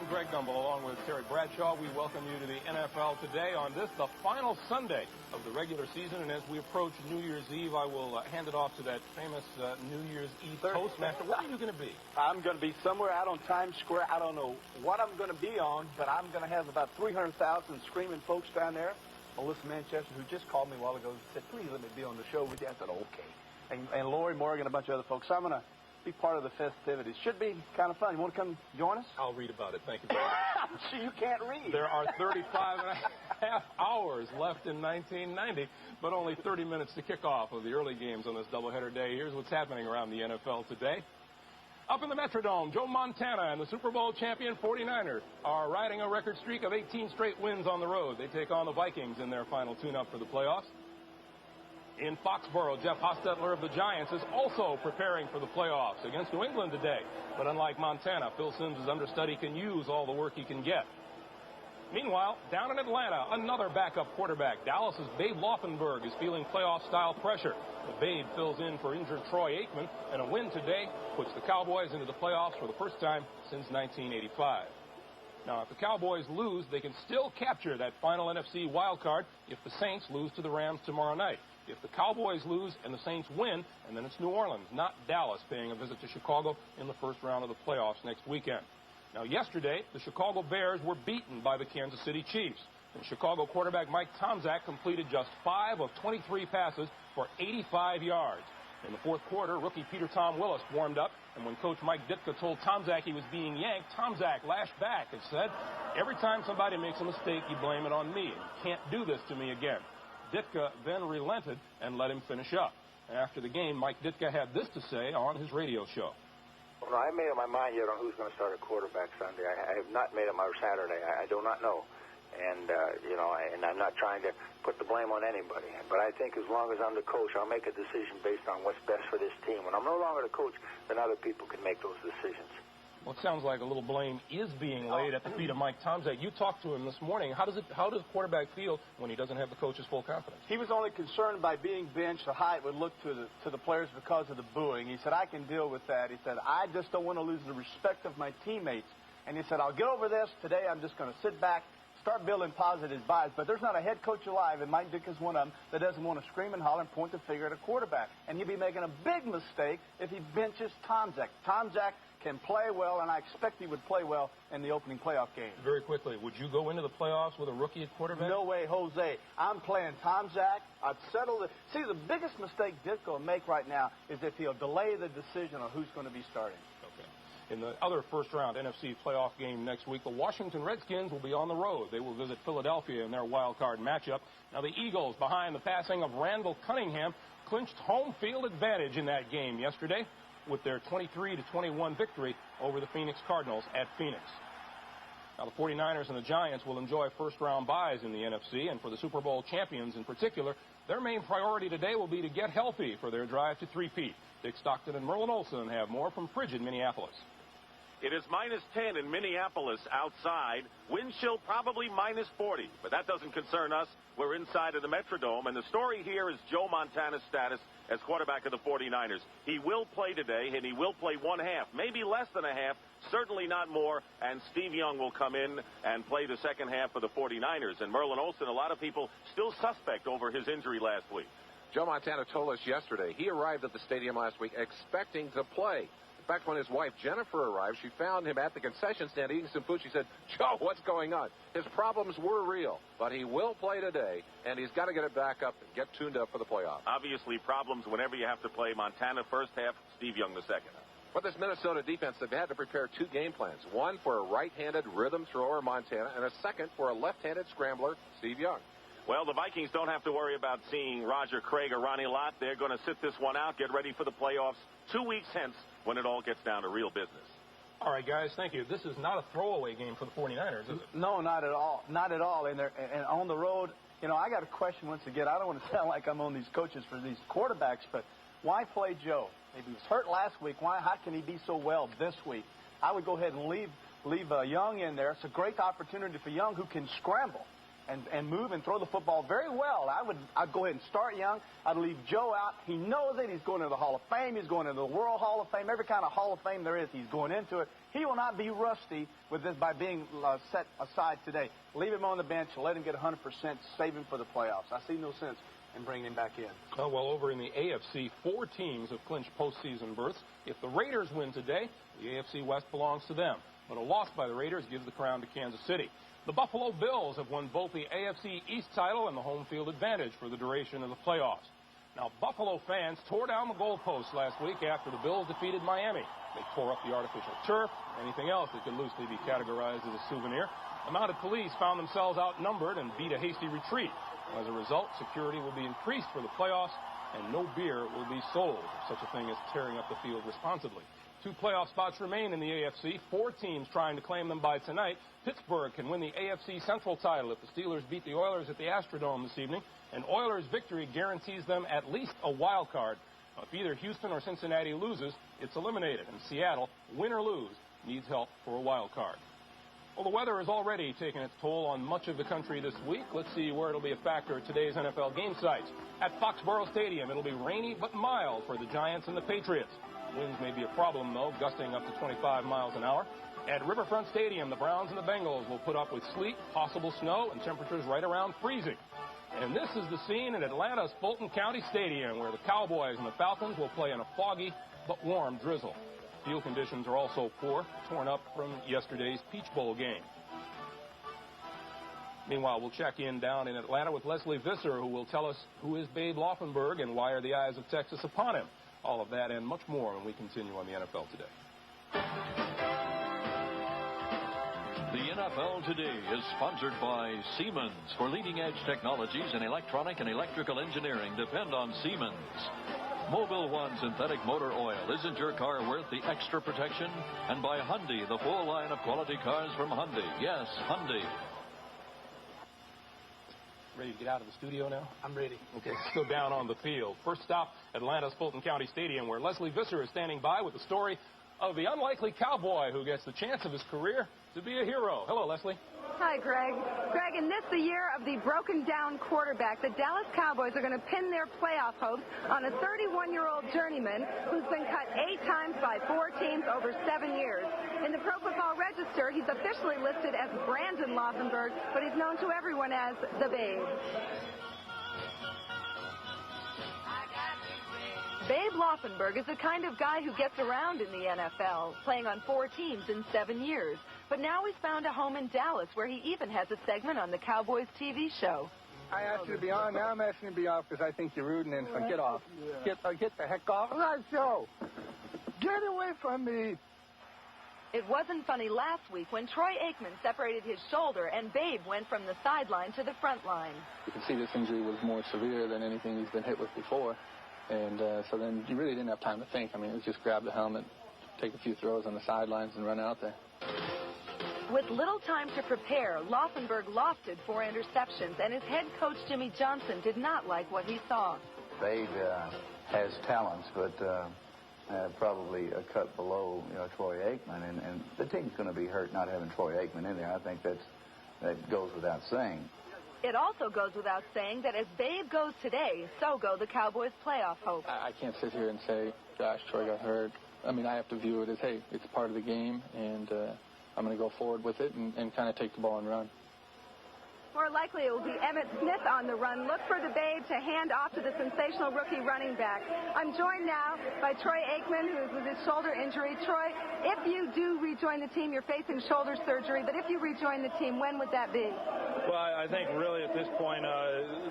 I'm Greg Gumbel, along with Terry Bradshaw. We welcome you to the NFL Today on this, the final Sunday of the regular season. And as we approach New Year's Eve, I will hand it off to that famous New Year's Eve Toastmaster. What are you going to be? I'm going to be somewhere out on Times Square. I don't know what I'm going to be on, but I'm going to have about 300,000 screaming folks down there. Melissa Manchester, who just called me a while ago, said, please let me be on the show with you. I said, okay. And Lori Morgan, a bunch of other folks. So I'm going to be part of the festivities. Should be kind of fun. You want to come join us? I'll read about it. Thank you very much. I'm sure you can't read. There are 35 and a half hours left in 1990, but only 30 minutes to kick off of the early games on this doubleheader day. Here's what's happening around the NFL today. Up in the Metrodome, Joe Montana and the Super Bowl champion 49ers are riding a record streak of 18 straight wins on the road. They take on the Vikings in their final tune-up for the playoffs. In Foxborough, Jeff Hostetler of the Giants is also preparing for the playoffs against New England today. But unlike Montana, Phil Simms' understudy can use all the work he can get. Meanwhile, down in Atlanta, another backup quarterback. Dallas's Babe Laufenberg is feeling playoff-style pressure. The Babe fills in for injured Troy Aikman, and a win today puts the Cowboys into the playoffs for the first time since 1985. Now, if the Cowboys lose, they can still capture that final NFC wild card if the Saints lose to the Rams tomorrow night. If the Cowboys lose and the Saints win, and then it's New Orleans, not Dallas, paying a visit to Chicago in the first round of the playoffs next weekend. Now, yesterday, the Chicago Bears were beaten by the Kansas City Chiefs. And Chicago quarterback Mike Tomczak completed just 5 of 23 passes for 85 yards. In the fourth quarter, rookie Peter Tom Willis warmed up, and when Coach Mike Ditka told Tomczak he was being yanked, Tomczak lashed back and said, every time somebody makes a mistake, you blame it on me. And you can't do this to me again. Ditka then relented and let him finish up. After the game, Mike Ditka had this to say on his radio show. Well, no, I made up my mind yet on who's going to start at quarterback Sunday. I have not made up my Saturday. I do not know. And, and I'm not trying to put the blame on anybody. But I think as long as I'm the coach, I'll make a decision based on what's best for this team. When I'm no longer the coach, then other people can make those decisions. Well, it sounds like a little blame is being laid at the feet of Mike Tomczak. You talked to him this morning. How does the quarterback feel when he doesn't have the coach's full confidence? He was only concerned by being benched, or how it would look to the players because of the booing. He said, I can deal with that. He said, I just don't want to lose the respect of my teammates. And he said, I'll get over this. Today I'm just going to sit back, start building positive vibes. But there's not a head coach alive, and Mike Dick is one of them, that doesn't want to scream and holler and point the finger at a quarterback. And he'd be making a big mistake if he benches Tomczak. Tomczak can play well, and I expect he would play well in the opening playoff game. Very quickly, would you go into the playoffs with a rookie at quarterback? No way, Jose. I'm playing Tomczak. I'd settle it. See, the biggest mistake Dick will make right now is if he'll delay the decision on who's going to be starting. Okay. In the other first-round NFC playoff game next week, the Washington Redskins will be on the road. They will visit Philadelphia in their wild-card matchup. Now, the Eagles, behind the passing of Randall Cunningham, clinched home field advantage in that game yesterday with their 23-21 victory over the Phoenix Cardinals at Phoenix. Now, the 49ers and the Giants will enjoy first-round byes in the NFC, and for the Super Bowl champions in particular, their main priority today will be to get healthy for their drive to three-peat. Dick Stockton and Merlin Olsen have more from frigid Minneapolis. It is -10 in Minneapolis outside. Wind chill probably -40, but that doesn't concern us. We're inside of the Metrodome, and the story here is Joe Montana's status as quarterback of the 49ers. He will play today, and he will play one half, maybe less than a half, certainly not more, and Steve Young will come in and play the second half for the 49ers. And Merlin Olsen, a lot of people still suspect over his injury last week. Joe Montana told us yesterday he arrived at the stadium last week expecting to play. In fact, when his wife Jennifer arrived, she found him at the concession stand eating some food. She said, Joe, what's going on? His problems were real, but he will play today, and he's got to get it back up and get tuned up for the playoffs. Obviously, problems whenever you have to play. Montana first half, Steve Young the second. But this Minnesota defense, they've had to prepare 2 game plans. One for a right-handed rhythm thrower, Montana, and a second for a left-handed scrambler, Steve Young. Well, the Vikings don't have to worry about seeing Roger Craig or Ronnie Lott. They're going to sit this one out, get ready for the playoffs 2 weeks hence when it all gets down to real business. All right, guys, thank you. This is not a throwaway game for the 49ers, is it? No, not at all. Not at all. And on the road, I got a question once again. I don't want to sound like I'm on these coaches for these quarterbacks, but why play Joe? Maybe he was hurt last week. How can he be so well this week? I would go ahead and leave Young in there. It's a great opportunity for Young, who can scramble. and move and throw the football very well. I'd go ahead and start young. I'd leave Joe out. He knows it. He's going to the Hall of Fame. He's going to the World Hall of Fame. Every kind of Hall of Fame there is, he's going into it. He will not be rusty with this by being set aside today. Leave him on the bench. Let him get 100%. Save him for the playoffs. I see no sense in bringing him back in. Oh, well, over in the AFC, 4 teams have clinched postseason berths. If the Raiders win today, the AFC West belongs to them. But a loss by the Raiders gives the crown to Kansas City. The Buffalo Bills have won both the AFC East title and the home field advantage for the duration of the playoffs. Now, Buffalo fans tore down the goalposts last week after the Bills defeated Miami. They tore up the artificial turf, anything else that could loosely be categorized as a souvenir. The mounted police found themselves outnumbered and beat a hasty retreat. As a result, security will be increased for the playoffs, and no beer will be sold, such a thing as tearing up the field responsibly. 2 playoff spots remain in the AFC, 4 teams trying to claim them by tonight. Pittsburgh can win the AFC Central title if the Steelers beat the Oilers at the Astrodome this evening, and Oilers' victory guarantees them at least a wild card. If either Houston or Cincinnati loses, it's eliminated, and Seattle, win or lose, needs help for a wild card. Well, the weather has already taken its toll on much of the country this week. Let's see where it'll be a factor at today's NFL game sites. At Foxborough Stadium, it'll be rainy but mild for the Giants and the Patriots. Winds may be a problem, though, gusting up to 25 miles an hour. At Riverfront Stadium, the Browns and the Bengals will put up with sleet, possible snow, and temperatures right around freezing. And this is the scene at Atlanta's Fulton County Stadium, where the Cowboys and the Falcons will play in a foggy but warm drizzle. Field conditions are also poor, torn up from yesterday's Peach Bowl game. Meanwhile, we'll check in down in Atlanta with Leslie Visser, who will tell us who is Babe Laufenberg and why are the eyes of Texas upon him. All of that and much more when we continue on the NFL Today. The NFL Today is sponsored by Siemens. For leading-edge technologies in electronic and electrical engineering, depend on Siemens. Mobil One synthetic motor oil. Isn't your car worth the extra protection? And by Hyundai, the full line of quality cars from Hyundai. Yes, Hyundai. Ready to get out of the studio now? I'm ready. Okay, let's go down on the field. First stop, Atlanta's Fulton County Stadium, where Leslie Visser is standing by with the story of the unlikely cowboy who gets the chance of his career to be a hero. Hello, Leslie. Hi, Greg. Greg, in this, the year of the broken-down quarterback, the Dallas Cowboys are going to pin their playoff hopes on a 31-year-old journeyman who's been cut 8 times by 4 teams over 7 years. In the Pro Football Register, he's officially listed as Brandon Laufenberg, but he's known to everyone as the Babe. Babe Laufenberg is the kind of guy who gets around in the NFL, playing on 4 teams in 7 years. But now he's found a home in Dallas, where he even has a segment on the Cowboys TV show. I asked you to be on. Now I'm asking you to be off because I think you're rooting in. So get off. Get the heck off of that show. Get away from me. It wasn't funny last week when Troy Aikman separated his shoulder and Babe went from the sideline to the front line. You can see this injury was more severe than anything he's been hit with before. And so then you really didn't have time to think. I mean, it was just grab the helmet, take a few throws on the sidelines, and run out there. With little time to prepare, Laufenberg lofted 4 interceptions, and his head coach, Jimmy Johnson, did not like what he saw. Babe has talents, but probably a cut below Troy Aikman, and the team's going to be hurt not having Troy Aikman in there. I think that goes without saying. It also goes without saying that as Babe goes today, so go the Cowboys' playoff hopes. I can't sit here and say, gosh, Troy got hurt. I mean, I have to view it as, hey, it's part of the game, and I'm going to go forward with it and kind of take the ball and run. More likely it will be Emmitt Smith on the run. Look for the Babe to hand off to the sensational rookie running back. I'm joined now by Troy Aikman, who's with his shoulder injury. Troy, if you do rejoin the team, you're facing shoulder surgery, but if you rejoin the team, when would that be? Well, I think really at this point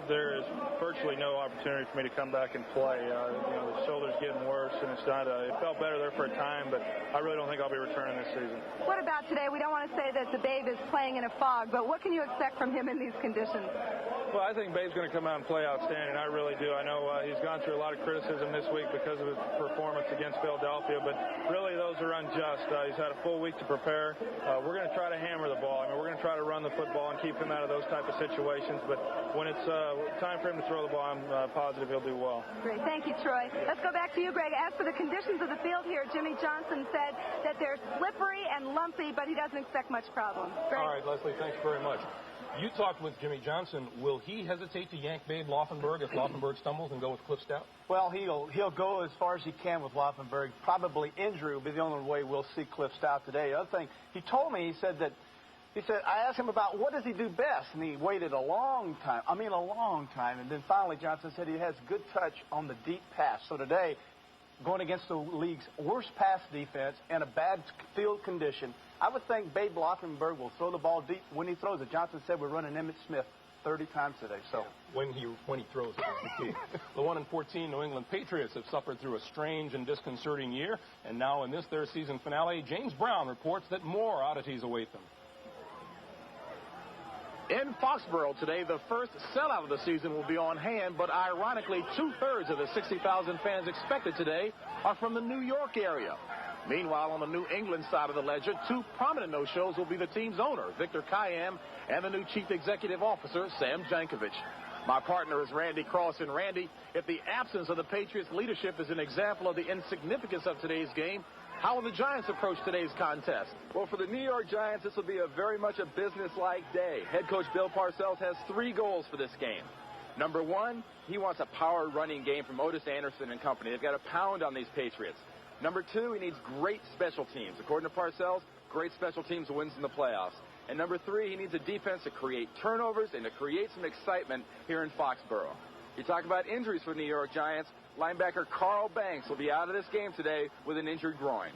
there is virtually no opportunity for me to come back and play. The shoulder's getting worse, and it's not. It felt better there for a time, but I really don't think I'll be returning this season. What about today? We don't want to say that the Babe is playing in a fog, but what can you expect from him in these conditions? Well, I think Babe's going to come out and play outstanding. I really do. I know he's gone through a lot of criticism this week because of his performance against Philadelphia, but really those are unjust. He's had a full week to prepare. We're going to try to hammer the ball. I mean, we're going to try to run the football and keep him out of those type of situations, but when it's time for him to throw the ball, I'm positive he'll do well. Great. Thank you, Troy. Let's go back to you, Greg. As for the conditions of the field here, Jimmy Johnson said that they're slippery and lumpy, but he doesn't expect much problem. Greg? All right, Leslie, thanks very much. You talked with Jimmy Johnson. Will he hesitate to yank Babe Laufenberg if Laufenberg stumbles and go with Cliff Stout? Well, he'll go as far as he can with Laufenberg. Probably injury will be the only way we'll see Cliff Stout today. The other thing, he told me, he said, I asked him about what does he do best, and he waited a long time. And then finally Johnson said he has good touch on the deep pass. So today, going against the league's worst pass defense and a bad field condition, I would think Babe Laufenberg will throw the ball deep when he throws it. Johnson said we're running Emmitt Smith 30 times today. So when he throws it is the key. The 1-14 New England Patriots have suffered through a strange and disconcerting year, and now in this their season finale, James Brown reports that more oddities await them. In Foxborough today, the first sellout of the season will be on hand, but ironically, 2/3 of the 60,000 fans expected today are from the New York area. Meanwhile, on the New England side of the ledger, 2 prominent no-shows will be the team's owner, Victor Kiam, and the new chief executive officer, Sam Jankovic. My partner is Randy Cross. And Randy, if the absence of the Patriots' leadership is an example of the insignificance of today's game, how will the Giants approach today's contest? Well, for the New York Giants, this will be very much a business-like day. Head coach Bill Parcells has 3 goals for this game. Number 1, he wants a power running game from Otis Anderson and company. They've got to pound on these Patriots. Number 2, he needs great special teams. According to Parcells, great special teams wins in the playoffs. And number 3, he needs a defense to create turnovers and to create some excitement here in Foxborough. You talk about injuries for the New York Giants. Linebacker Carl Banks will be out of this game today with an injured groin.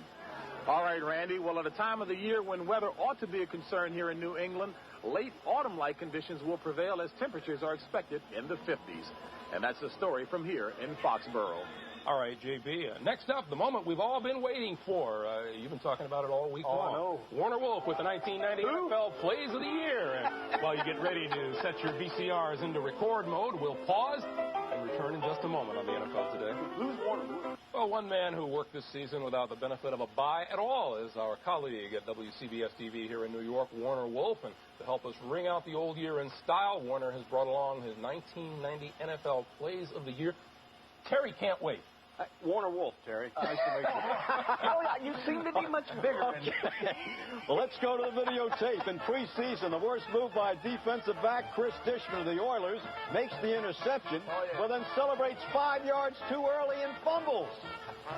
All right, Randy. Well, at a time of the year when weather ought to be a concern here in New England, late autumn-like conditions will prevail as temperatures are expected in the 50s. And that's the story from here in Foxborough. All right, JB. Next up, the moment we've all been waiting for. You've been talking about it all week long. No. Warner Wolf with the 1990 NFL Plays of the Year. And while you get ready to set your VCRs into record mode, we'll pause and return in just a moment on the NFL Today. Who's Warner Wolf? Well, one man who worked this season without the benefit of a bye at all is our colleague at WCBS TV here in New York, Warner Wolf. And to help us ring out the old year in style, Warner has brought along his 1990 NFL Plays of the Year. Terry can't wait. Warner Wolf, Terry. Nice to meet you. Oh, yeah, you seem to be much bigger. Okay. Well, let's go to the videotape. In preseason, the worst move by defensive back Chris Dishman of the Oilers makes the interception, but then celebrates 5 yards too early and fumbles.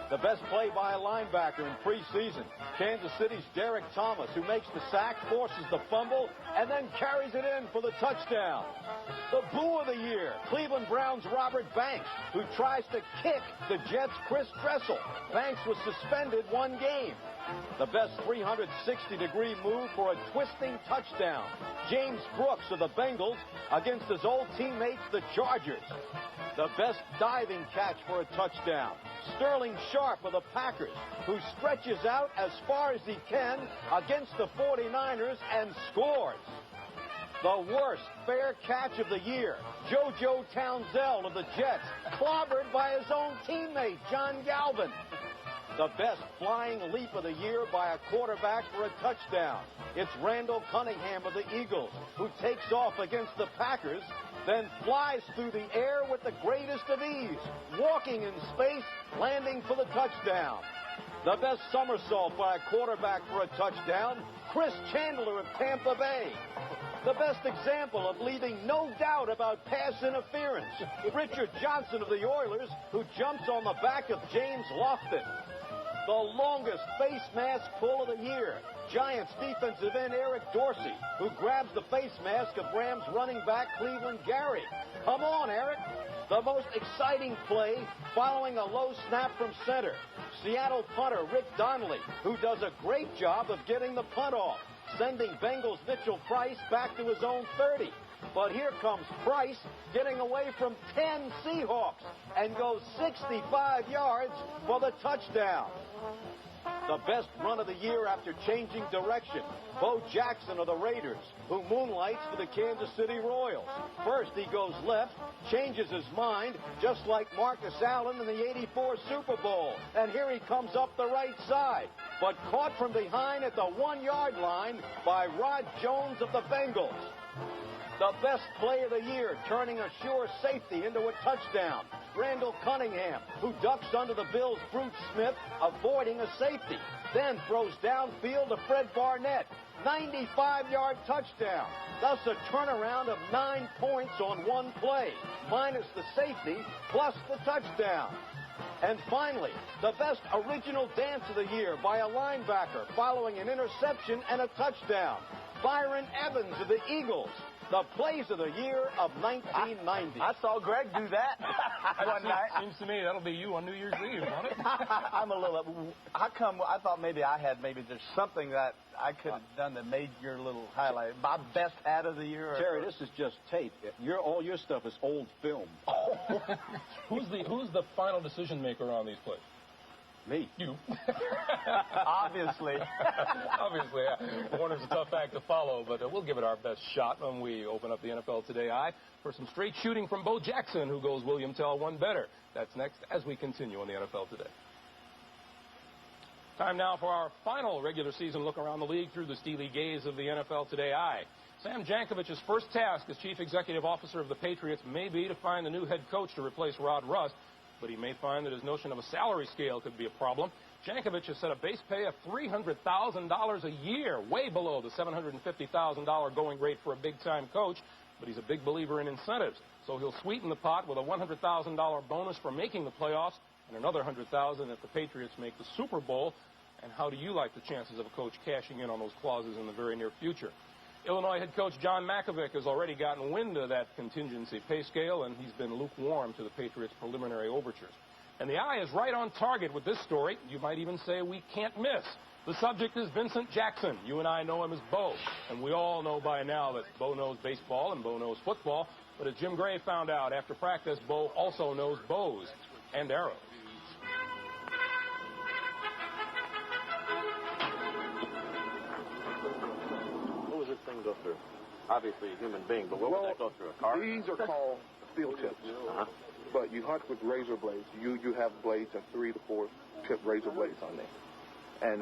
The best play by a linebacker in preseason, Kansas City's Derek Thomas, who makes the sack, forces the fumble, and then carries it in for the touchdown. The boo of the year, Cleveland Browns' Robert Banks, who tries to kick the Jets' Chris Dressel. Banks was suspended 1 game. The best 360-degree move for a twisting touchdown, James Brooks of the Bengals against his old teammates, the Chargers. The best diving catch for a touchdown, Sterling Sharp of the Packers, who stretches out as far as he can against the 49ers and scores. The worst fair catch of the year, JoJo Townsend of the Jets, clobbered by his own teammate, John Galvin. The best flying leap of the year by a quarterback for a touchdown. It's Randall Cunningham of the Eagles, who takes off against the Packers, then flies through the air with the greatest of ease, walking in space, landing for the touchdown. The best somersault by a quarterback for a touchdown, Chris Chandler of Tampa Bay. The best example of leaving no doubt about pass interference, Richard Johnson of the Oilers, who jumps on the back of James Lofton. The longest face mask pull of the year, Giants defensive end Eric Dorsey, who grabs the face mask of Rams running back Cleveland Gary. Come on, Eric. The most exciting play following a low snap from center, Seattle punter Rick Donnelly, who does a great job of getting the punt off, sending Bengals Mitchell Price back to his own 30. But here comes Price getting away from 10 Seahawks and goes 65 yards for the touchdown. The best run of the year after changing direction, Bo Jackson of the Raiders, who moonlights for the Kansas City Royals. First he goes left, changes his mind, just like Marcus Allen in the '84 Super Bowl. And here he comes up the right side, but caught from behind at the 1-yard line by Rod Jones of the Bengals. The best play of the year, turning a sure safety into a touchdown. Randall Cunningham, who ducks under the Bills' Bruce Smith, avoiding a safety. Then throws downfield to Fred Barnett. 95-yard touchdown. Thus a turnaround of 9 points on one play, minus the safety, plus the touchdown. And finally, the best original dance of the year by a linebacker following an interception and a touchdown. Byron Evans of the Eagles. The plays of the year of 1990. I saw Greg do that one night. Seems to me that'll be you on New Year's Eve, won't it? I'm a little. How come? I thought maybe there's something that I could have done that made your little highlight. My best ad of the year. Terry, this is just tape. All your stuff is old film. Who's the final decision maker on these plays? Me. You. Obviously. Obviously. Warner's a tough act to follow, but we'll give it our best shot when we open up the NFL Today Eye for some straight shooting from Bo Jackson, who goes William Tell one better. That's next as we continue on the NFL Today. Time now for our final regular season look around the league through the steely gaze of the NFL Today Eye. Sam Jankovich's first task as chief executive officer of the Patriots may be to find the new head coach to replace Rod Rust, but he may find that his notion of a salary scale could be a problem. Jankovich has set a base pay of $300,000 a year, way below the $750,000 going rate for a big-time coach, but he's a big believer in incentives, so he'll sweeten the pot with a $100,000 bonus for making the playoffs and another $100,000 if the Patriots make the Super Bowl. And how do you like the chances of a coach cashing in on those clauses in the very near future? Illinois head coach John Mackovic has already gotten wind of that contingency pay scale, and he's been lukewarm to the Patriots' preliminary overtures. And the Eye is right on target with this story. You might even say we can't miss. The subject is Vincent Jackson. You and I know him as Bo, and we all know by now that Bo knows baseball and Bo knows football. But as Jim Gray found out after practice, Bo also knows bows and arrows. Thing go through? Obviously a human being, but what would that go through? A car? These are called steel tips. But you hunt with razor blades. You have blades and 3 to 4 tip razor blades on there. And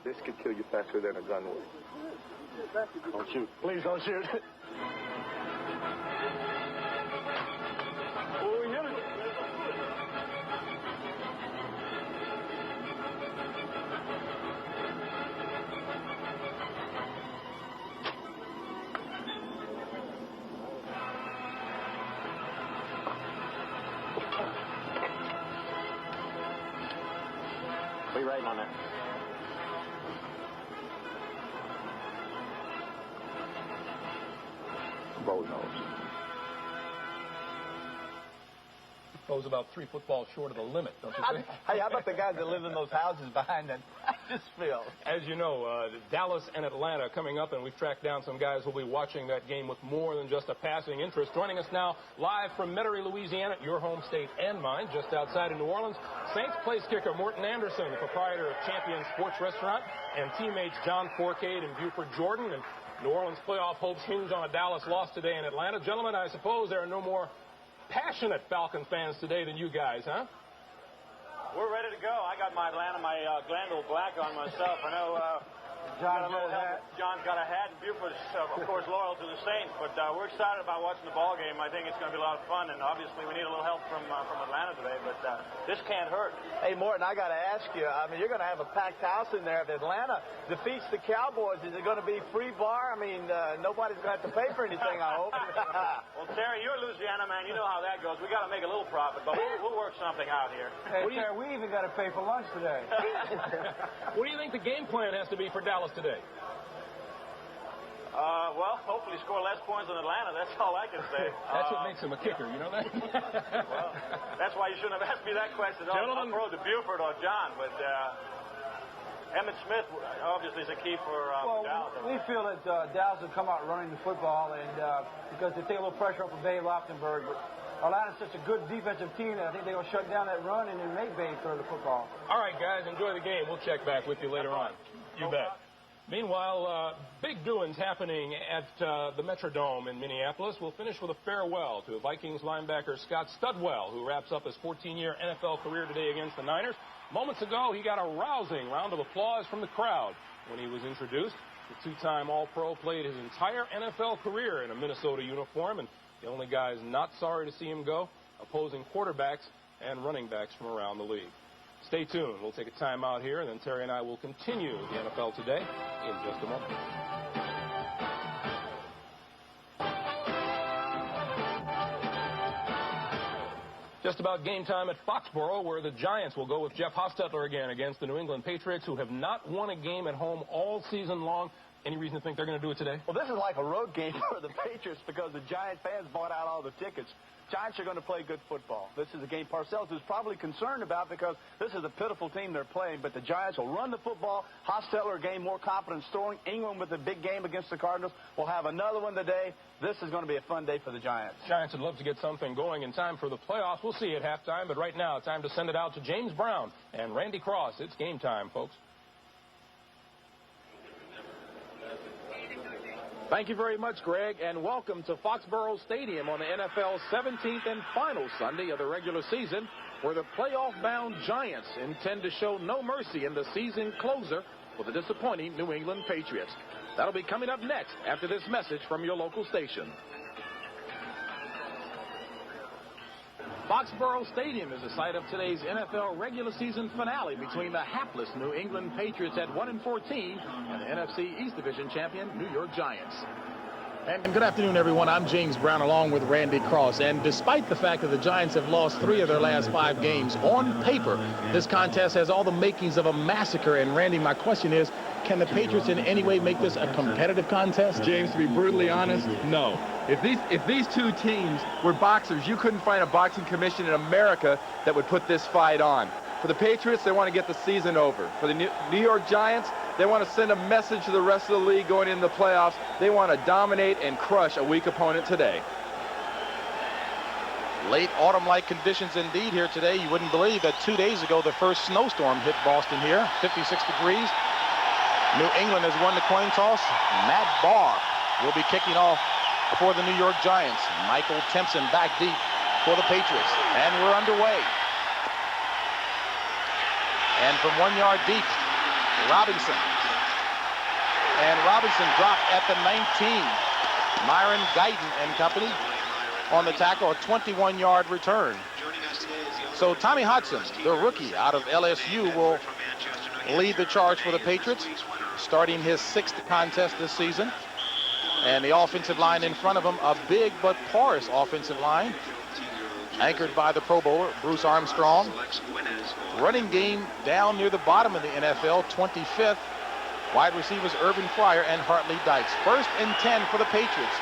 this could kill you faster than a gun would. Don't shoot. Please don't shoot. Oh, he hit it. What are you writing on that? Bo knows. Bo's about 3 footballs short of the limit, don't you think? Hey, how about the guys that live in those houses behind that this field? As you know, Dallas and Atlanta coming up, and we've tracked down some guys who'll be watching that game with more than just a passing interest. Joining us now live from Metairie, Louisiana, your home state and mine, just outside of New Orleans, Saints place kicker Morton Anderson, the proprietor of Champion Sports Restaurant, and teammates John Forcade and Buford Jordan. And New Orleans playoff hopes hinge on a Dallas loss today in Atlanta. Gentlemen, I suppose there are no more passionate Falcon fans today than you guys, huh? We're ready to go. I got my Atlanta, my Glendale black on myself. I know John's got a hat, and Buford's, of course, loyal to the Saints. But we're excited about watching the ball game. I think it's going to be a lot of fun, and obviously we need a little help from Atlanta today. But this can't hurt. Hey, Morton, I got to ask you. I mean, you're going to have a packed house in there. If Atlanta defeats the Cowboys, is it going to be free bar? I mean, nobody's going to have to pay for anything, I hope. Well, Terry, you're a Louisiana man. You know how that goes. We got to make a little profit, but we'll work something out here. Hey, Terry, we even got to pay for lunch today. What do you think the game plan has to be for Dallas today? Well, hopefully score less points than Atlanta. That's all I can say. That's what makes him a kicker, you know that? Well, that's why you shouldn't have asked me that question. I'll throw to Buford or John, but Emmitt Smith obviously is a key for Dallas. We feel that Dallas will come out running the football, and because they take a little pressure off of Babe Loftenberg. But Atlanta's such a good defensive team that I think they're going to shut down that run and then make Babe throw the football. All right, guys, enjoy the game. We'll check back with you later on. You bet. Meanwhile, big doings happening at the Metrodome in Minneapolis. We'll finish with a farewell to Vikings linebacker Scott Studwell, who wraps up his 14-year NFL career today against the Niners. Moments ago, he got a rousing round of applause from the crowd when he was introduced. the two-time All-Pro, played his entire NFL career in a Minnesota uniform, and the only guys not sorry to see him go, opposing quarterbacks and running backs from around the league. Stay tuned. We'll take a time out here, and then Terry and I will continue the NFL Today in just a moment. Just about game time at Foxborough, where the Giants will go with Jeff Hostetler again against the New England Patriots, who have not won a game at home all season long. Any reason to think they're going to do it today? Well, this is like a road game for the Patriots because the Giant fans bought out all the tickets. Giants are going to play good football. This is a game Parcells is probably concerned about because this is a pitiful team they're playing, but the Giants will run the football. Hostetler gain more confidence throwing. England with a big game against the Cardinals. We'll have another one today. This is going to be a fun day for the Giants. Giants would love to get something going in time for the playoffs. We'll see at halftime, but right now, time to send it out to James Brown and Randy Cross. It's game time, folks. Thank you very much, Greg, and welcome to Foxborough Stadium on the NFL's 17th and final Sunday of the regular season, where the playoff-bound Giants intend to show no mercy in the season closer for the disappointing New England Patriots. That'll be coming up next after this message from your local station. Foxborough Stadium is the site of today's NFL regular season finale between the hapless New England Patriots at 1-14 and the NFC East Division champion New York Giants. And good afternoon, everyone. I'm James Brown along with Randy Cross. And despite the fact that the Giants have lost 3 of their last 5 games, on paper, this contest has all the makings of a massacre. And Randy, my question is, can the Patriots in any way make this a competitive contest? James, to be brutally honest, no. If these two teams were boxers, you couldn't find a boxing commission in America that would put this fight on. For the Patriots, they want to get the season over. For the New York Giants, they want to send a message to the rest of the league going into the playoffs. They want to dominate and crush a weak opponent today. Late autumn-like conditions indeed here today. You wouldn't believe that 2 days ago the first snowstorm hit Boston here, 56 degrees. New England has won the coin toss. Matt Barr will be kicking off for the New York Giants. Michael Timpson back deep for the Patriots. And we're underway. And from 1 yard deep, Robinson. And Robinson dropped at the 19. Myron Guyton and company on the tackle, a 21-yard return. So Tommy Hodson, the rookie out of LSU, will lead the charge for the Patriots, starting his 6th contest this season. And the offensive line in front of him, a big but porous offensive line, anchored by the Pro Bowler, Bruce Armstrong. Running game down near the bottom of the NFL, 25th. Wide receivers Irvin Fryer and Hartley Dykes. 1st and 10 for the Patriots.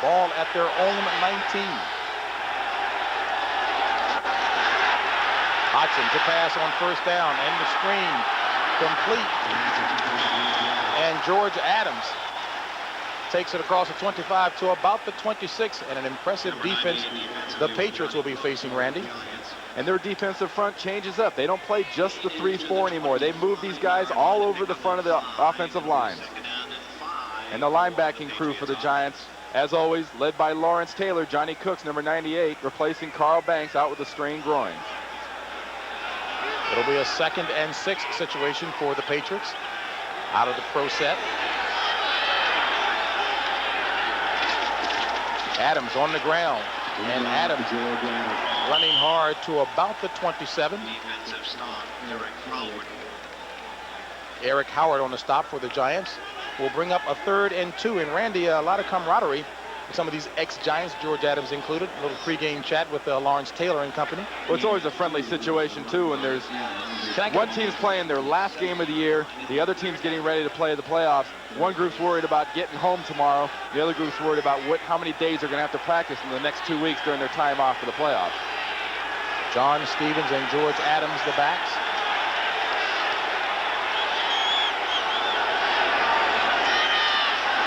Ball at their own 19. Hodson to pass on 1st down, and the screen complete. And George Adams takes it across the 25 to about the 26, and an impressive defense the Patriots will be facing, Randy. And their defensive front changes up. They don't play just the 3-4 anymore. They move these guys all over the front of the offensive line. And the linebacking crew for the Giants, as always, led by Lawrence Taylor, Johnny Cooks, number 98, replacing Carl Banks out with a strained groin. It'll be a 2nd and 6 situation for the Patriots out of the pro set. Adams on the ground, and Adams running hard to about the 27. Eric Howard on the stop for the Giants will bring up a 3rd and 2. And Randy, a lot of camaraderie with some of these ex-Giants, George Adams included. A little pregame chat with Lawrence Taylor and company. Well, it's always a friendly situation, too, when there's one team's playing their last game of the year, the other team's getting ready to play the playoffs. One group's worried about getting home tomorrow. The other group's worried about how many days they're going to have to practice in the next 2 weeks during their time off for the playoffs. John Stevens and George Adams, the backs.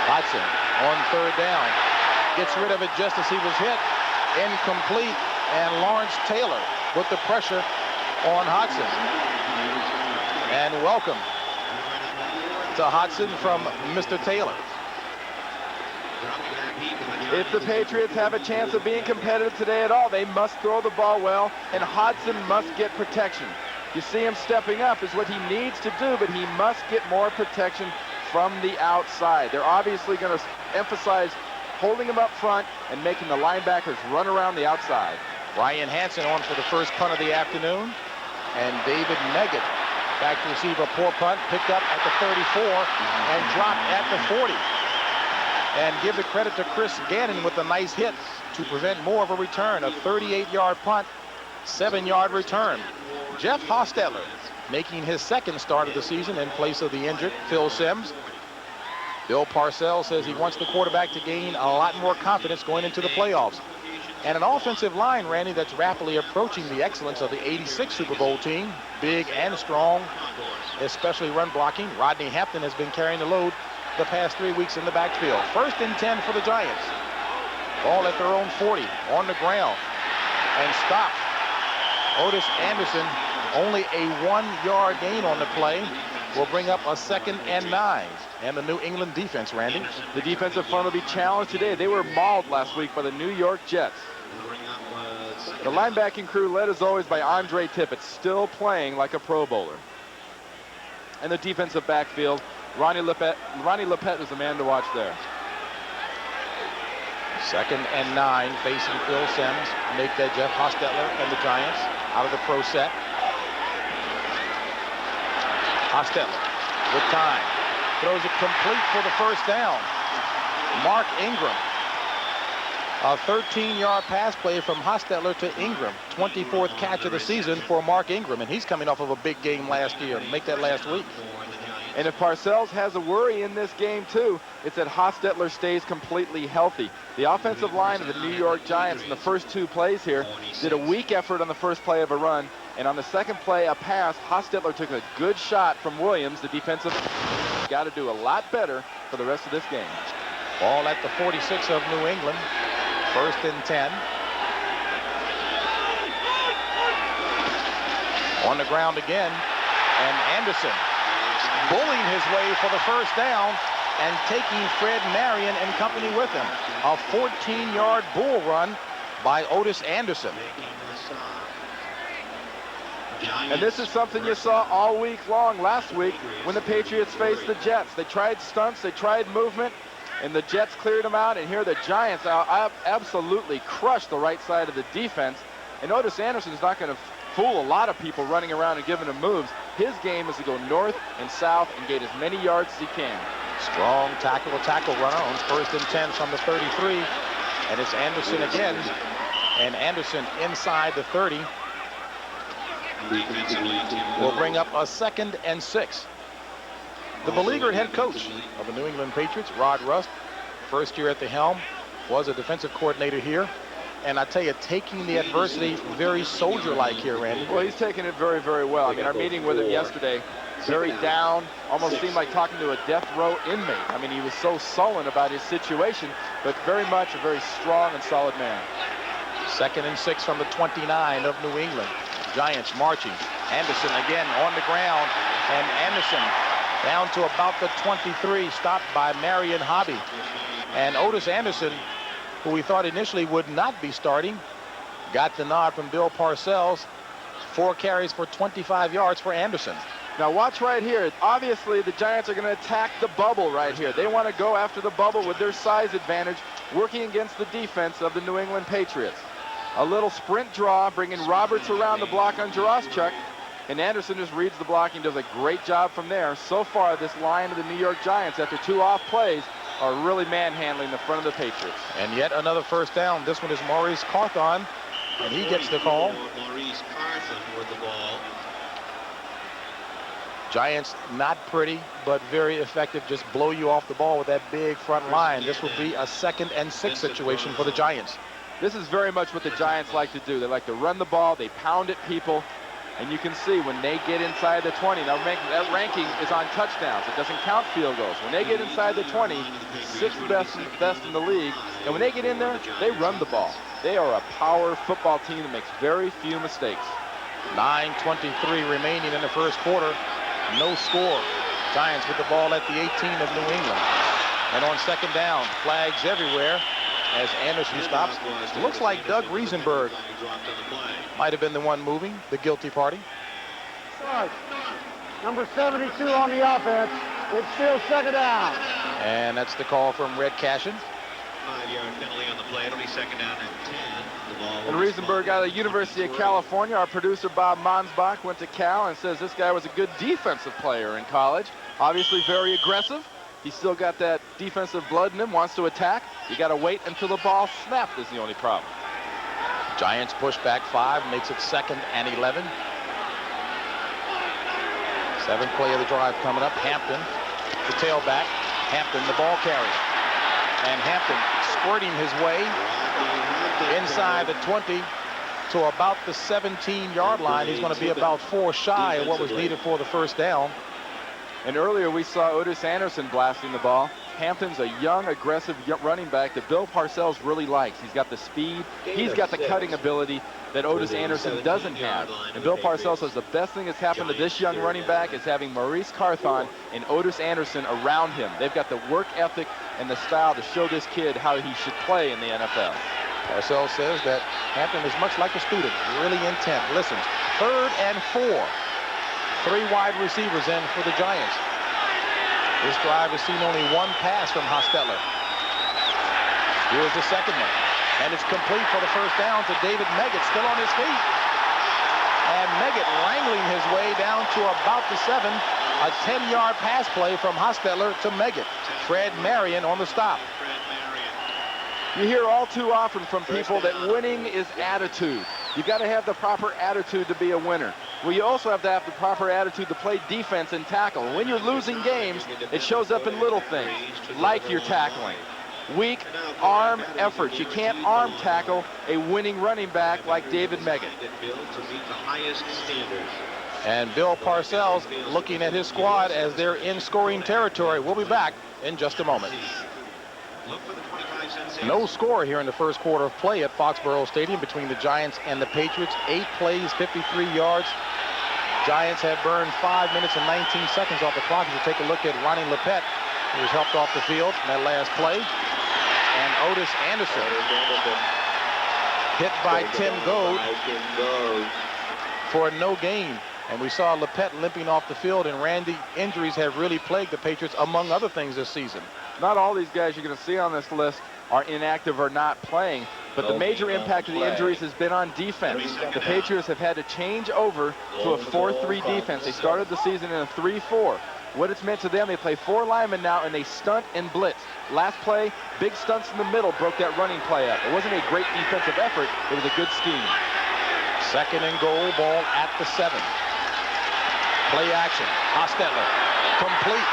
Hodson on 3rd down. Gets rid of it just as he was hit. Incomplete. And Lawrence Taylor put the pressure on Hodson. And welcome to Hodson from Mr. Taylor. If the Patriots have a chance of being competitive today at all, they must throw the ball well, and Hodson must get protection. You see him stepping up is what he needs to do, but he must get more protection from the outside. They're obviously going to emphasize holding them up front and making the linebackers run around the outside. Ryan Hansen on for the first punt of the afternoon. And David Meggett back to receive a poor punt, picked up at the 34 and dropped at the 40. And give the credit to Chris Gannon with a nice hit to prevent more of a return. A 38-yard punt, 7-yard return. Jeff Hostetler making his second start of the season in place of the injured Phil Simms. Bill Parcells says he wants the quarterback to gain a lot more confidence going into the playoffs. And an offensive line, Randy, that's rapidly approaching the excellence of the '86 Super Bowl team. Big and strong, especially run blocking. Rodney Hampton has been carrying the load the past 3 weeks in the backfield. 1st and 10 for the Giants. Ball at their own 40, on the ground, and stopped. Otis Anderson, only a 1-yard gain on the play, will bring up a 2nd and 9. And the New England defense, Randy. The defensive front will be challenged today. They were mauled last week by the New York Jets. The linebacking crew led as always by Andre Tippett, still playing like a Pro Bowler. And the defensive backfield, Ronnie Lepet is the man to watch there. 2nd and 9 facing Phil Simms. Make that Jeff Hostetler and the Giants out of the pro set. Hostetler with time. Throws it complete for the first down. Mark Ingram. A 13-yard pass play from Hostetler to Ingram. 24th catch of the season for Mark Ingram, and he's coming off of a big game last year. Make that last week. And if Parcells has a worry in this game, too, it's that Hostetler stays completely healthy. The offensive line of the New York Giants in the first 2 plays here did a weak effort on the first play of a run, and on the second play, a pass, Hostetler took a good shot from Williams. The defensive got to do a lot better for the rest of this game. Ball at the 46 of New England. 1st and 10. On the ground again, and Anderson bullying his way for the first down and taking Fred Marion and company with him. A 14-yard bull run by Otis Anderson. And this is something you saw all week long last week when the Patriots faced the Jets. They tried stunts, they tried movement, and the Jets cleared them out. And here the Giants absolutely crushed the right side of the defense. And Otis Anderson's not going to fool a lot of people running around and giving him moves. His game is to go north and south and get as many yards as he can. Strong tackle runner on 1st and 10 from the 33. And it's Anderson again. And Anderson inside the 30 will bring up a 2nd and 6. The beleaguered head coach of the New England Patriots, Rod Rust, first year at the helm, was a defensive coordinator here. And I tell you, taking the adversity very soldier-like here, Randy. Well, he's taking it very, very well. I mean, our meeting with him yesterday, very down, almost seemed like talking to a death row inmate. I mean, he was so sullen about his situation, but very much a very strong and solid man. 2nd and 6 from the 29 of New England. Giants marching. Anderson again on the ground, and Anderson down to about the 23, stopped by Marion Hobby. And Otis Anderson, who we thought initially would not be starting, got the nod from Bill Parcells. 4 carries for 25 yards for Anderson. Now watch right here. Obviously, the Giants are going to attack the bubble right here. They want to go after the bubble with their size advantage, working against the defense of the New England Patriots. A little sprint draw, bringing Roberts around the block on Jaraschuk, and Anderson just reads the blocking, does a great job from there. So far, this line of the New York Giants, after 2 off plays, are really manhandling the front of the Patriots. And yet another first down. This one is Maurice Carthon, and he gets the call. Maurice Carthon with the ball. Giants not pretty, but very effective. Just blow you off the ball with that big front line. This will be a 2nd and 6 situation for the Giants. This is very much what the Giants like to do. They like to run the ball. They pound at people. And you can see when they get inside the 20, now that ranking is on touchdowns. It doesn't count field goals. When they get inside the 20, 6th best in the league. And when they get in there, they run the ball. They are a power football team that makes very few mistakes. 9:23 remaining in the first quarter. No score. Giants with the ball at the 18 of New England. And on 2nd down, flags everywhere as Anderson stops. Looks like Doug Riesenberg might have been the one moving, the guilty party. Number 72 on the offense, It's still second down. And that's the call from Red Cashin. 5-yard penalty on the play. It'll be second down and 10. The ball And Riesenberg out of the University of California. Our producer Bob Monsbach went to Cal and says this guy was a good defensive player in college. Obviously very aggressive. He's still got that defensive blood in him, wants to attack. You got to wait until the ball snapped is the only problem. Giants push back 5, makes it 2nd and 11. 7th play of the drive coming up. Hampton, the tailback. Hampton, the ball carrier. And Hampton squirting his way inside the 20 to about the 17-yard line. He's going to be about 4 shy of what was needed for the first down. And earlier we saw Otis Anderson blasting the ball. Hampton's a young, aggressive running back that Bill Parcells really likes. He's got the speed. He's got the cutting ability that Otis Anderson doesn't have. And Bill Parcells says the best thing that's happened to this young running back is having Maurice Carthon and Otis Anderson around him. They've got the work ethic and the style to show this kid how he should play in the NFL. Parcells says that Hampton is much like a student, really intent. Listen, 3rd and 4. 3 wide receivers in for the Giants. This drive has seen only 1 pass from Hostetler. Here's the second one. And it's complete for the first down to David Meggett, still on his feet. And Meggett wrangling his way down to about the 7. A 10-yard pass play from Hostetler to Meggett. Fred Marion on the stop. You hear all too often from people that winning is attitude. You got to have the proper attitude to be a winner. Well, you also have to have the proper attitude to play defense and tackle. When you're losing games, it shows up in little things, like your tackling. Weak arm efforts. You can't arm tackle a winning running back like David Meggett. And Bill Parcells looking at his squad as they're in scoring territory. We'll be back in just a moment. No score here in the first quarter of play at Foxborough Stadium between the Giants and the Patriots. 8 plays, 53 yards. Giants have burned 5 minutes and 19 seconds off the clock. As you take a look at Ronnie Lepet, who was helped off the field in that last play. And Otis Anderson hit by Tim Goad for no gain. And we saw Lepet limping off the field, and Randy, injuries have really plagued the Patriots, among other things, this season. Not all these guys you're going to see on this list are inactive or not playing, but the major impact of the injuries has been on defense. The Patriots have had to change over to a 4-3 defense. They started the season in a 3-4. What it's meant to them, they play 4 linemen now, and they stunt and blitz. Last play, big stunts in the middle broke that running play up. It wasn't a great defensive effort. It was a good scheme. 2nd and goal, ball at the 7. Play action. Hostetler. Complete.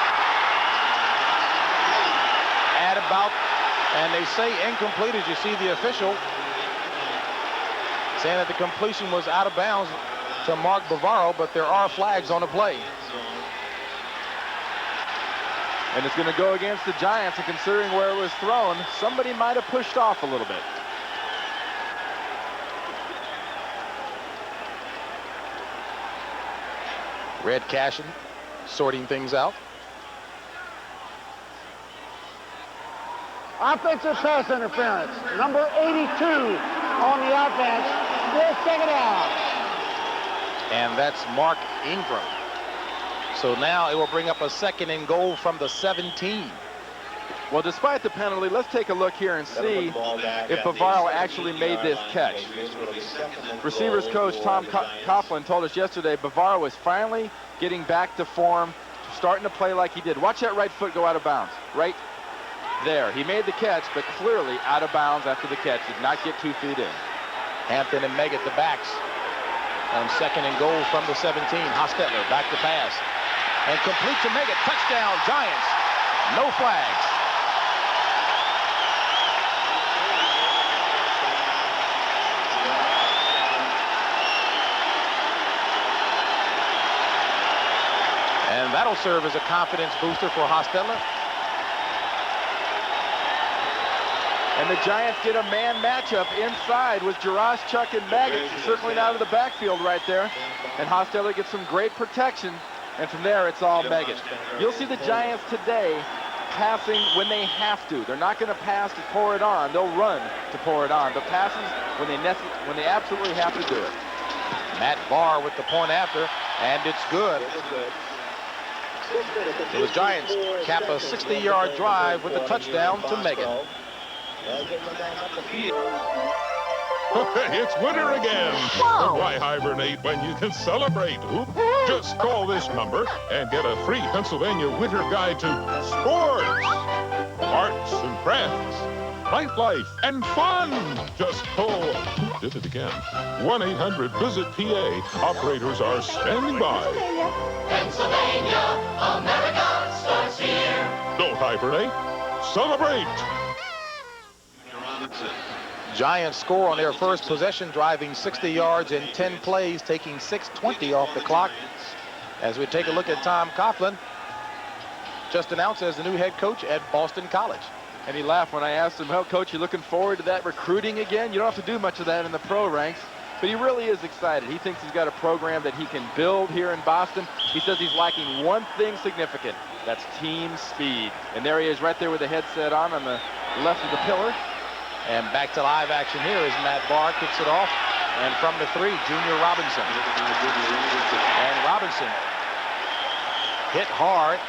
At about, and they say incomplete as you see the official saying that the completion was out of bounds to Mark Bavaro, but there are flags on the play. And it's going to go against the Giants, and considering where it was thrown, somebody might have pushed off a little bit. Red Cashin sorting things out. Offensive pass interference. Number 82 on the offense. Still second down. And that's Mark Ingram. So now it will bring up a 2nd and goal from the 17. Well, despite the penalty, let's take a look here and see if Bavaro actually made this catch. Receivers coach Tom Coughlin told us yesterday Bavaro is finally getting back to form, starting to play like he did. Watch that right foot go out of bounds. Right there. He made the catch, but clearly out of bounds after the catch. Did not get 2 feet in. Hampton and Meggett the backs. On 2nd and goal from the 17. Hostetler back to pass. And complete to Meggett. Touchdown, Giants. No flags. And that'll serve as a confidence booster for Hostetler. And the Giants get a man matchup inside with Jarash, Chuck, and Meggett circling out of the backfield right there. And Hostetler gets some great protection. And from there, it's all Meggett. You'll see the Giants today passing when they have to. They're not going to pass to pour it on. They'll run to pour it on. But passes when they absolutely have to do it. Matt Barr with the point after, and it's good. So the Giants cap a 60-yard drive with a touchdown to Megan. It's winter again. But why hibernate when you can celebrate? Just call this number and get a free Pennsylvania winter guide to sports, arts and crafts, nightlife, and fun. Just call, did it again, 1-800-VISIT-PA. Operators are standing by. Pennsylvania, America starts here. Don't hibernate. Celebrate. Giants score on their first possession, driving 60 yards in 10 plays, taking 6:20 off the clock. As we take a look at Tom Coughlin, just announced as the new head coach at Boston College. And he laughed when I asked him, "Well, Coach, you looking forward to that recruiting again? You don't have to do much of that in the pro ranks." But he really is excited. He thinks he's got a program that he can build here in Boston. He says he's lacking one thing significant. That's team speed. And there he is right there with the headset on the left of the pillar. And back to live action here as Matt Barr kicks it off. And from the 3, Junior Robinson. And Robinson hit hard.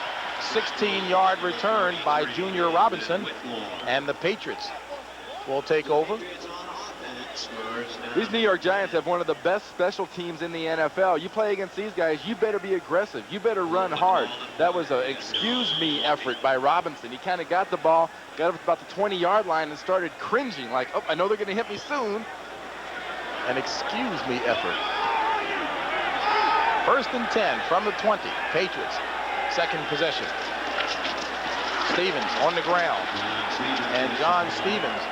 16-yard return by Junior Robinson. And the Patriots will take over. These New York Giants have one of the best special teams in the NFL. You play against these guys, you better be aggressive. You better run hard. That was an excuse-me effort by Robinson. He kind of got the ball, got up about the 20-yard line and started cringing like, oh, I know they're going to hit me soon. An excuse-me effort. 1st and 10 from the 20. Patriots, second possession. Stevens on the ground. And John Stevens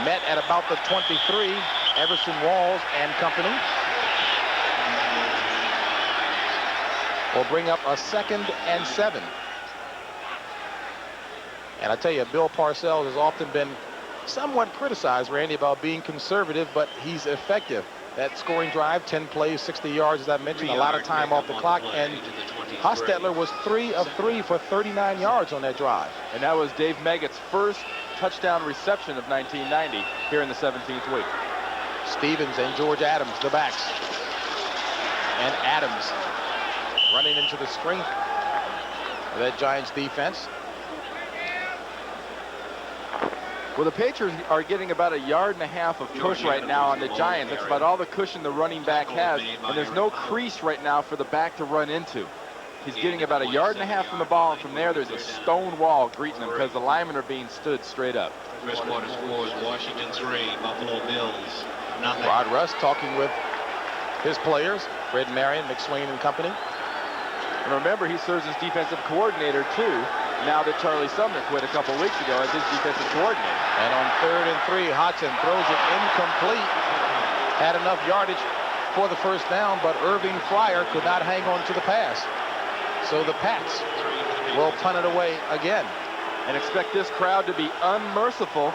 met at about the 23. Everson Walls and company will bring up a 2nd and 7. And I tell you, Bill Parcells has often been somewhat criticized, Randy, about being conservative, but he's effective. That scoring drive, 10 plays, 60 yards, as I mentioned, a lot of time off the clock. And Hostetler was 3 of 3 for 39 yards on that drive. And that was Dave Meggett's first touchdown reception of 1990 here in the 17th week. Stevens and George Adams, the backs. And Adams running into the strength of that Giants defense. Well, the Patriots are getting about 1.5 yards of push right now on the Giants. That's about all the cushion the running back has. And there's no crease right now for the back to run into. He's getting about 1.5 yards from the ball, and from there, there's a stone wall greeting him because the linemen are being stood straight up. First quarter scores, Washington 3, Buffalo Bills nothing. Rod Russ talking with his players, Fred Marion, McSwain and company. And remember, he serves as defensive coordinator, too, now that Charlie Sumner quit a couple weeks ago as his defensive coordinator. And on 3rd and 3, Hodgson throws it incomplete. Had enough yardage for the first down, but Irving Fryer could not hang on to the pass. So the Pats will punt it away again. And expect this crowd to be unmerciful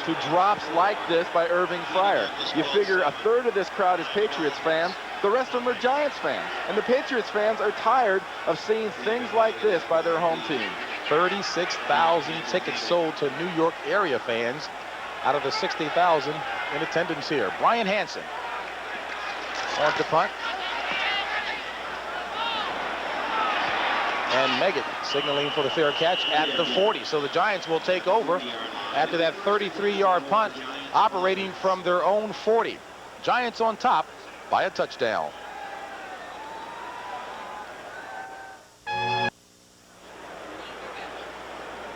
to drops like this by Irving Fryer. You figure 1/3 of this crowd is Patriots fans. The rest of them are Giants fans. And the Patriots fans are tired of seeing things like this by their home team. 36,000 tickets sold to New York area fans out of the 60,000 in attendance here. Brian Hansen on to punt. And Meggett signaling for the fair catch at the 40. So the Giants will take over after that 33-yard punt, operating from their own 40. Giants on top by a touchdown.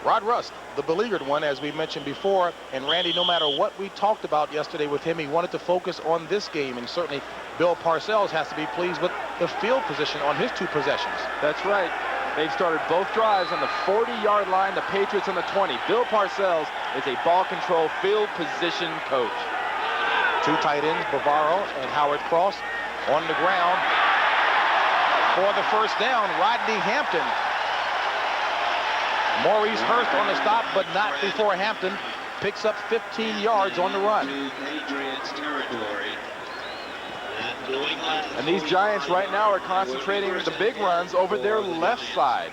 Rod Rust, the beleaguered one, as we mentioned before. And Randy, no matter what we talked about yesterday with him, he wanted to focus on this game. And certainly Bill Parcells has to be pleased with the field position on his 2 possessions. That's right. They've started both drives on the 40-yard line, the Patriots on the 20. Bill Parcells is a ball control field position coach. 2 tight ends, Bavaro and Howard Cross on the ground for the first down. Rodney Hampton. Maurice Hurst on the stop, but not before Hampton picks up 15 yards on the run. And these Giants right now are concentrating the big runs over their left side.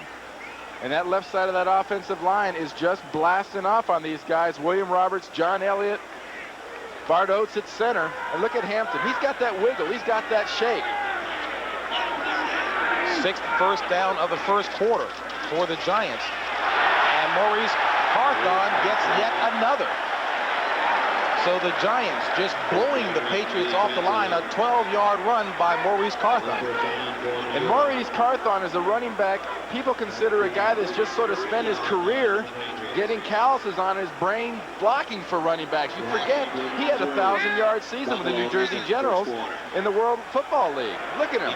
And that left side of that offensive line is just blasting off on these guys. William Roberts, John Elliott, Bart Oates at center. And look at Hampton. He's got that wiggle. He's got that shake. 6th first down of the first quarter for the Giants. And Maurice Carthon gets yet another. So the Giants just blowing the Patriots off the line. A 12-yard run by Maurice Carthon. And Maurice Carthon is a running back people consider a guy that's just sort of spent his career getting calluses on his brain blocking for running backs. You forget he had a 1,000-yard season with the New Jersey Generals in the World Football League. Look at him.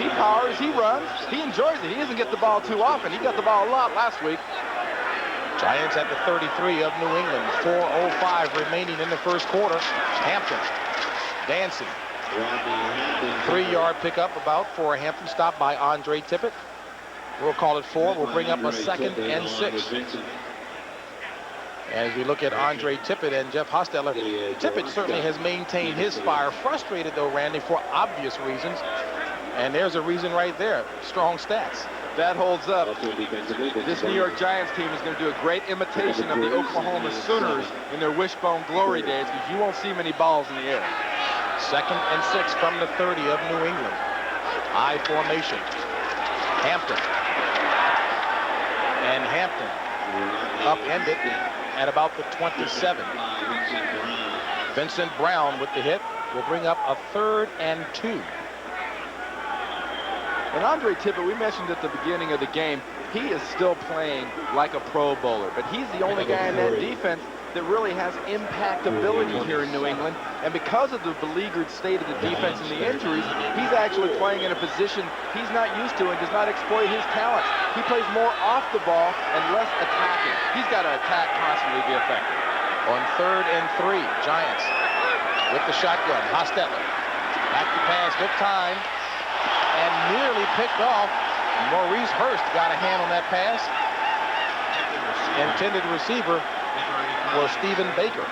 He powers, he runs, he enjoys it. He doesn't get the ball too often. He got the ball a lot last week. Giants at the 33 of New England. 4:05 remaining in the first quarter. Hampton dancing. 3-yard pickup about for a Hampton stop by Andre Tippett. We'll call it 4. We'll bring up a 2nd and 6. As we look at Andre Tippett and Jeff Hostetler, Tippett certainly has maintained his fire. Frustrated, though, Randy, for obvious reasons. And there's a reason right there. Strong stats. That holds up. This New York Giants team is going to do a great imitation of the Oklahoma Sooners in their wishbone glory days, because you won't see many balls in the air. 2nd and 6 from the 30 of New England. I formation. Hampton. And Hampton upended at about the 27. Vincent Brown with the hit will bring up a 3rd and 2. And Andre Tippett, we mentioned at the beginning of the game, he is still playing like a Pro Bowler, but he's the only guy in that defense that really has impact ability here in New England. And because of the beleaguered state of the defense and the injuries, he's actually playing in a position he's not used to and does not exploit his talents. He plays more off the ball and less attacking. He's got to attack constantly to be effective. On 3rd and 3, Giants with the shotgun. Hostetler back to pass with time and nearly picked off. Maurice Hurst got a hand on that pass. Intended receiver was Stephen Baker.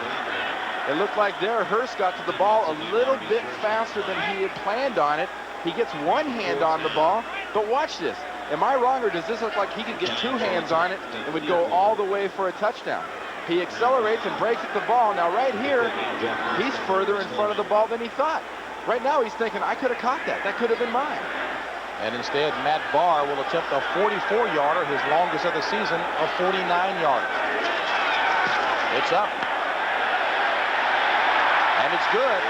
It looked like there Hurst got to the ball a little bit faster than he had planned on it. He gets one hand on the ball, but watch this. Am I wrong, or does this look like he could get 2 hands on it and would go all the way for a touchdown? He accelerates and breaks at the ball. Now right here, he's further in front of the ball than he thought. Right now he's thinking, I could have caught that. That could have been mine. And instead, Matt Barr will attempt a 44-yarder, his longest of the season, a 49-yarder. It's up. And it's good.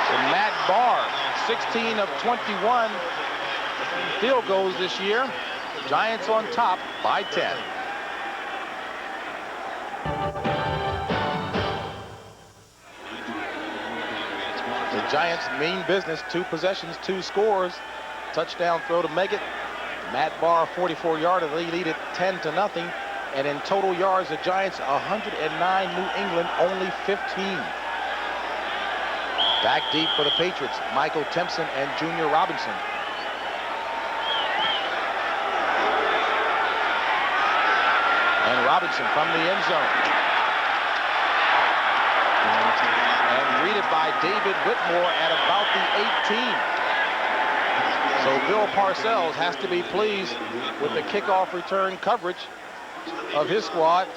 So Matt Barr, 16 of 21 field goals this year. Giants on top by 10. The Giants mean business. 2 possessions, 2 scores. Touchdown throw to make it. Matt Barr, 44-yarder. They lead it 10-0. And in total yards, the Giants 109. New England only 15. Back deep for the Patriots. Michael Timpson and Junior Robinson. And Robinson from the end zone. And greeted by David Whitmore at about the 18. So Bill Parcells has to be pleased with the kickoff return coverage of his squad.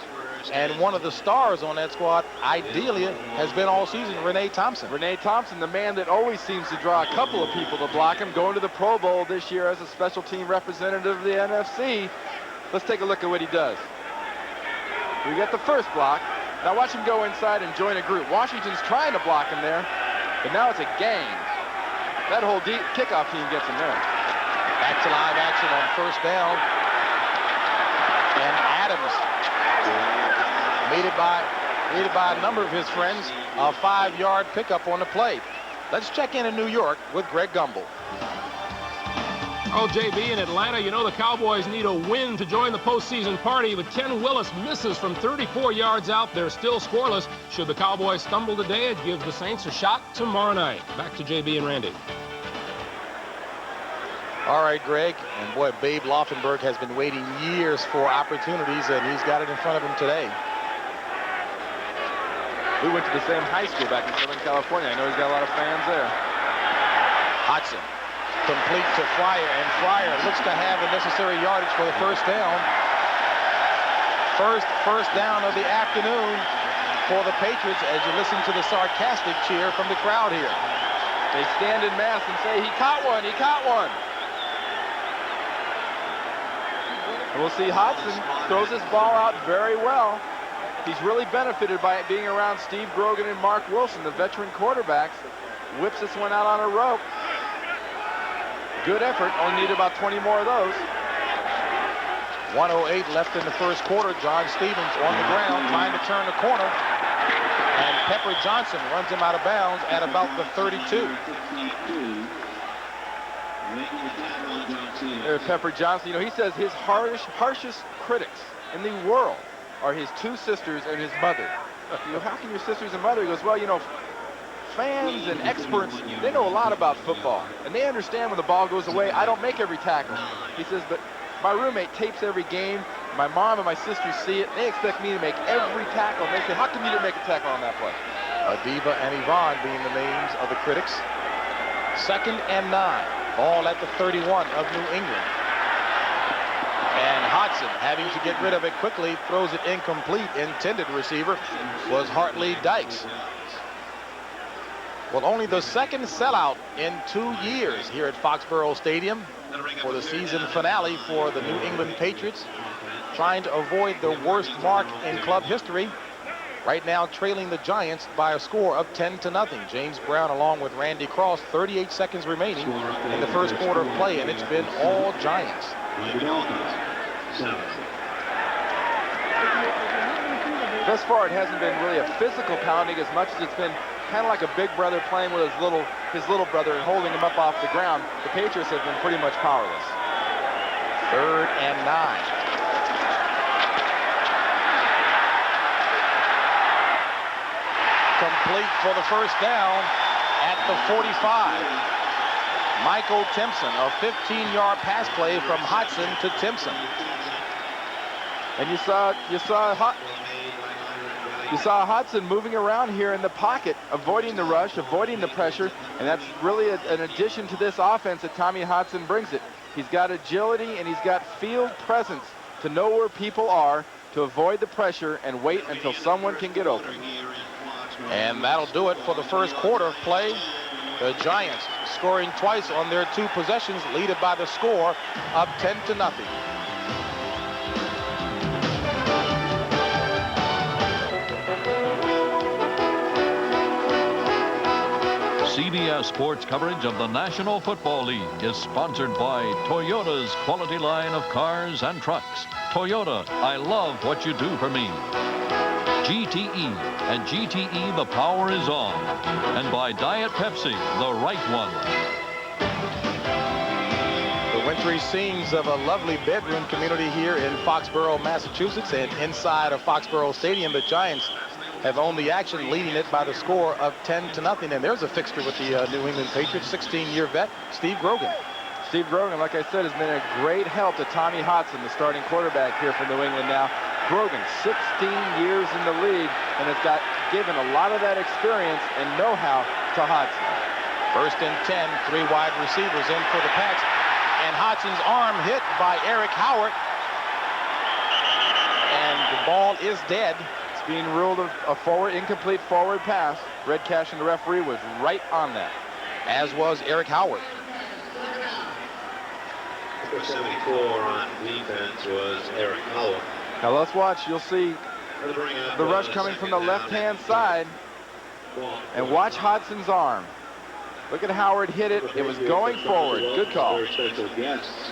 And one of the stars on that squad, ideally, has been all season, Renee Thompson. Renee Thompson, the man that always seems to draw a couple of people to block him, going to the Pro Bowl this year as a special team representative of the NFC. Let's take a look at what he does. We get the first block. Now watch him go inside and join a group. Washington's trying to block him there, but now it's a gang. That whole kickoff team gets him there. Back to live action on first down. And Adams, greeted by a number of his friends, a 5-yard pickup on the play. Let's check in New York with Greg Gumbel. Oh, JB, in Atlanta, you know the Cowboys need a win to join the postseason party, but Ken Willis misses from 34 yards out. They're still scoreless. Should the Cowboys stumble today, it gives the Saints a shot tomorrow night. Back to JB and Randy. All right, Greg. And boy, Babe Laufenberg has been waiting years for opportunities, and he's got it in front of him today. We went to the same high school back in Southern California. I know he's got a lot of fans there. Hodgson, complete to Fryer, and Fryer looks to have the necessary yardage for the first down. First down of the afternoon for the Patriots as you listen to the sarcastic cheer from the crowd here. They stand in mass and say, he caught one, he caught one. And we'll see Hodson throws his ball out very well. He's really benefited by it being around Steve Grogan and Mark Wilson, the veteran quarterbacks. Whips this one out on a rope. Good effort. Only need about 20 more of those. 1:08 left in the first quarter. John Stevens on the ground trying to turn the corner. And Pepper Johnson runs him out of bounds at about the 32. There's Pepper Johnson. You know, he says his harshest critics in the world are his two sisters and his mother. You know, how can your sisters and mother? He goes, well, you know, fans and experts, they know a lot about football. And they understand when the ball goes away, I don't make every tackle. He says, but my roommate tapes every game. My mom and my sisters see it. They expect me to make every tackle. And they say, how come you didn't make a tackle on that play? Adiva and Yvonne being the names of the critics. 2nd and 9. Ball at the 31 of New England. And Hodson, having to get rid of it quickly, throws it incomplete. Intended receiver was Hartley Dykes. Well, only the second sellout in 2 years here at Foxborough Stadium for the season finale for the New England Patriots, trying to avoid the worst mark in club history. Right now trailing the Giants by a score of 10-0. James Brown along with Randy Cross, 38 seconds remaining in the first quarter of play, and it's been all Giants. Thus far, it hasn't been really a physical pounding as much as it's been kind of like a big brother playing with his little brother and holding him up off the ground. The Patriots have been pretty much powerless. 3rd and 9. Complete for the first down at the 45. Michael Timpson, a 15-yard pass play from Hodson to Timpson. And you saw Hodson moving around here in the pocket, avoiding the rush, avoiding the pressure, and that's really an addition to this offense that Tommy Hodson brings it. He's got agility and he's got field presence to know where people are, to avoid the pressure and wait until someone can get open. And that'll do it for the first quarter of play. The Giants scoring twice on their 2 possessions, leading by the score of 10-0. CBS Sports coverage of the National Football League is sponsored by Toyota's quality line of cars and trucks. Toyota, I love what you do for me. GTE, and GTE, the power is on. And by Diet Pepsi, the right one. The wintry scenes of a lovely bedroom community here in Foxborough, Massachusetts, and inside of Foxborough Stadium, the Giants have owned the action, leading it by the score of 10-0. And there's a fixture with the New England Patriots, 16-year vet, Steve Grogan. Steve Grogan, like I said, has been a great help to Tommy Hodson, the starting quarterback here for New England now. Grogan, 16 years in the league, and has given a lot of that experience and know-how to Hodson. 1st and 10, 3 wide receivers in for the Pats. And Hodson's arm hit by Eric Howard. And the ball is dead. Being ruled a incomplete forward pass. Red Cash and the referee was right on that. As was Eric Howard. 74 on defense was Eric Howard. Now let's watch. You'll see the rush coming from the left-hand side. And watch Hodson's arm. Look at Howard hit it. It was going forward. Good call.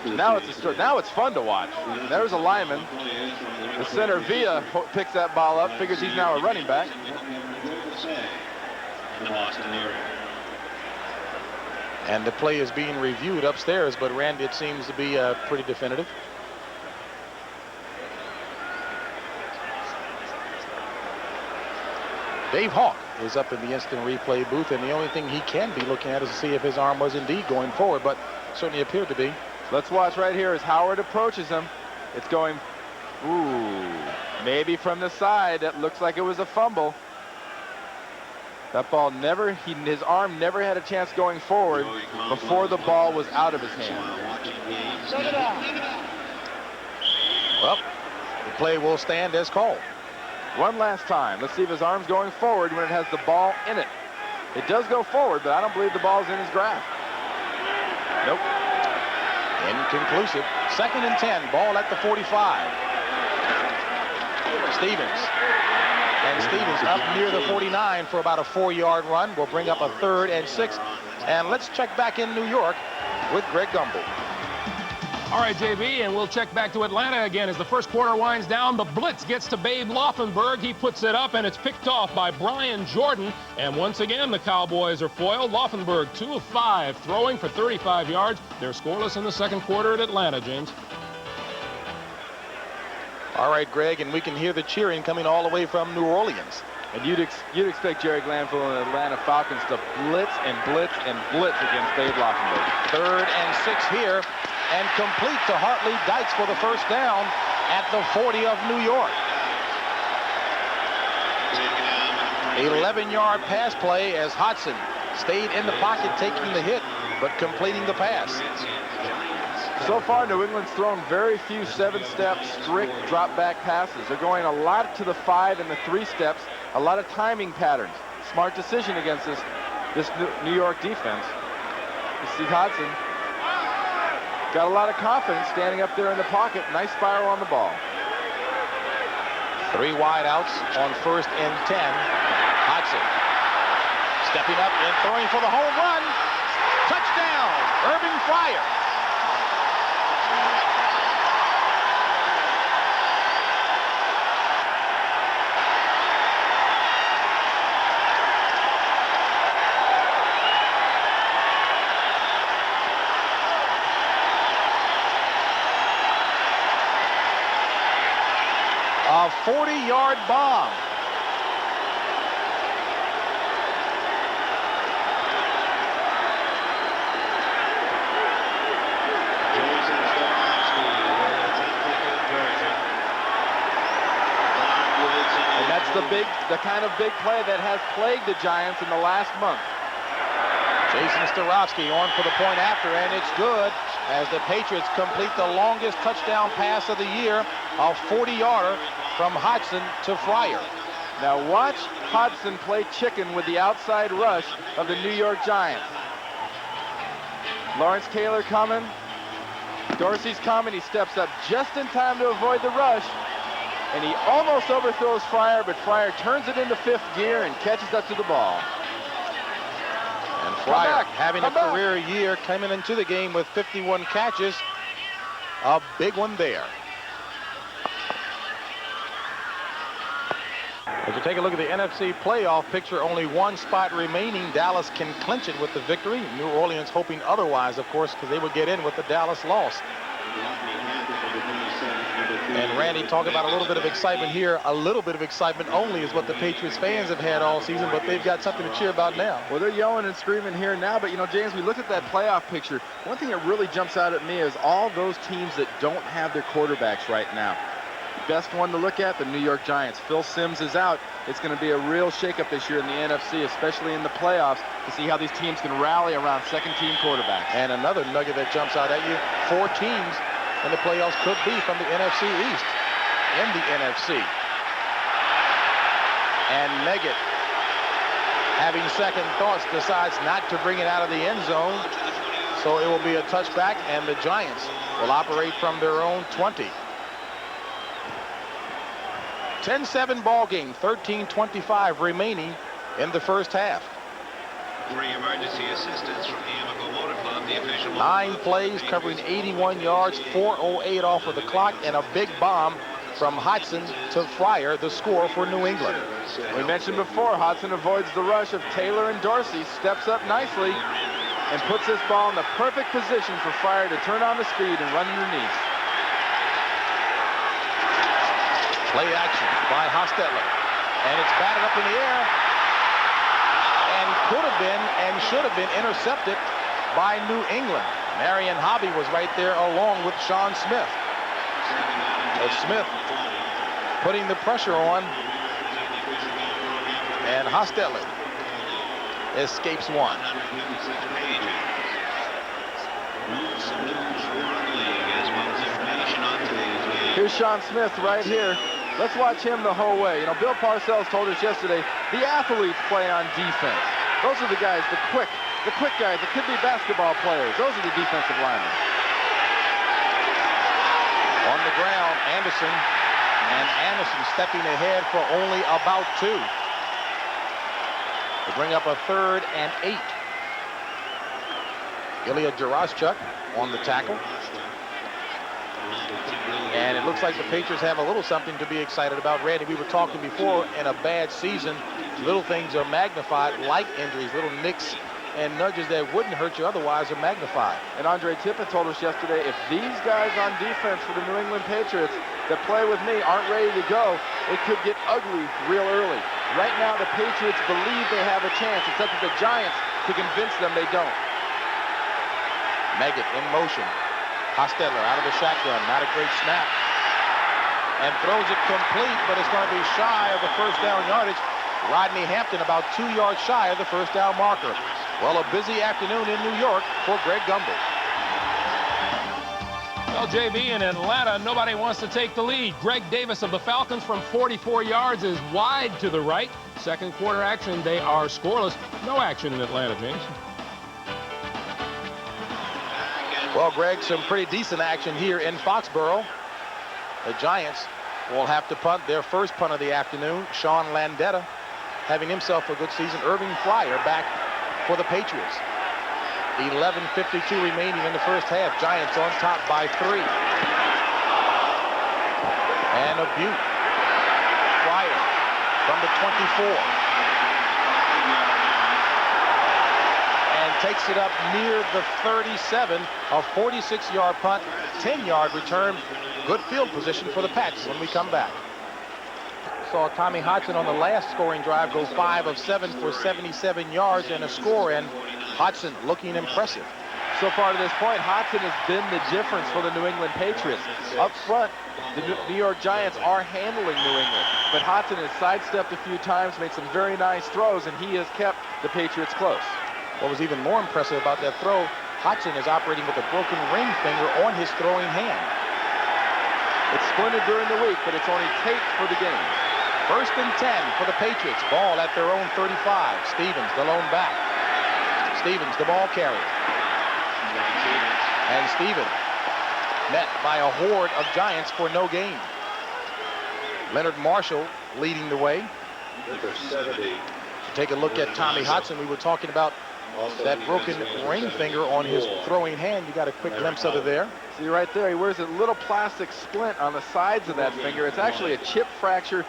Now it's fun to watch. There's a lineman. The center, Villa, picks that ball up, figures he's now a running back. And the play is being reviewed upstairs, but Randy, it seems to be pretty definitive. Dave Hawk is up in the instant replay booth, and the only thing he can be looking at is to see if his arm was indeed going forward, but certainly appeared to be. Let's watch right here as Howard approaches him. It's going, maybe from the side. That looks like it was a fumble. That ball his arm never had a chance going forward before the ball was out of his hand. Well, the play will stand as called. One last time. Let's see if his arm's going forward when it has the ball in it. It does go forward, but I don't believe the ball's in his grasp. Nope. Inconclusive. 2nd and 10. Ball at the 45. Stevens. And Stevens up near the 49 for about a 4-yard run. Will bring up a 3rd and 6. And let's check back in New York with Greg Gumbel. All right, JB, and we'll check back to Atlanta again as the first quarter winds down. The blitz gets to Babe Laufenberg. He puts it up, and it's picked off by Brian Jordan. And once again, the Cowboys are foiled. Laufenberg, 2 of 5, throwing for 35 yards. They're scoreless in the second quarter at Atlanta, James. All right, Greg, and we can hear the cheering coming all the way from New Orleans. And you'd expect Jerry Glanville and the Atlanta Falcons to blitz and blitz and blitz against Babe Laufenberg. 3rd and 6 here, and complete to Hartley Dykes for the first down at the 40 of New York. 11-yard pass play as Hodson stayed in the pocket taking the hit, but completing the pass. So far, New England's thrown very few 7-step, strict drop-back passes. They're going a lot to the 5 and the 3 steps, a lot of timing patterns. Smart decision against this New York defense. You see Hodson got a lot of confidence standing up there in the pocket. Nice spiral on the ball. 3 wide outs on 1st and 10. Hodson stepping up and throwing for the home run. Touchdown, Irving Fryer. A 40-yard bomb. And that's the kind of big play that has plagued the Giants in the last month. Jason Starofsky on for the point after, and it's good as the Patriots complete the longest touchdown pass of the year, a 40-yarder from Hodson to Fryer. Now watch Hodson play chicken with the outside rush of the New York Giants. Lawrence Taylor coming. Dorsey's coming. He steps up just in time to avoid the rush. And he almost overthrows Fryer, but Fryer turns it into 5th gear and catches up to the ball. And Fryer having a career year, coming into the game with 51 catches. A big one there. As you take a look at the NFC playoff picture, only one spot remaining. Dallas can clinch it with the victory. New Orleans hoping otherwise, of course, because they would get in with the Dallas loss. And Randy talked about a little bit of excitement here. A little bit of excitement only is what the Patriots fans have had all season, but they've got something to cheer about now. Well, they're yelling and screaming here now, but, you know, James, we looked at that playoff picture. One thing that really jumps out at me is all those teams that don't have their quarterbacks right now. Best one to look at, the New York Giants. Phil Simms is out. It's going to be a real shakeup this year in the NFC, especially in the playoffs, to see how these teams can rally around second-team quarterbacks. And another nugget that jumps out at you, 4 teams in the playoffs could be from the NFC East. In the NFC. And Leggett, having second thoughts, decides not to bring it out of the end zone. So it will be a touchback, and the Giants will operate from their own 20. 10-7 ball game, 13:25 remaining in the first half. Emergency assistance from the Amico Motor Club, the official. 9 plays covering 81 yards, 4:08 off of the clock, and a big bomb from Hodson to Fryer, the score for New England. We mentioned before, Hodson avoids the rush of Taylor and Dorsey, steps up nicely, and puts this ball in the perfect position for Fryer to turn on the speed and run underneath. Play action by Hostetler, and it's batted up in the air, and could have been and should have been intercepted by New England. Marion Hobby was right there along with Sean Smith. But Smith putting the pressure on, and Hostetler escapes one. Here's Sean Smith right here. Let's watch him the whole way. You know, Bill Parcells told us yesterday, the athletes play on defense. Those are the guys, the quick guys that could be basketball players. Those are the defensive linemen. On the ground, Anderson. And Anderson stepping ahead for only about 2. To bring up a 3rd and 8. Ilya Jaraschuk on the tackle. And it looks like the Patriots have a little something to be excited about. Randy, we were talking before, in a bad season, little things are magnified, like injuries, little nicks and nudges that wouldn't hurt you otherwise are magnified. And Andre Tippett told us yesterday, if these guys on defense for the New England Patriots that play with me aren't ready to go, it could get ugly real early. Right now, the Patriots believe they have a chance. It's up to the Giants to convince them they don't. Meggett in motion. Hostetler out of the shotgun, not a great snap. And throws it complete, but it's going to be shy of the first down yardage. Rodney Hampton about 2 yards shy of the first down marker. Well, a busy afternoon in New York for Greg Gumbel. Well, JB, in Atlanta, nobody wants to take the lead. Greg Davis of the Falcons from 44 yards is wide to the right. Second quarter action, they are scoreless. No action in Atlanta, James. Well, Greg, some pretty decent action here in Foxborough. The Giants will have to punt their first punt of the afternoon. Sean Landetta having himself a good season. Irving Fryer back for the Patriots. 11:52 remaining in the first half. Giants on top by 3. And a Butte. Fryer from the 24. Takes it up near the 37, a 46-yard punt, 10-yard return. Good field position for the Pats when we come back. Saw Tommy Hodson on the last scoring drive go 5 of 7 for 77 yards and a score, and Hodson looking impressive. So far to this point, Hodson has been the difference for the New England Patriots. Up front, the New York Giants are handling New England, but Hodson has sidestepped a few times, made some very nice throws, and he has kept the Patriots close. What was even more impressive about that throw, Hodson is operating with a broken ring finger on his throwing hand. It's splintered during the week, but it's only taped for the game. 1st and 10 for the Patriots. Ball at their own 35. Stevens, the lone back. Stevens, the ball carrier. And Stevens met by a horde of Giants for no gain. Leonard Marshall leading the way. Take a look at Tommy Hodson. We were talking about that broken ring finger on his throwing hand. You got a quick glimpse of it there. See right there, he wears a little plastic splint on the sides of that finger. It's actually a chip fracture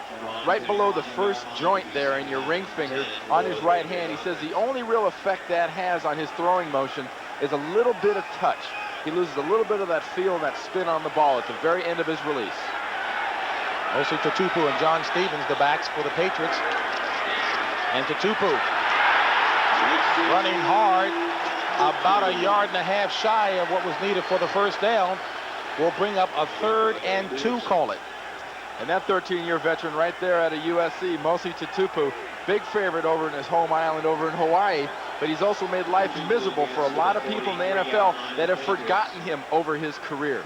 right below the first joint there in your ring finger on his right hand. He says the only real effect that has on his throwing motion is a little bit of touch. He loses a little bit of that feel and that spin on the ball at the very end of his release. Mostly Tutupu and John Stevens, the backs for the Patriots. And Tutupu running hard, about 1.5 yards shy of what was needed for the first down. Will bring up a 3rd and 2, call it. And that 13-year veteran right there out of USC, Mosi Tutupu, big favorite over in his home island over in Hawaii, but he's also made life miserable for a lot of people in the NFL that have forgotten him over his career.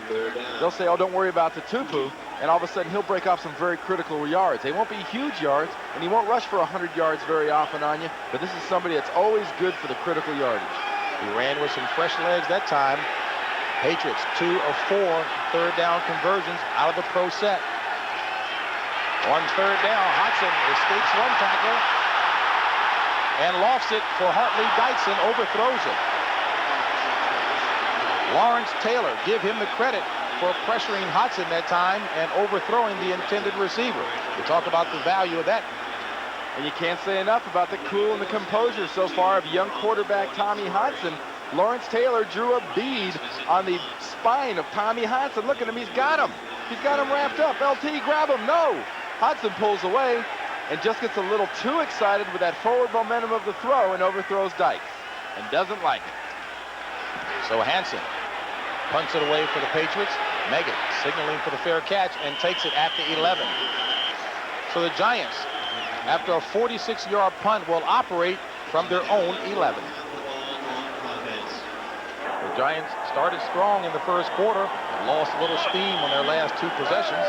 They'll say, oh, don't worry about Tutupu, and all of a sudden he'll break off some very critical yards. They won't be huge yards, and he won't rush for 100 yards very often on you, but this is somebody that's always good for the critical yardage. He ran with some fresh legs that time. Patriots 2 of 4 third down conversions out of the pro set. On 3rd down, Hodson escapes one tackle and lofts it for Hartley Dykson, overthrows it. Lawrence Taylor, give him the credit for pressuring Hodson that time and overthrowing the intended receiver. We talk about the value of that. And you can't say enough about the cool and the composure so far of young quarterback Tommy Hodson. Lawrence Taylor drew a bead on the spine of Tommy Hodson. Look at him, he's got him. He's got him wrapped up. LT, grab him. No. Hodson pulls away and just gets a little too excited with that forward momentum of the throw and overthrows Dykes and doesn't like it. So Hansen punts it away for the Patriots. Meggett signaling for the fair catch and takes it at the 11. So the Giants, after a 46-yard punt, will operate from their own 11. The Giants started strong in the first quarter, lost a little steam on their last 2 possessions.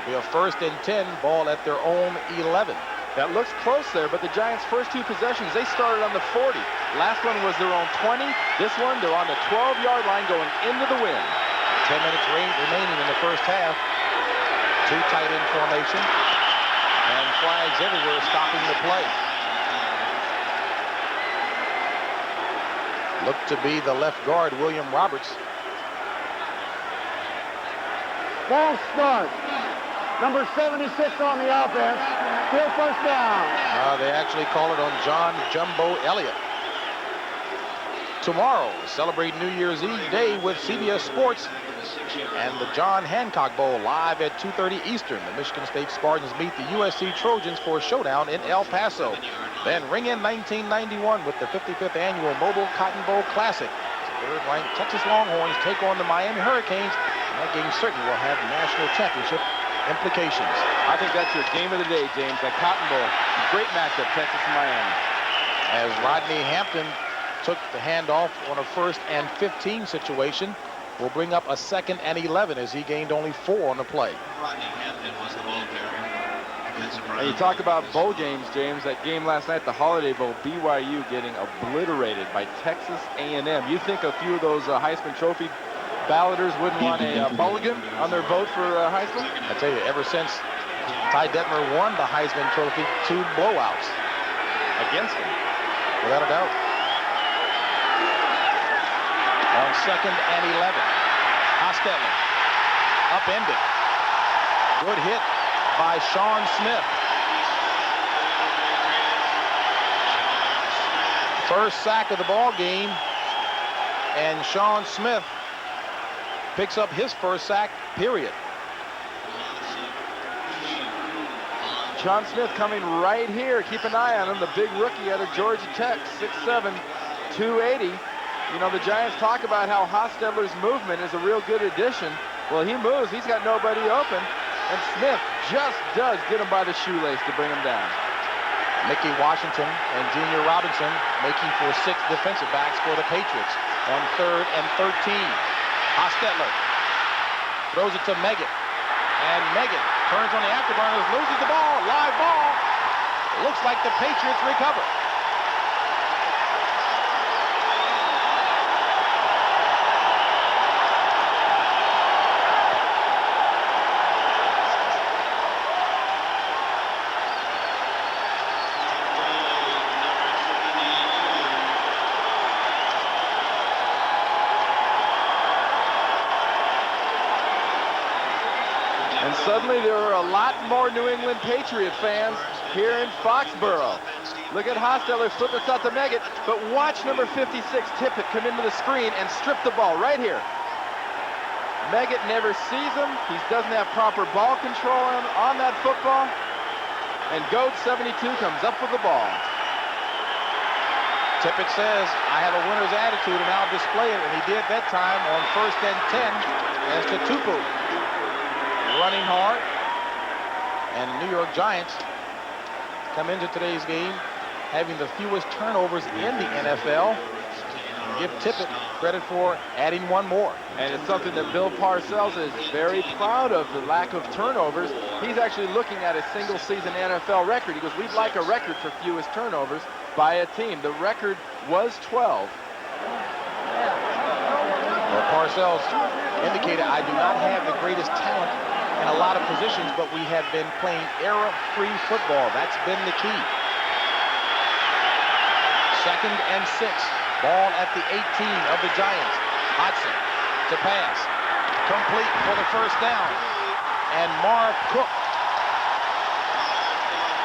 Be a 1st and 10, ball at their own 11. That looks close there, but the Giants' first 2 possessions, they started on the 40. Last one was their own 20. This one, they're on the 12-yard line going into the wind. 10 minutes remaining in the first half. Two tight end formation. And flags everywhere stopping the play. Looked to be the left guard, William Roberts. False start. Number 76 on the offense. Still first down. They actually call it on John Jumbo Elliott. Tomorrow, celebrate New Year's Eve Day with CBS Sports and the John Hancock Bowl live at 2:30 Eastern. The Michigan State Spartans meet the USC Trojans for a showdown in El Paso. Then ring in 1991 with the 55th annual Mobile Cotton Bowl Classic. Third-ranked Texas Longhorns take on the Miami Hurricanes. And that game certainly will have national championship implications. I think that's your game of the day, James. That Cotton Bowl. Great matchup, Texas and Miami. As Rodney Hampton took the handoff on a 1st and 15 situation, will bring up a 2nd and 11 as he gained only 4 on the play. Rodney Hampton was the ball carrier. And you talk about bowl games, James. That game last night, the Holiday Bowl, BYU getting obliterated by Texas A&M. You think a few of those Heisman Trophy balloters wouldn't want a mulligan on their vote for Heisman? I tell you, ever since Ty Detmer won the Heisman Trophy, 2 blowouts against him, without a doubt. On 2nd and 11, Hostetler upended. Good hit by Sean Smith. First sack of the ball game, and Sean Smith picks up his first sack, period. Sean Smith coming right here. Keep an eye on him, the big rookie out of Georgia Tech, 6'7", 280. You know, the Giants talk about how Hostetler's movement is a real good addition. Well, he moves. He's got nobody open. And Smith just does get him by the shoelace to bring him down. Mickey Washington and Junior Robinson making for 6 defensive backs for the Patriots on 3rd and 13. Hostetler throws it to Meggett. And Meggett turns on the afterburners, loses the ball. Live ball. Looks like the Patriots recover. Suddenly there are a lot more New England Patriot fans here in Foxborough. Look at Hostetler flip this out to Meggett, but watch number 56 Tippett come into the screen and strip the ball right here. Meggett never sees him. He doesn't have proper ball control on that football. And Goat 72 comes up with the ball. Tippett says, I have a winner's attitude and I'll display it. And he did that time on 1st and 10 as to Tupu. Running hard, and the New York Giants come into today's game having the fewest turnovers in the NFL. Give Tippett credit for adding 1 more. And it's something that Bill Parcells is very proud of, the lack of turnovers. He's actually looking at a single season NFL record. He goes, we'd like a record for fewest turnovers by a team. The record was 12. Well, Parcells indicated, I do not have the greatest talent in a lot of positions, but we have been playing error-free football. That's been the key. 2nd and 6. Ball at the 18 of the Giants. Hodson to pass. Complete for the first down. And Marv Cook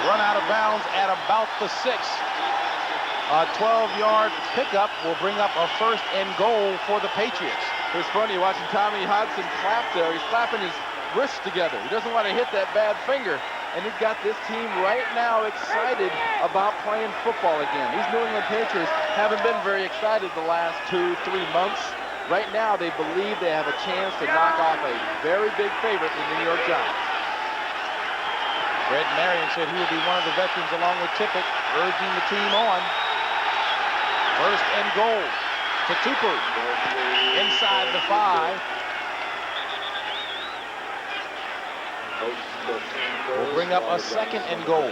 run out of bounds at about the 6. A 12-yard pickup will bring up a 1st and goal for the Patriots. It was funny watching Tommy Hodson clap there. He's clapping his wrists together. He doesn't want to hit that bad finger. And he's got this team right now excited about playing football again. These New England Patriots haven't been very excited the last 2-3 months. Right now, they believe they have a chance to knock off a very big favorite, the New York Giants. Fred Marion said he would be one of the veterans along with Tippett, urging the team on. 1st and goal to Tupu. Inside the 5. Will bring up a 2nd and goal.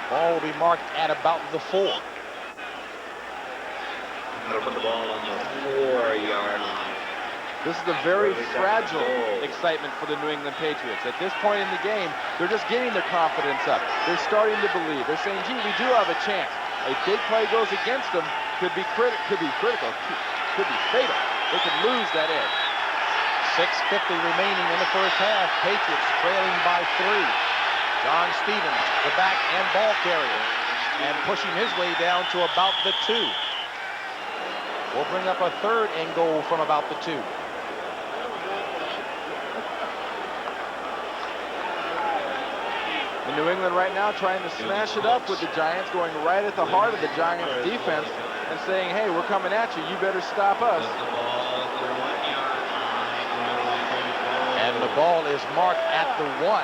Ball will be marked at about the 4. That'll put the ball on the 4-yard line. This is a very fragile excitement for the New England Patriots. At this point in the game, they're just getting their confidence up. They're starting to believe. They're saying, gee, we do have a chance. A big play goes against them, could be critical, could be fatal. They could lose that edge. 6:50 remaining in the first half. Patriots trailing by 3. John Stevens, the back and ball carrier, and pushing his way down to about the 2. We'll bring up a 3rd and goal from about the 2. And New England right now trying to smash it up with the Giants, going right at the heart of the Giants defense and saying, hey, we're coming at you. You better stop us. And the ball is marked at the 1.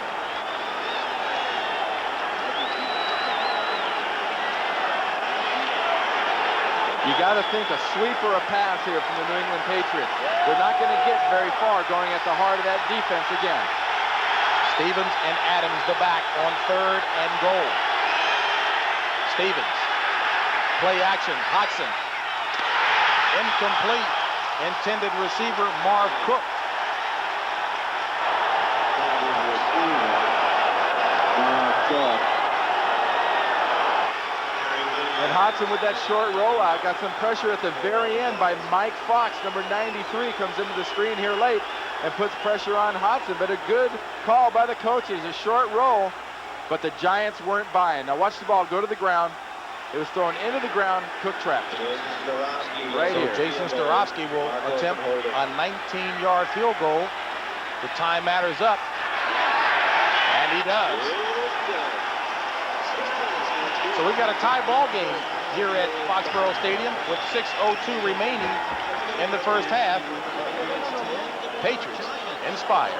You got to think a sweep or a pass here from the New England Patriots. They're not going to get very far going at the heart of that defense again. Stevens and Adams, the back, on 3rd and goal. Stevens. Play action. Hodson. Incomplete. Intended receiver, Marv Cook. And Hodson with that short rollout got some pressure at the very end by Mike Fox. Number 93 comes into the screen here late and puts pressure on Hodson. But a good call by the coaches. A short roll, but the Giants weren't buying. Now watch the ball go to the ground. It was thrown into the ground. Cook trapped it. Right here. Jason Starofsky will attempt a 19-yard field goal. The time matters up. And he does. So we've got a tie ball game here at Foxborough Stadium with 6:02 remaining in the first half. Patriots inspired.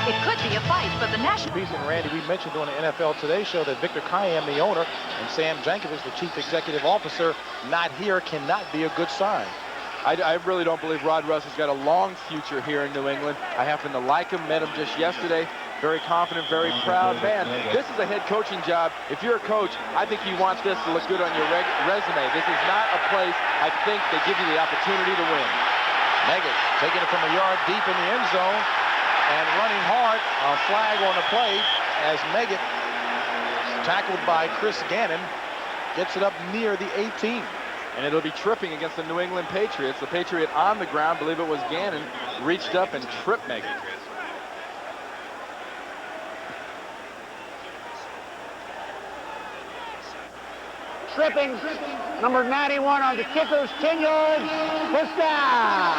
It could be a fight for the national. And Randy, we mentioned on the NFL Today show that Victor Kiam, the owner, and Sam Jankovic, the chief executive officer, not here cannot be a good sign. I really don't believe Rod Russ has got a long future here in New England. I happen to like him, met him just yesterday. Very confident, very proud man. This is a head coaching job. If you're a coach, I think you want this to look good on your resume. This is not a place, I think, that gives you the opportunity to win. Meggett taking it from a yard deep in the end zone and running hard. A flag on the play as Meggett, tackled by Chris Gannon, gets it up near the 18. And it'll be tripping against the New England Patriots. The Patriot on the ground, believe it was Gannon, reached up and tripped Meggett. Tripping, number 91 on the kickers, 10 yards, first down.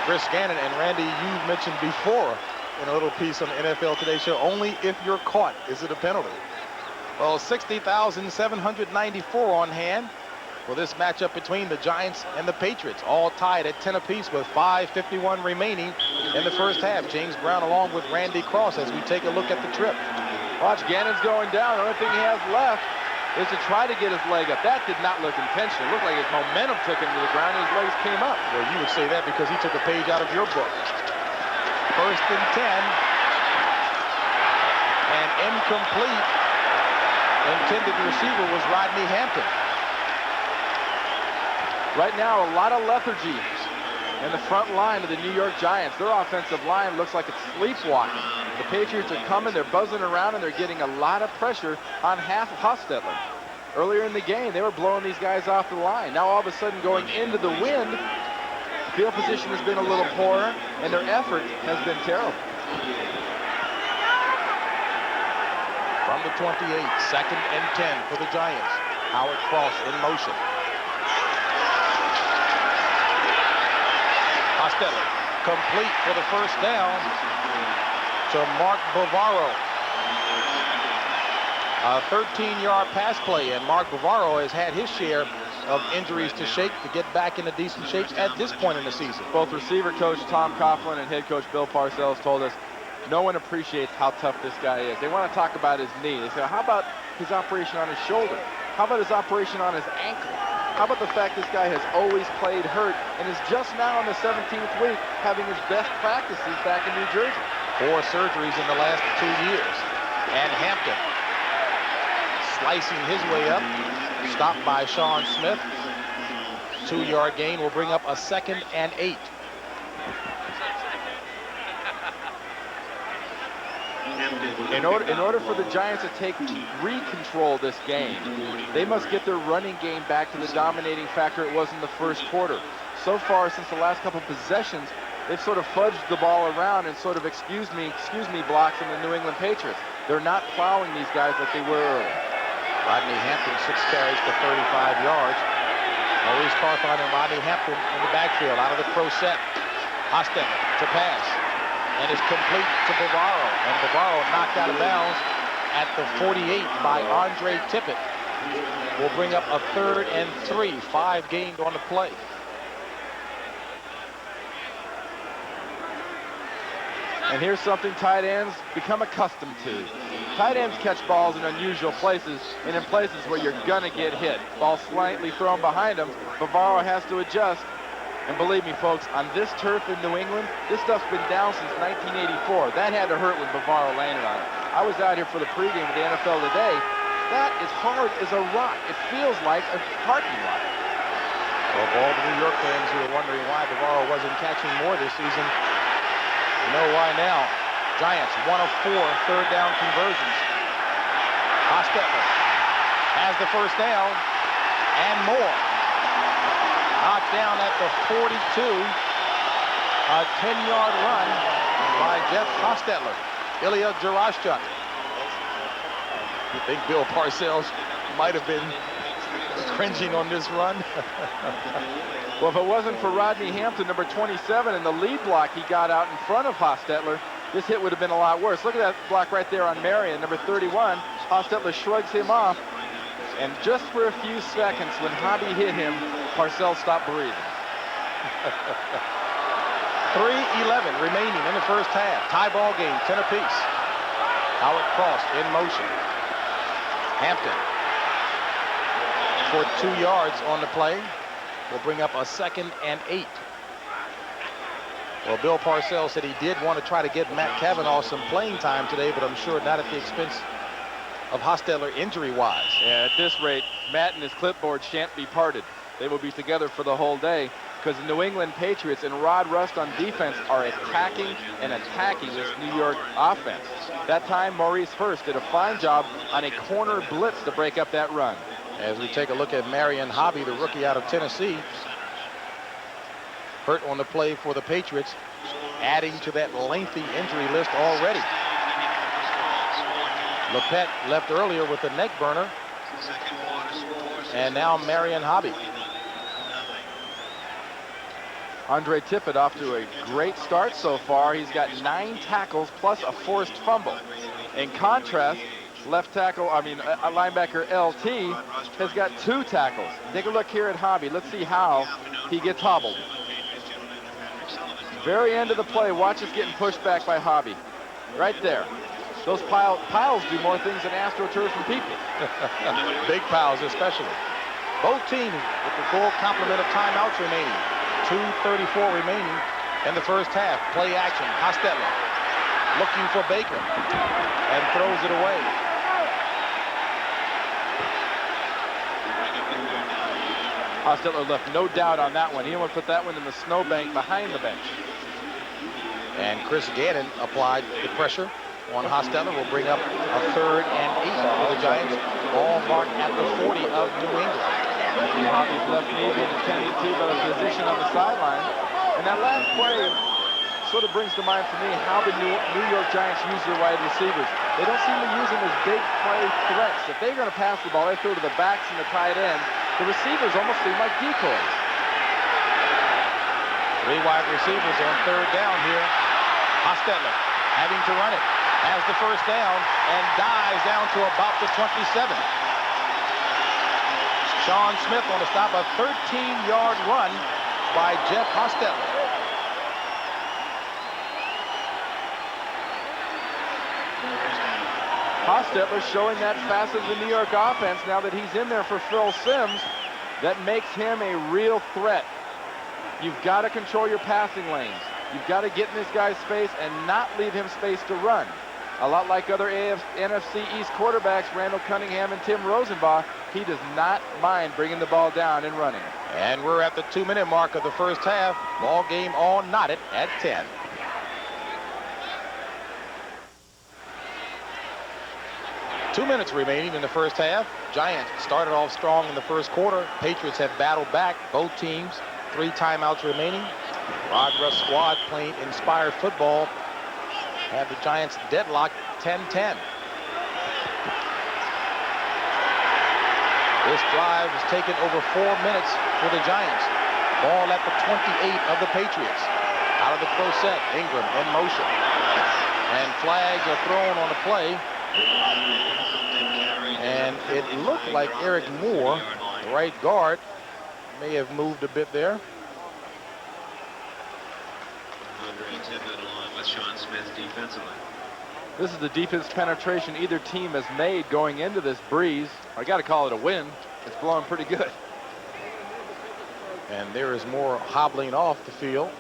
Chris Gannon, and Randy, you mentioned before in a little piece on the NFL Today show, only if you're caught is it a penalty. Well, 60,794 on hand for this matchup between the Giants and the Patriots, all tied at 10 apiece with 5:51 remaining in the first half. James Brown along with Randy Cross as we take a look at the trip. Watch, Gannon's going down. The only thing he has left is to try to get his leg up. That did not look intentional. It looked like his momentum took him to the ground and his legs came up. Well, you would say that because he took a page out of your book. 1st and 10. And incomplete. Intended receiver was Rodney Hampton. Right now, a lot of lethargy in the front line of the New York Giants. Their offensive line looks like it's sleepwalking. The Patriots are coming, they're buzzing around, and they're getting a lot of pressure on Hostetler. Earlier in the game, they were blowing these guys off the line. Now all of a sudden going into the wind, field position has been a little poorer, and their effort has been terrible. From the 28, 2nd and 10 for the Giants. Howard Cross in motion. Hostetler complete for the first down to Mark Bavaro. A 13-yard pass play, and Mark Bavaro has had his share of injuries to shake to get back into decent shape at this point in the season. Both receiver coach Tom Coughlin and head coach Bill Parcells told us no one appreciates how tough this guy is. They want to talk about his knee. They say, how about his operation on his shoulder? How about his operation on his ankle? How about the fact this guy has always played hurt and is just now in the 17th week having his best practices back in New Jersey? 4 surgeries in the last 2 years. And Hampton slicing his way up. Stopped by Sean Smith. 2-yard gain will bring up a 2nd and 8. In order for the Giants to take re-control this game, they must get their running game back to the dominating factor it was in the first quarter. So far, since the last couple possessions, they've sort of fudged the ball around and sort of excuse me blocks in the New England Patriots. They're not plowing these guys like they were early. Rodney Hampton, 6 carries for 35 yards. Maurice Carthon and Rodney Hampton in the backfield out of the pro set. Hostetler to pass. And it's complete to Bavaro. And Bavaro knocked out of bounds at the 48 by Andre Tippett. Will bring up a 3rd and 3. 5 gained on the play. And here's something tight ends become accustomed to. Tight ends catch balls in unusual places and in places where you're gonna get hit. Ball slightly thrown behind him. Bavaro has to adjust. And believe me, folks, on this turf in New England, this stuff's been down since 1984. That had to hurt when Bavaro landed on it. I was out here for the pregame of the NFL Today. That is hard as a rock. It feels like a parking lot. Well, for all the New York fans who are wondering why Bavaro wasn't catching more this season, you know why now. Giants, 1 of 4 third down conversions. Hostetler has the first down and more. Knocked down at the 42. A 10-yard run by Jeff Hostetler. Ilya Jarashchuk. You think Bill Parcells might have been cringing on this run? Well, if it wasn't for Rodney Hampton, number 27, and the lead block he got out in front of Hostetler, this hit would have been a lot worse. Look at that block right there on Marion, number 31. Hostetler shrugs him off. And just for a few seconds, when Hobby hit him, Parcells stopped breathing. 3:11 remaining in the first half. Tie ball game, 10 apiece. Howard Cross in motion. Hampton for 2 yards on the play. Will bring up a 2nd and 8. Well, Bill Parcells said he did want to try to get Matt Cavanaugh some playing time today, but I'm sure not at the expense of Hostetler injury-wise. Yeah, at this rate, Matt and his clipboard shan't be parted. They will be together for the whole day because the New England Patriots and Rod Rust on defense are attacking this New York offense. That time, Maurice Hurst did a fine job on a corner blitz to break up that run. As we take a look at Marion Hobby, the rookie out of Tennessee, hurt on the play for the Patriots, adding to that lengthy injury list already. Lepet left earlier with a neck burner, and now Marion Hobby. Andre Tippett off to a great start so far. He's got 9 tackles plus a forced fumble. In contrast, linebacker LT has got 2 tackles. Take a look here at Hobby. Let's see how he gets hobbled. Very end of the play, watch us getting pushed back by Hobby. Right there. Those piles do more things than AstroTurf and people. Big piles especially. Both teams with the full complement of timeouts remaining. 2:34 remaining in the first half. Play action. Hostetler looking for Baker and throws it away. Hostetler left no doubt on that one. He almost put that one in the snowbank behind the bench. And Chris Gannon applied the pressure on Hostetler. Will bring up a 3rd and 8 for the Giants. Ball marked at the 40 of New England. Hobby's left knee being attended to by the physician on the sideline. And that last play sort of brings to mind for me how the New York Giants use their wide receivers. They don't seem to use them as big play threats. If they're going to pass the ball, they throw to the backs and the tight end. The receivers almost seem like decoys. 3 wide receivers on 3rd down here. Hostetler having to run it. Has the first down and dives down to about the 27. Sean Smith on to stop a 13-yard run by Jeff Hostetler. Hostetler showing that facet of the New York offense now that he's in there for Phil Simms. That makes him a real threat. You've got to control your passing lanes. You've got to get in this guy's space and not leave him space to run. A lot like other NFC East quarterbacks, Randall Cunningham and Tim Rosenbach, he does not mind bringing the ball down and running. And we're at the 2-minute mark of the first half. Ball game all knotted at 10. Two minutes remaining in the first half. Giants started off strong in the first quarter. Patriots have battled back. Both teams, 3 timeouts remaining. Rod Russ squad playing inspired football. Have the Giants deadlocked 10-10. This drive has taken over 4 minutes for the Giants. Ball at the 28 of the Patriots. Out of the close set, Ingram in motion. And flags are thrown on the play. And it looked like Eric Moore, the right guard, may have moved a bit there. With Sean Smith defensively. This is the deepest penetration either team has made going into this breeze. I got to call it a wind. It's blowing pretty good. And there is Moore hobbling off the field.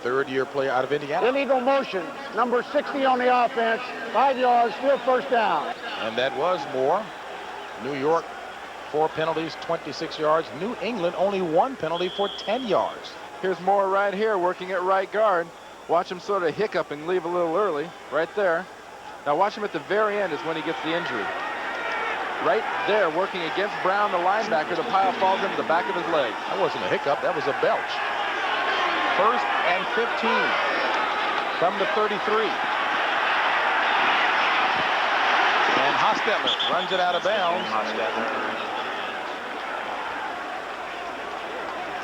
Third-year player out of Indiana. Illegal motion. Number 60 on the offense. 5 yards, still first down. And that was Moore. New York, 4 penalties, 26 yards. New England, only 1 penalty for 10 yards. Here's Moore right here working at right guard. Watch him sort of hiccup and leave a little early. Right there. Now watch him at the very end is when he gets the injury. Right there working against Brown, the linebacker. The pile falls into the back of his leg. That wasn't a hiccup. That was a belch. First and 15 from the 33. And Hostetler runs it out of bounds.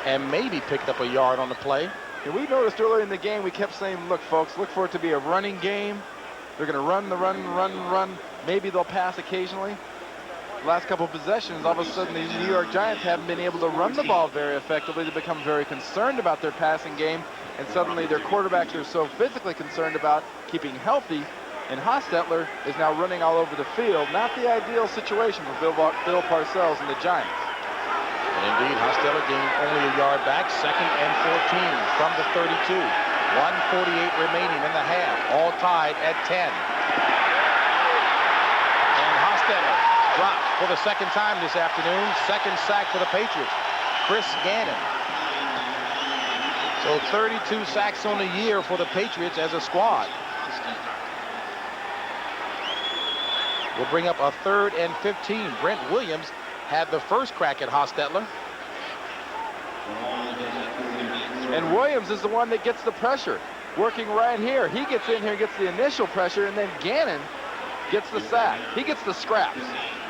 And maybe picked up a yard on the play. And we noticed earlier in the game, we kept saying, look, folks, look for it to be a running game. They're going to run. Maybe they'll pass occasionally. Last couple of possessions, all of a sudden the New York Giants haven't been able to run the ball very effectively. They become very concerned about their passing game, and suddenly their quarterbacks are so physically concerned about keeping healthy, and Hostetler is now running all over the field. Not the ideal situation for Bill Parcells and the Giants. And indeed, Hostetler gained only a yard back, 2nd and 14 from the 32. 1:48 remaining in the half, all tied at 10. And Hostetler dropped for the 2nd time this afternoon. 2nd sack for the Patriots. Chris Gannon. So 32 sacks on the year for the Patriots as a squad. We'll bring up a 3rd and 15. Brent Williams had the first crack at Hostetler. And Williams is the one that gets the pressure. Working right here. He gets in here, gets the initial pressure, and then Gannon gets the sack. He gets the scraps.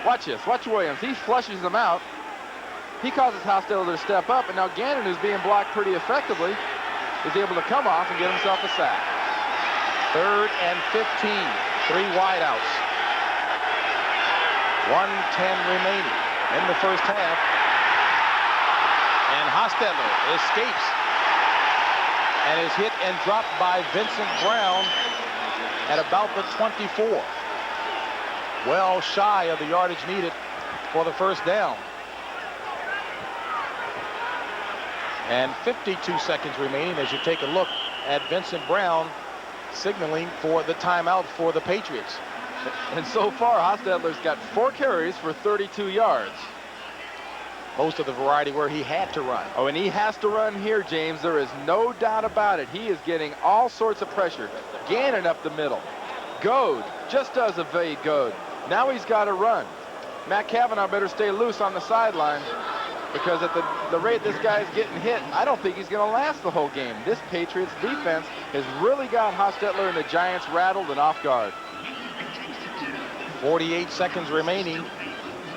Watch this. Watch Williams. He flushes them out. He causes Hostetler to step up, and now Gannon, who's being blocked pretty effectively, is able to come off and get himself a sack. 3rd and 15. 3 wideouts. 1:10 remaining in the first half. And Hostetler escapes and is hit and dropped by Vincent Brown at about the 24. Well shy of the yardage needed for the first down. And 52 seconds remaining as you take a look at Vincent Brown signaling for the timeout for the Patriots. And so far, Hostetler's got 4 carries for 32 yards. Most of the variety where he had to run. Oh, and he has to run here, James. There is no doubt about it. He is getting all sorts of pressure. Gannon up the middle. Goad just does evade Goad. Now he's got to run. Matt Cavanaugh better stay loose on the sideline because at the rate this guy's getting hit, I don't think he's going to last the whole game. This Patriots defense has really got Hostetler and the Giants rattled and off guard. 48 seconds remaining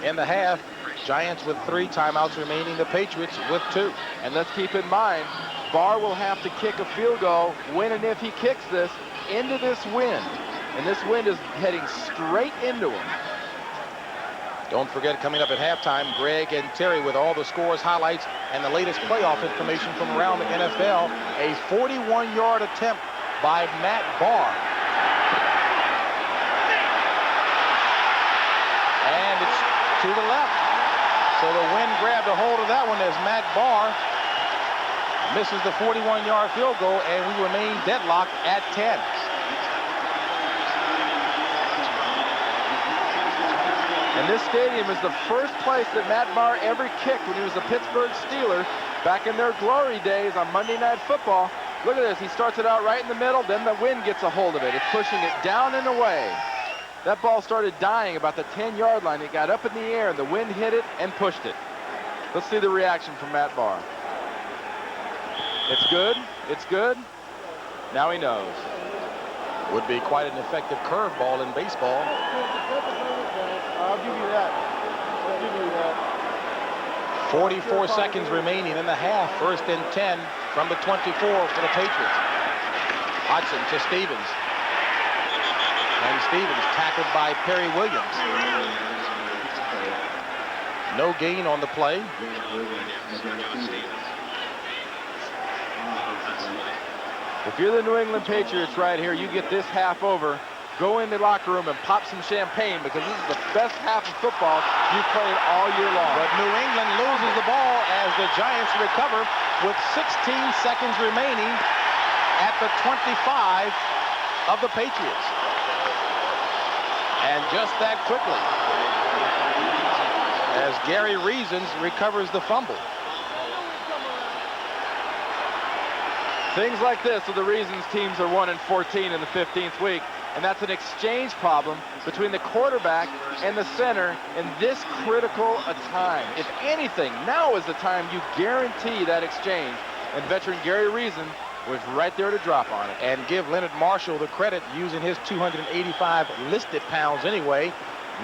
in the half. Giants with 3 timeouts remaining. The Patriots with 2. And let's keep in mind, Barr will have to kick a field goal when and if he kicks this into this wind. And this wind is heading straight into him. Don't forget, coming up at halftime, Greg and Terry with all the scores, highlights, and the latest playoff information from around the NFL. A 41-yard attempt by Matt Barr. And it's to the left. So the wind grabbed a hold of that one as Matt Barr misses the 41-yard field goal, and we remain deadlocked at 10. And this stadium is the first place that Matt Barr ever kicked when he was a Pittsburgh Steeler back in their glory days on Monday Night Football. Look at this. He starts it out right in the middle, then the wind gets a hold of it. It's pushing it down and away. That ball started dying about the 10-yard line. It got up in the air, and the wind hit it and pushed it. Let's see the reaction from Matt Barr. It's good. It's good. Now he knows. Would be quite an effective curveball in baseball. I'll give you that. I'll give you that. 44 seconds remaining in the half. 1st and 10 from the 24 for the Patriots. Hudson to Stevens. And Stevens tackled by Perry Williams. No gain on the play. If you're the New England Patriots right here, you get this half over, go in the locker room and pop some champagne, because this is the best half of football you've played all year long. But New England loses the ball as the Giants recover with 16 seconds remaining at the 25 of the Patriots. And just that quickly, as Gary Reasons recovers the fumble. Things like this are the reasons teams are 1-14 in the 15th week, and that's an exchange problem between the quarterback and the center in this critical a time. If anything, now is the time you guarantee that exchange, and veteran Gary Reason was right there to drop on it. And give Leonard Marshall the credit using his 285 listed pounds anyway,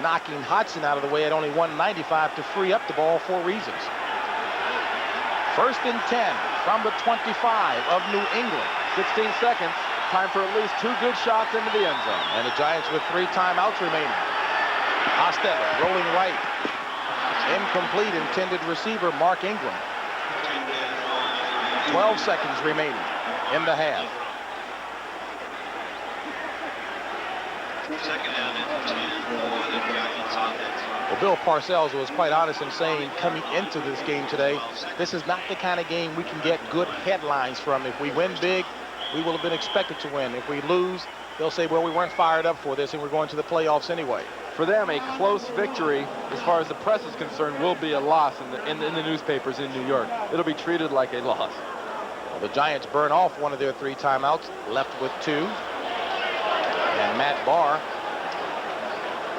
knocking Hodgson out of the way at only 195 to free up the ball for Reasons. 1st and 10 from the 25 of New England. 16 seconds. Time for at least 2 good shots into the end zone. And the Giants with 3 timeouts remaining. Hostetler rolling right. Incomplete, intended receiver Mark Ingram. 12 seconds remaining in the half. Second down and 10 for the Giants offense. Well, Bill Parcells was quite honest in saying coming into this game today, this is not the kind of game we can get good headlines from. If we win big, we will have been expected to win. If we lose, they'll say, well, we weren't fired up for this and we're going to the playoffs anyway. For them, a close victory, as far as the press is concerned, will be a loss in the newspapers in New York. It'll be treated like a loss. Well, the Giants burn off one of their 3 timeouts, left with 2. And Matt Barr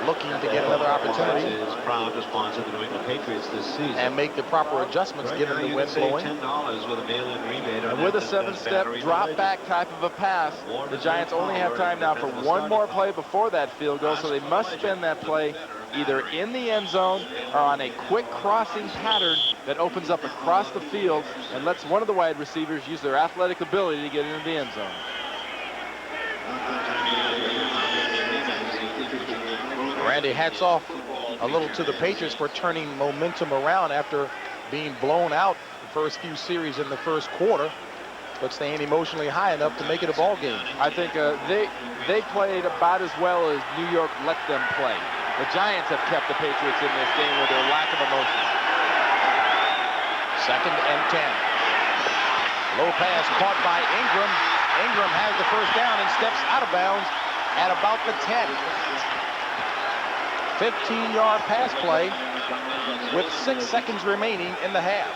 looking to get another opportunity. Is proud to sponsor the New England Patriots this season. And make the proper adjustments given the wind blowing. $10 with a mail-in rebate. And with a 7-step drop-back type of a pass, the Giants only have time now for one more play before that field goal, so they must spend that play either in the end zone or on a quick crossing pattern that opens up across the field and lets one of the wide receivers use their athletic ability to get into the end zone. Randy, hats off a little to the Patriots for turning momentum around after being blown out the first few series in the first quarter, but staying emotionally high enough to make it a ball game. I think they played about as well as New York let them play. The Giants have kept the Patriots in this game with their lack of emotion. 2nd and 10. Low pass caught by Ingram. Ingram has the first down and steps out of bounds at about the 10. 15-yard pass play with 6 seconds remaining in the half.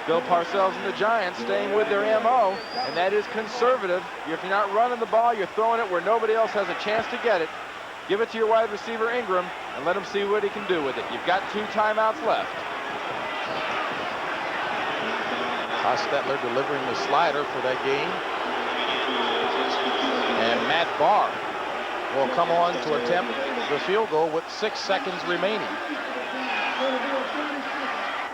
Bill Parcells and the Giants staying with their MO, and that is conservative. If you're not running the ball, you're throwing it where nobody else has a chance to get it. Give it to your wide receiver Ingram and let him see what he can do with it. You've got 2 timeouts left. Hostetler delivering the slider for that game. And Matt Barr will come on to attempt the field goal with 6 seconds remaining.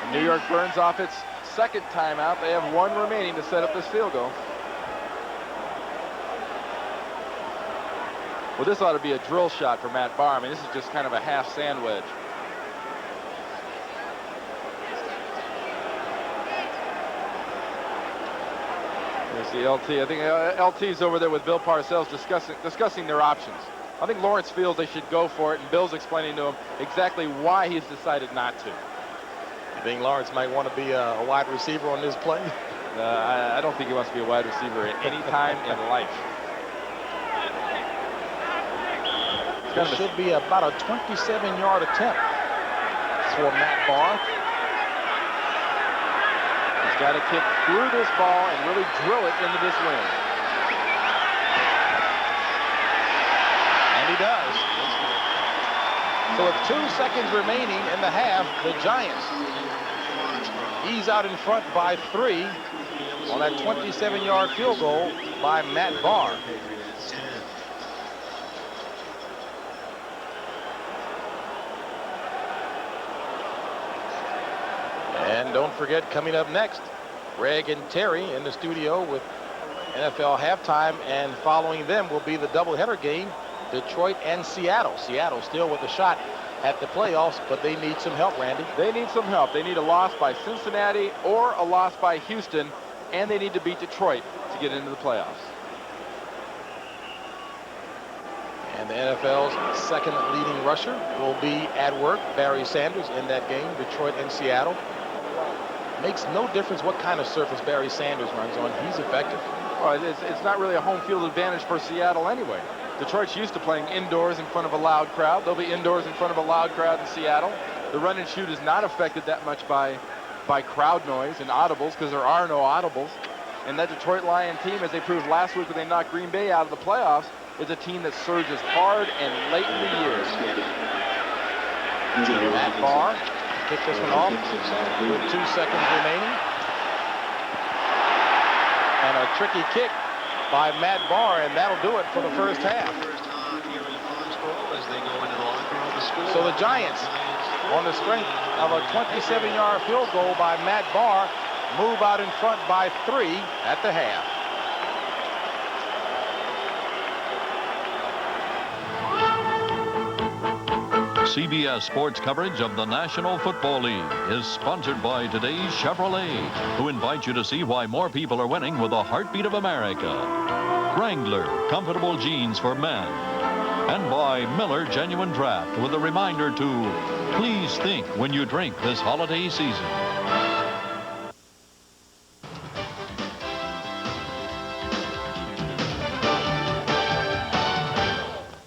And New York burns off its 2nd timeout. They have 1 remaining to set up this field goal. Well, this ought to be a drill shot for Matt Barr. I mean, this is just kind of a half sand wedge. There's the LT. I think LT's over there with Bill Parcells discussing their options. I think Lawrence feels they should go for it, and Bill's explaining to him exactly why he's decided not to. You think Lawrence might want to be a wide receiver on this play? I don't think he wants to be a wide receiver at any time in life. This should be about a 27-yard attempt for Matt Barr. He's got to kick through this ball and really drill it into this wind. And he does. So with 2 seconds remaining in the half, the Giants ease out in front by 3 on that 27-yard field goal by Matt Barr. And don't forget, coming up next, Greg and Terry in the studio with NFL halftime, and following them will be the doubleheader game, Detroit and Seattle. Seattle still with a shot at the playoffs, but they need some help, Randy. They need some help. They need a loss by Cincinnati or a loss by Houston, and they need to beat Detroit to get into the playoffs. And the NFL's second leading rusher will be at work, Barry Sanders, in that game, Detroit and Seattle. Makes no difference what kind of surface Barry Sanders runs on. He's effective. Well, it's not really a home field advantage for Seattle anyway. Detroit's used to playing indoors in front of a loud crowd. They'll be indoors in front of a loud crowd in Seattle. The run and shoot is not affected that much by crowd noise and audibles, because there are no audibles. And that Detroit Lion team, as they proved last week when they knocked Green Bay out of the playoffs, is a team that surges hard and late in the year. Matt Barr kick this one off with 2 seconds remaining. And a tricky kick by Matt Barr, and that'll do it for the first half. So the Giants, on the strength of a 27-yard field goal by Matt Barr, move out in front by 3 at the half. CBS Sports coverage of the National Football League is sponsored by today's Chevrolet, who invite you to see why more people are winning with the heartbeat of America. Wrangler, comfortable jeans for men. And by Miller Genuine Draft, with a reminder to please think when you drink this holiday season.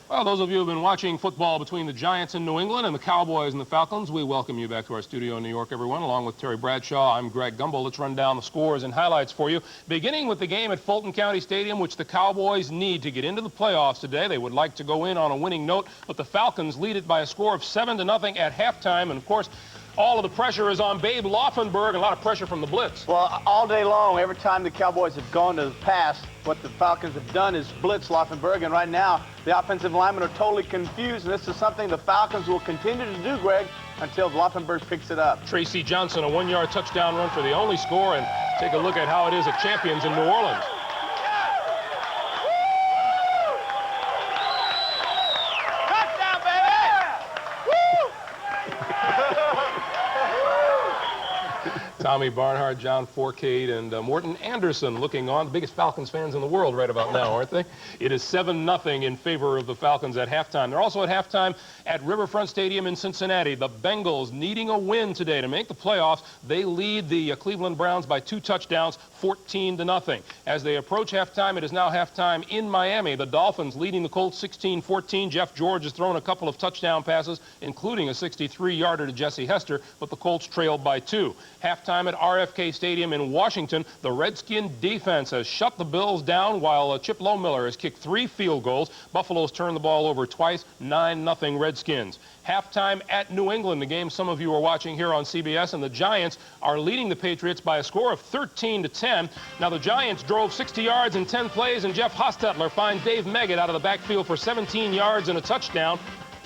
Well, those of you who have been watching football between the Giants in New England and the Cowboys and the Falcons, we welcome you back to our studio in New York, everyone. Along with Terry Bradshaw, I'm Greg Gumbel. Let's run down the scores and highlights for you. Beginning with the game at Fulton County Stadium, which the Cowboys need to get into the playoffs today. They would like to go in on a winning note, but the Falcons lead it by a score of 7-0 at halftime. And, of course, all of the pressure is on Babe Laufenberg, and a lot of pressure from the blitz. Well, all day long, every time the Cowboys have gone to the pass, what the Falcons have done is blitz Laufenberg, and right now the offensive linemen are totally confused, and this is something the Falcons will continue to do, Greg, until Laufenberg picks it up. Tracy Johnson, a 1-yard touchdown run for the only score, and take a look at how it is at Champions in New Orleans. Tommy Barnhart, John Forcade, and Morton Anderson looking on. The biggest Falcons fans in the world right about now, aren't they? It is 7-0 in favor of the Falcons at halftime. They're also at halftime at Riverfront Stadium in Cincinnati. The Bengals needing a win today to make the playoffs. They lead the Cleveland Browns by 2 touchdowns, 14-0. As they approach halftime, it is now halftime in Miami. The Dolphins leading the Colts 16-14. Jeff George has thrown a couple of touchdown passes, including a 63-yarder to Jesse Hester, but the Colts trailed by 2. Halftime at RFK Stadium in Washington, the Redskin defense has shut the Bills down while Chip Lohmiller has kicked 3 field goals. Buffalo's turned the ball over twice, 9-0 Redskins. Halftime at New England, the game some of you are watching here on CBS, and the Giants are leading the Patriots by a score of 13-10. Now, the Giants drove 60 yards in 10 plays, and Jeff Hostetler finds Dave Meggett out of the backfield for 17 yards and a touchdown.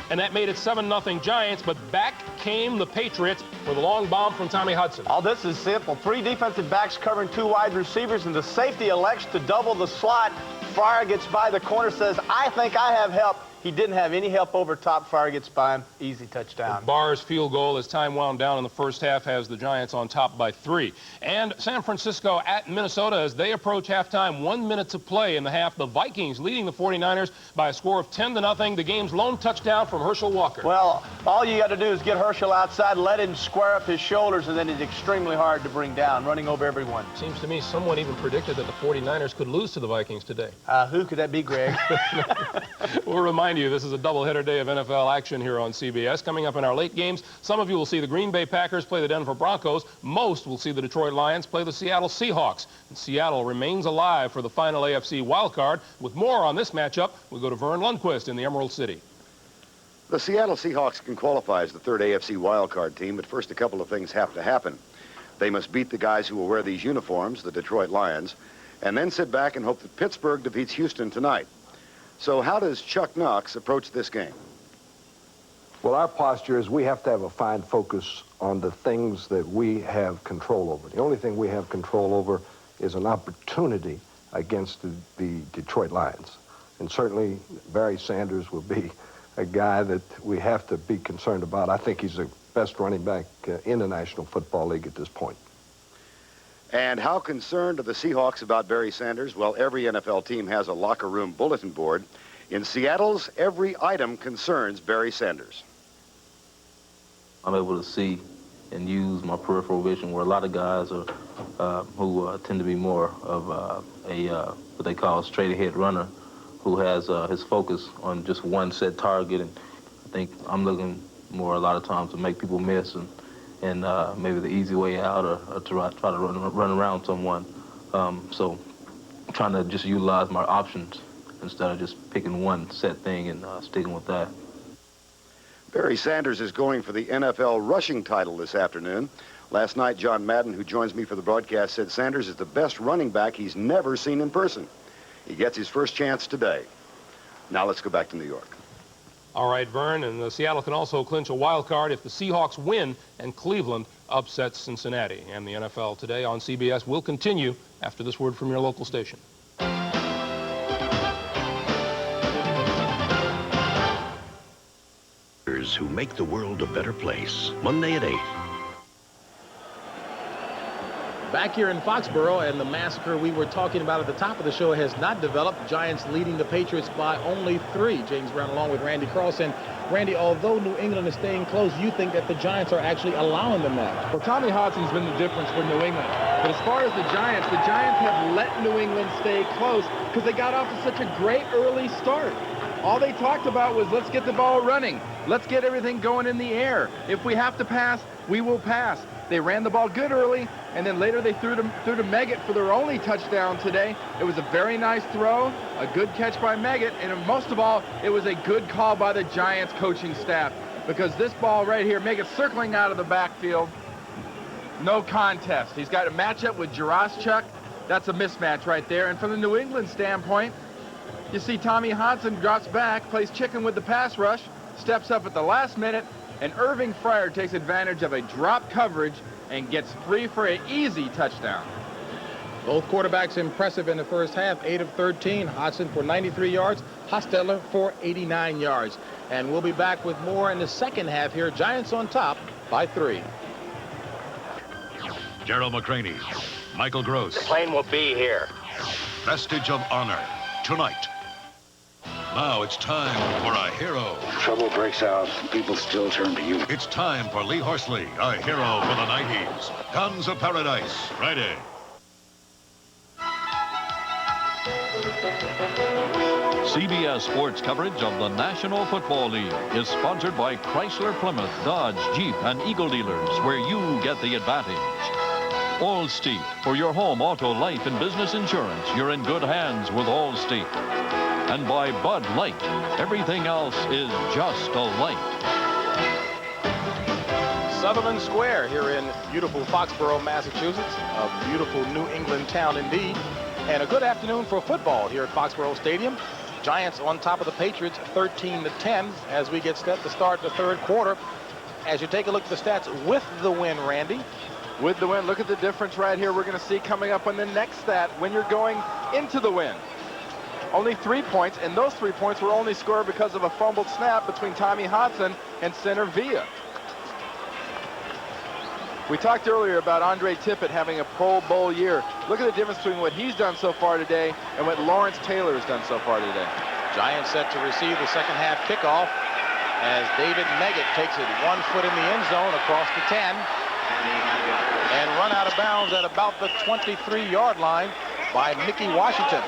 And that made it 7-0 Giants, but back came the Patriots with a long bomb from Tommy Hudson. All this is simple. 3 defensive backs covering 2 wide receivers, and the safety elects to double the slot. Fryer gets by the corner, says, I think I have help. He didn't have any help over top. Fryer gets by him. Easy touchdown. Barr's field goal as time wound down in the first half has the Giants on top by 3. And San Francisco at Minnesota as they approach halftime. 1 minute to play in the half. The Vikings leading the 49ers by a score of 10-0. The game's lone touchdown from Herschel Walker. Well, all you got to do is get Herschel outside, let him score. square up his shoulders, and then he's extremely hard to bring down, running over everyone. Seems to me someone even predicted that the 49ers could lose to the Vikings today. Who could that be, Greg? We'll remind you, this is a doubleheader day of NFL action here on CBS. Coming up in our late games, some of you will see the Green Bay Packers play the Denver Broncos. Most will see the Detroit Lions play the Seattle Seahawks. And Seattle remains alive for the final AFC wildcard. With more on this matchup, we go to Vern Lundquist in the Emerald City. The Seattle Seahawks can qualify as the third AFC wildcard team, but first a couple of things have to happen. They must beat the guys who will wear these uniforms, the Detroit Lions, and then sit back and hope that Pittsburgh defeats Houston tonight. So how does Chuck Knox approach this game? Well, our posture is we have to have a fine focus on the things that we have control over. The only thing we have control over is an opportunity against the Detroit Lions. And certainly Barry Sanders will be a guy that we have to be concerned about. I think he's the best running back in the National Football League at this point. And how concerned are the Seahawks about Barry Sanders? Well, every NFL team has a locker room bulletin board. In Seattle's, every item concerns Barry Sanders. I'm able to see and use my peripheral vision, where a lot of guys are who tend to be more of what they call a straight-ahead runner, who has his focus on just one set target. And I think I'm looking more a lot of times to make people miss and maybe the easy way out or to try to run around someone. So I'm trying to just utilize my options instead of just picking one set thing and sticking with that. Barry Sanders is going for the NFL rushing title this afternoon. Last night, John Madden, who joins me for the broadcast, said Sanders is the best running back he's never seen in person. He gets his first chance today. Now let's go back to New York. All right, Vern, and Seattle can also clinch a wild card if the Seahawks win and Cleveland upsets Cincinnati. And the NFL Today on CBS will continue after this word from your local station. Who make the world a better place. Monday at 8. Back here in Foxborough, and the massacre we were talking about at the top of the show has not developed. Giants leading the Patriots by only 3. James Brown along with Randy Carlson. Randy, although New England is staying close, you think that the Giants are actually allowing them that? Well, Tommy Hodson's been the difference for New England. But as far as the Giants have let New England stay close because they got off to such a great early start. All they talked about was, let's get the ball running. Let's get everything going in the air. If we have to pass, we will pass. They ran the ball good early, and then later they threw to Meggett for their only touchdown today. It was a very nice throw, a good catch by Meggett, and most of all, it was a good call by the Giants coaching staff, because this ball right here, Meggett circling out of the backfield, no contest. He's got a matchup with Jaraschuk. That's a mismatch right there. And from the New England standpoint, you see Tommy Hodson drops back, plays chicken with the pass rush, steps up at the last minute, and Irving Fryer takes advantage of a drop coverage and gets free for an easy touchdown. Both quarterbacks impressive in the first half, 8 of 13. Hodson for 93 yards, Hostetler for 89 yards. And we'll be back with more in the second half here. Giants on top by 3. Gerald McCraney, Michael Gross. The plane will be here. Vestige of Honor, tonight. Now it's time for a hero. Trouble breaks out, people still turn to you. It's time for Lee Horsley, a hero for the 90s. Guns of Paradise, Friday. CBS Sports coverage of the National Football League is sponsored by Chrysler, Plymouth, Dodge, Jeep, and Eagle dealers, where you get the advantage. Allstate, for your home, auto, life, and business insurance, you're in good hands with Allstate. And by Bud Light, everything else is just a light. Sutherland Square here in beautiful Foxborough, Massachusetts. A beautiful New England town indeed. And a good afternoon for football here at Foxborough Stadium. Giants on top of the Patriots 13-10 as we get set to start the third quarter. As you take a look at the stats with the win, Randy. With the win, look at the difference right here we're going to see coming up on the next stat when you're going into the win. Only 3 points, and those 3 points were only scored because of a fumbled snap between Tommy Hodson and center Villa. We talked earlier about Andre Tippett having a Pro Bowl year. Look at the difference between what he's done so far today and what Lawrence Taylor has done so far today. Giants set to receive the second half kickoff. as David Meggett takes it 1 foot in the end zone across the 10 and run out of bounds at about the 23-yard line by Mickey Washington.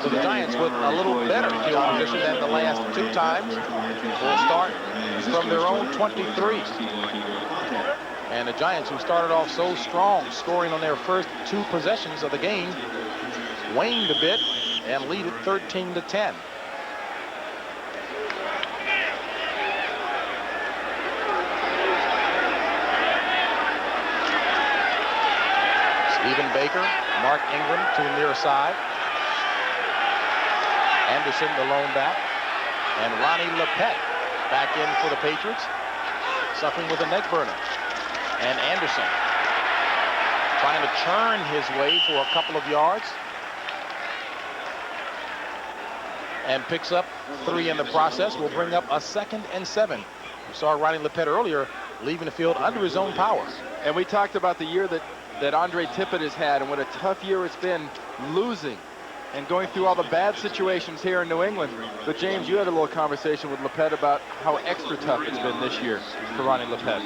So the Giants with a little better field position than the last 2 times will start from their own 23. And the Giants, who started off so strong, scoring on their first 2 possessions of the game, waned a bit and lead it 13-10. Stephen Baker, Mark Ingram to the near side. Anderson, the lone back. And Ronnie Lepet back in for the Patriots, suffering with a neck burner. And Anderson trying to churn his way for a couple of yards. And picks up 3 in the process. Will bring up a 2nd and 7. We saw Ronnie Lepet earlier leaving the field under his own power. And we talked about the year that Andre Tippett has had and what a tough year it's been, losing and going through all the bad situations here in New England. But James, you had a little conversation with Lepet about how extra tough it's been this year for Ronnie Lepet.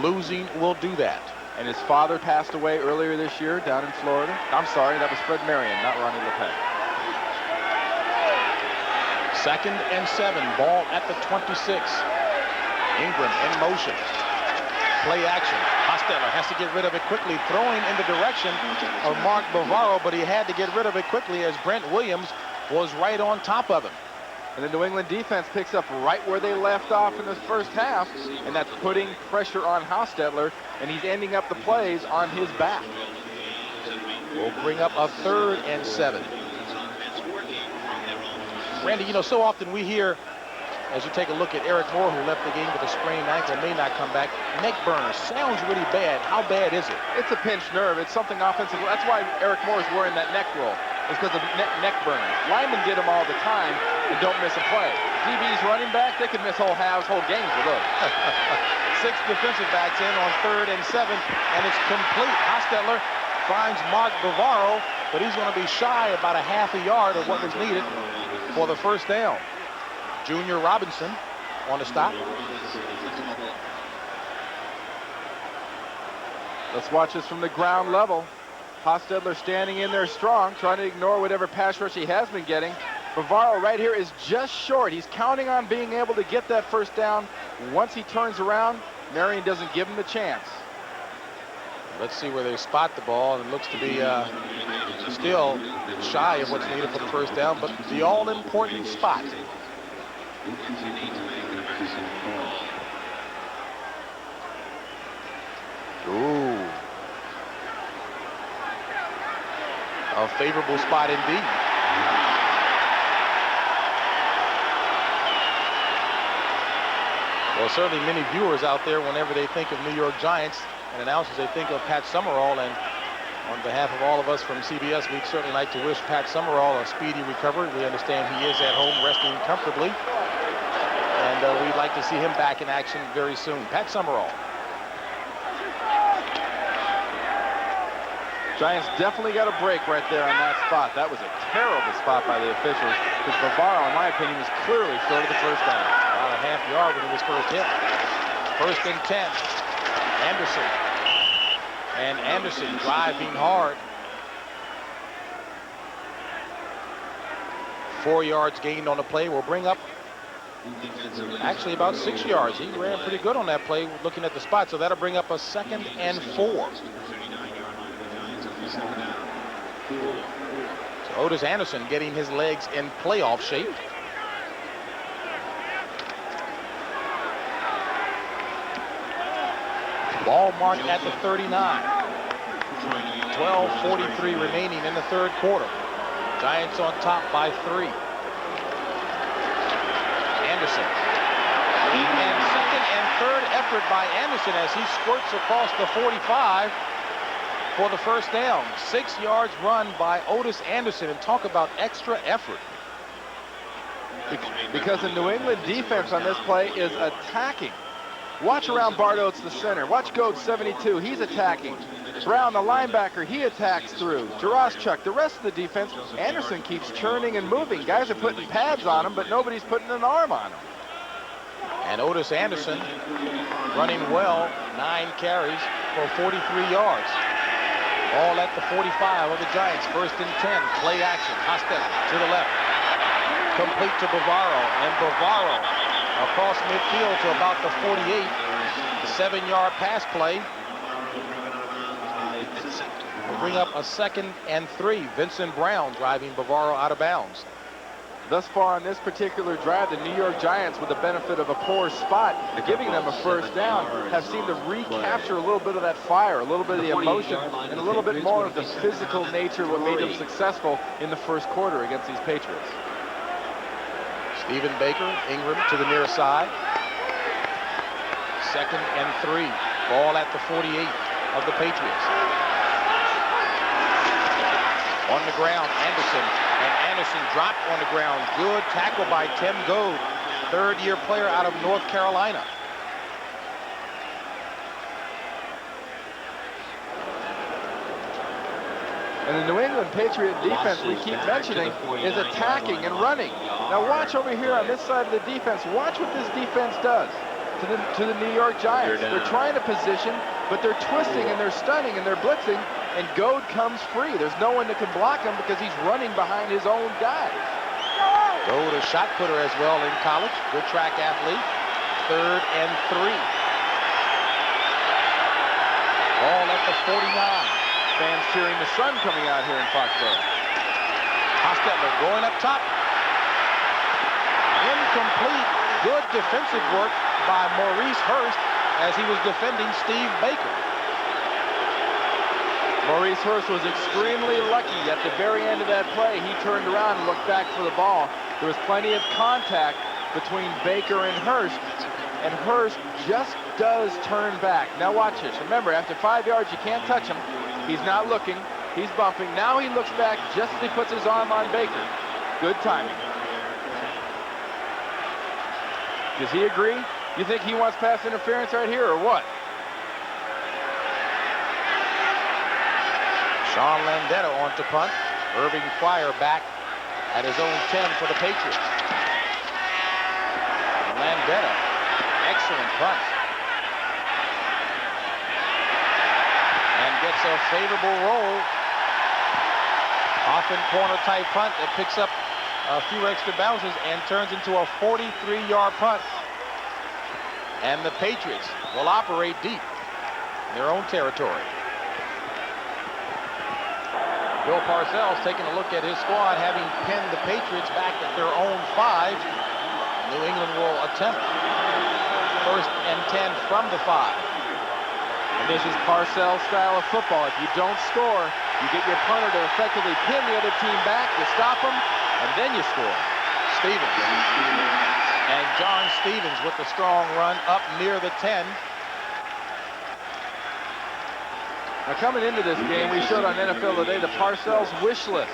Losing will do that. And his father passed away earlier this year down in Florida. I'm sorry, that was Fred Marion, not Ronnie Lepet. 2nd and 7, ball at the 26. Ingram in motion. Play action. Hostetler has to get rid of it quickly, throwing in the direction of Mark Bavaro, but he had to get rid of it quickly as Brent Williams was right on top of him. And the New England defense picks up right where they left off in the first half, and that's putting pressure on Hostetler, and he's ending up the plays on his back. We'll bring up a 3rd and 7. Randy, you know, so often we hear, as you take a look at Eric Moore, who left the game with a sprained ankle, may not come back. Neck burner sounds really bad. How bad is it? It's a pinched nerve. It's something offensive. That's why Eric Moore is wearing that neck roll. It's because of neck burner. Linemen get them all the time and don't miss a play. DB's running back, they could miss whole halves, whole games with those. 6 defensive backs in on 3rd and 7, and it's complete. Hostetler finds Mark Bavaro, but he's going to be shy about a half a yard of what was needed for the first down. Junior Robinson on the stop. Let's watch this from the ground level. Hostetler standing in there strong, trying to ignore whatever pass rush he has been getting. Bavaro right here is just short. He's counting on being able to get that first down. Once he turns around, Marion doesn't give him the chance. Let's see where they spot the ball, and it looks to be still shy of what's needed for the first down, but the all-important spot. Ooh. A favorable spot indeed. Well, certainly many viewers out there, whenever they think of New York Giants and announcers, they think of Pat Summerall. And on behalf of all of us from CBS, we'd certainly like to wish Pat Summerall a speedy recovery. We understand he is at home resting comfortably. And we'd like to see him back in action very soon. Pat Summerall. Giants definitely got a break right there on that spot. That was a terrible spot by the officials, because Bavaro, in my opinion, was clearly short of the first down. About a half yard when he was first hit. 1st and 10. Anderson. And Anderson driving hard. 4 yards gained on the play. Will bring up actually about 6 yards. He ran pretty good on that play looking at the spot. So that'll bring up a 2nd and 4. So Otis Anderson getting his legs in playoff shape. Ball marked at the 39. 12:43 remaining in the 3rd quarter. Giants on top by 3. Anderson. And 2nd and 3rd effort by Anderson as he squirts across the 45 for the first down. 6 yards run by Otis Anderson, and talk about extra effort. Because the New England defense on this play is attacking. Watch around Bart Oates, the center. Watch Goad 72. He's attacking. Brown, the linebacker, he attacks through. Jaraschuk, the rest of the defense. Anderson keeps churning and moving. Guys are putting pads on him, but nobody's putting an arm on him. And Otis Anderson running well, 9 carries for 43 yards. All at the 45 of the Giants. 1st and 10. Play action. Hostetler to the left. Complete to Bavaro. And Bavaro across midfield to about the 48. 7-yard pass play. Will bring up a 2nd and 3. Vincent Brown driving Bavaro out of bounds. Thus far on this particular drive, the New York Giants, with the benefit of a poor spot, giving them a 1st down, have seemed to recapture a little bit of that fire, a little bit of the emotion, and a little bit more of the physical nature of what made them successful in the 1st quarter against these Patriots. Stephen Baker, Ingram to the near side. 2nd and 3. Ball at the 48 of the Patriots. On the ground, Anderson. And Anderson dropped on the ground. Good tackle by Tim Goad, 3rd-year player out of North Carolina. And the New England Patriot defense we keep mentioning is attacking and running. Now watch over here on this side of the defense. Watch what this defense does to the New York Giants. They're trying to position, but they're twisting and they're stunning and they're blitzing. And Goad comes free. There's no one that can block him because he's running behind his own guys. Goad, a shot putter as well in college. Good track athlete. 3rd and 3. Ball at the 49. Fans cheering the sun coming out here in Foxborough. Hostetler going up top. Incomplete. Good defensive work by Maurice Hurst as he was defending Steve Baker. Maurice Hurst was extremely lucky at the very end of that play. He turned around and looked back for the ball. There was plenty of contact between Baker and Hurst just does turn back. Now watch this. Remember, after 5 yards, you can't touch him. He's not looking. He's bumping. Now he looks back just as he puts his arm on Baker. Good timing. Does he agree? You think he wants pass interference right here or what? Sean Landeta on to punt. Irving Fryar back at his own 10 for the Patriots. Landeta, excellent punt. And gets a favorable roll. Often corner type punt that picks up a few extra bounces and turns into a 43-yard punt. And the Patriots will operate deep in their own territory. Bill Parcells taking a look at his squad, having pinned the Patriots back at their own 5. New England will attempt 1st and 10 from the 5. And this is Parcells' style of football. If you don't score, you get your punter to effectively pin the other team back, you stop them, and then you score. Stevens. And John Stevens with the strong run up near the 10. Now coming into this game, we showed on NFL Today the Parcells wish list.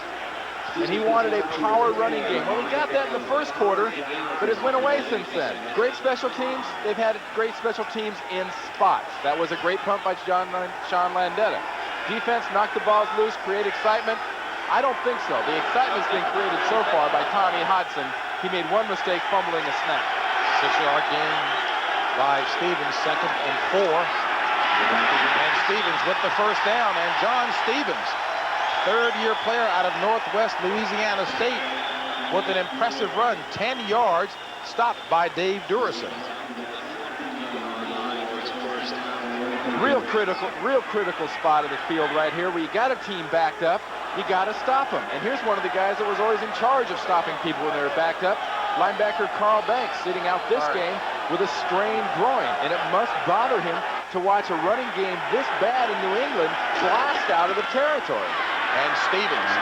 And he wanted a power running game. Well, we got that in the 1st quarter, but it's went away since then. Great special teams. They've had great special teams in spots. That was a great punt by Sean Landeta. Defense knocked the balls loose, create excitement. I don't think so. The excitement's been created so far by Tommy Hodson. He made one mistake, fumbling a snap. 6-yard gain by Stevens, 2nd and 4. And Stevens with the 1st down. And John Stevens, 3rd-year player out of Northwest Louisiana State, with an impressive run, 10 yards, stopped by Dave Durison. Real critical spot of the field right here where you got a team backed up, you got to stop them. And here's one of the guys that was always in charge of stopping people when they were backed up, linebacker Carl Banks, sitting out this game with a strained groin. And it must bother him to watch a running game this bad in New England blast out of the territory. And Stevens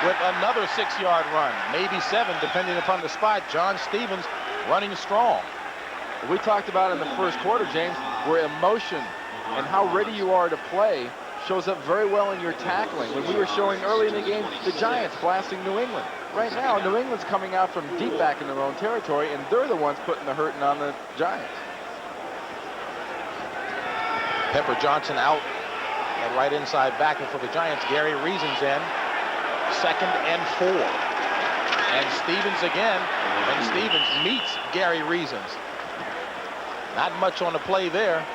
with another 6-yard run, maybe 7, depending upon the spot. John Stevens running strong. We talked about in the 1st quarter, James, where emotion and how ready you are to play shows up very well in your tackling. When we were showing early in the game, the Giants blasting New England. Right now, New England's coming out from deep back in their own territory, and they're the ones putting the hurting on the Giants. Pepper Johnson out That right inside backer for the Giants. Gary Reason's in. 2nd and 4. And Stevens again. And Stevens meets Gary Reasons. Not much on the play there.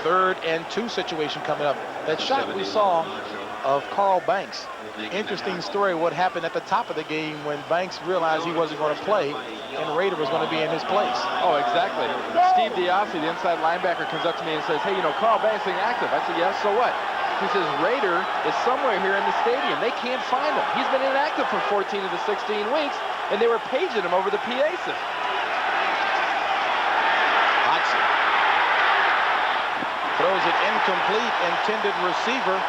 3rd and 2 situation coming up. That shot we saw of Carl Banks. Interesting story what happened at the top of the game when Banks realized he wasn't going to play and Rader was going to be in his place. Oh, exactly. Steve Diassi, the inside linebacker, comes up to me and says, hey, you know, Carl Banks ain't active. I said, yes, so what? He says, Rader is somewhere here in the stadium. They can't find him. He's been inactive for 14 of the 16 weeks, and they were paging him over the PA system. Hodgson throws it incomplete. Intended receiver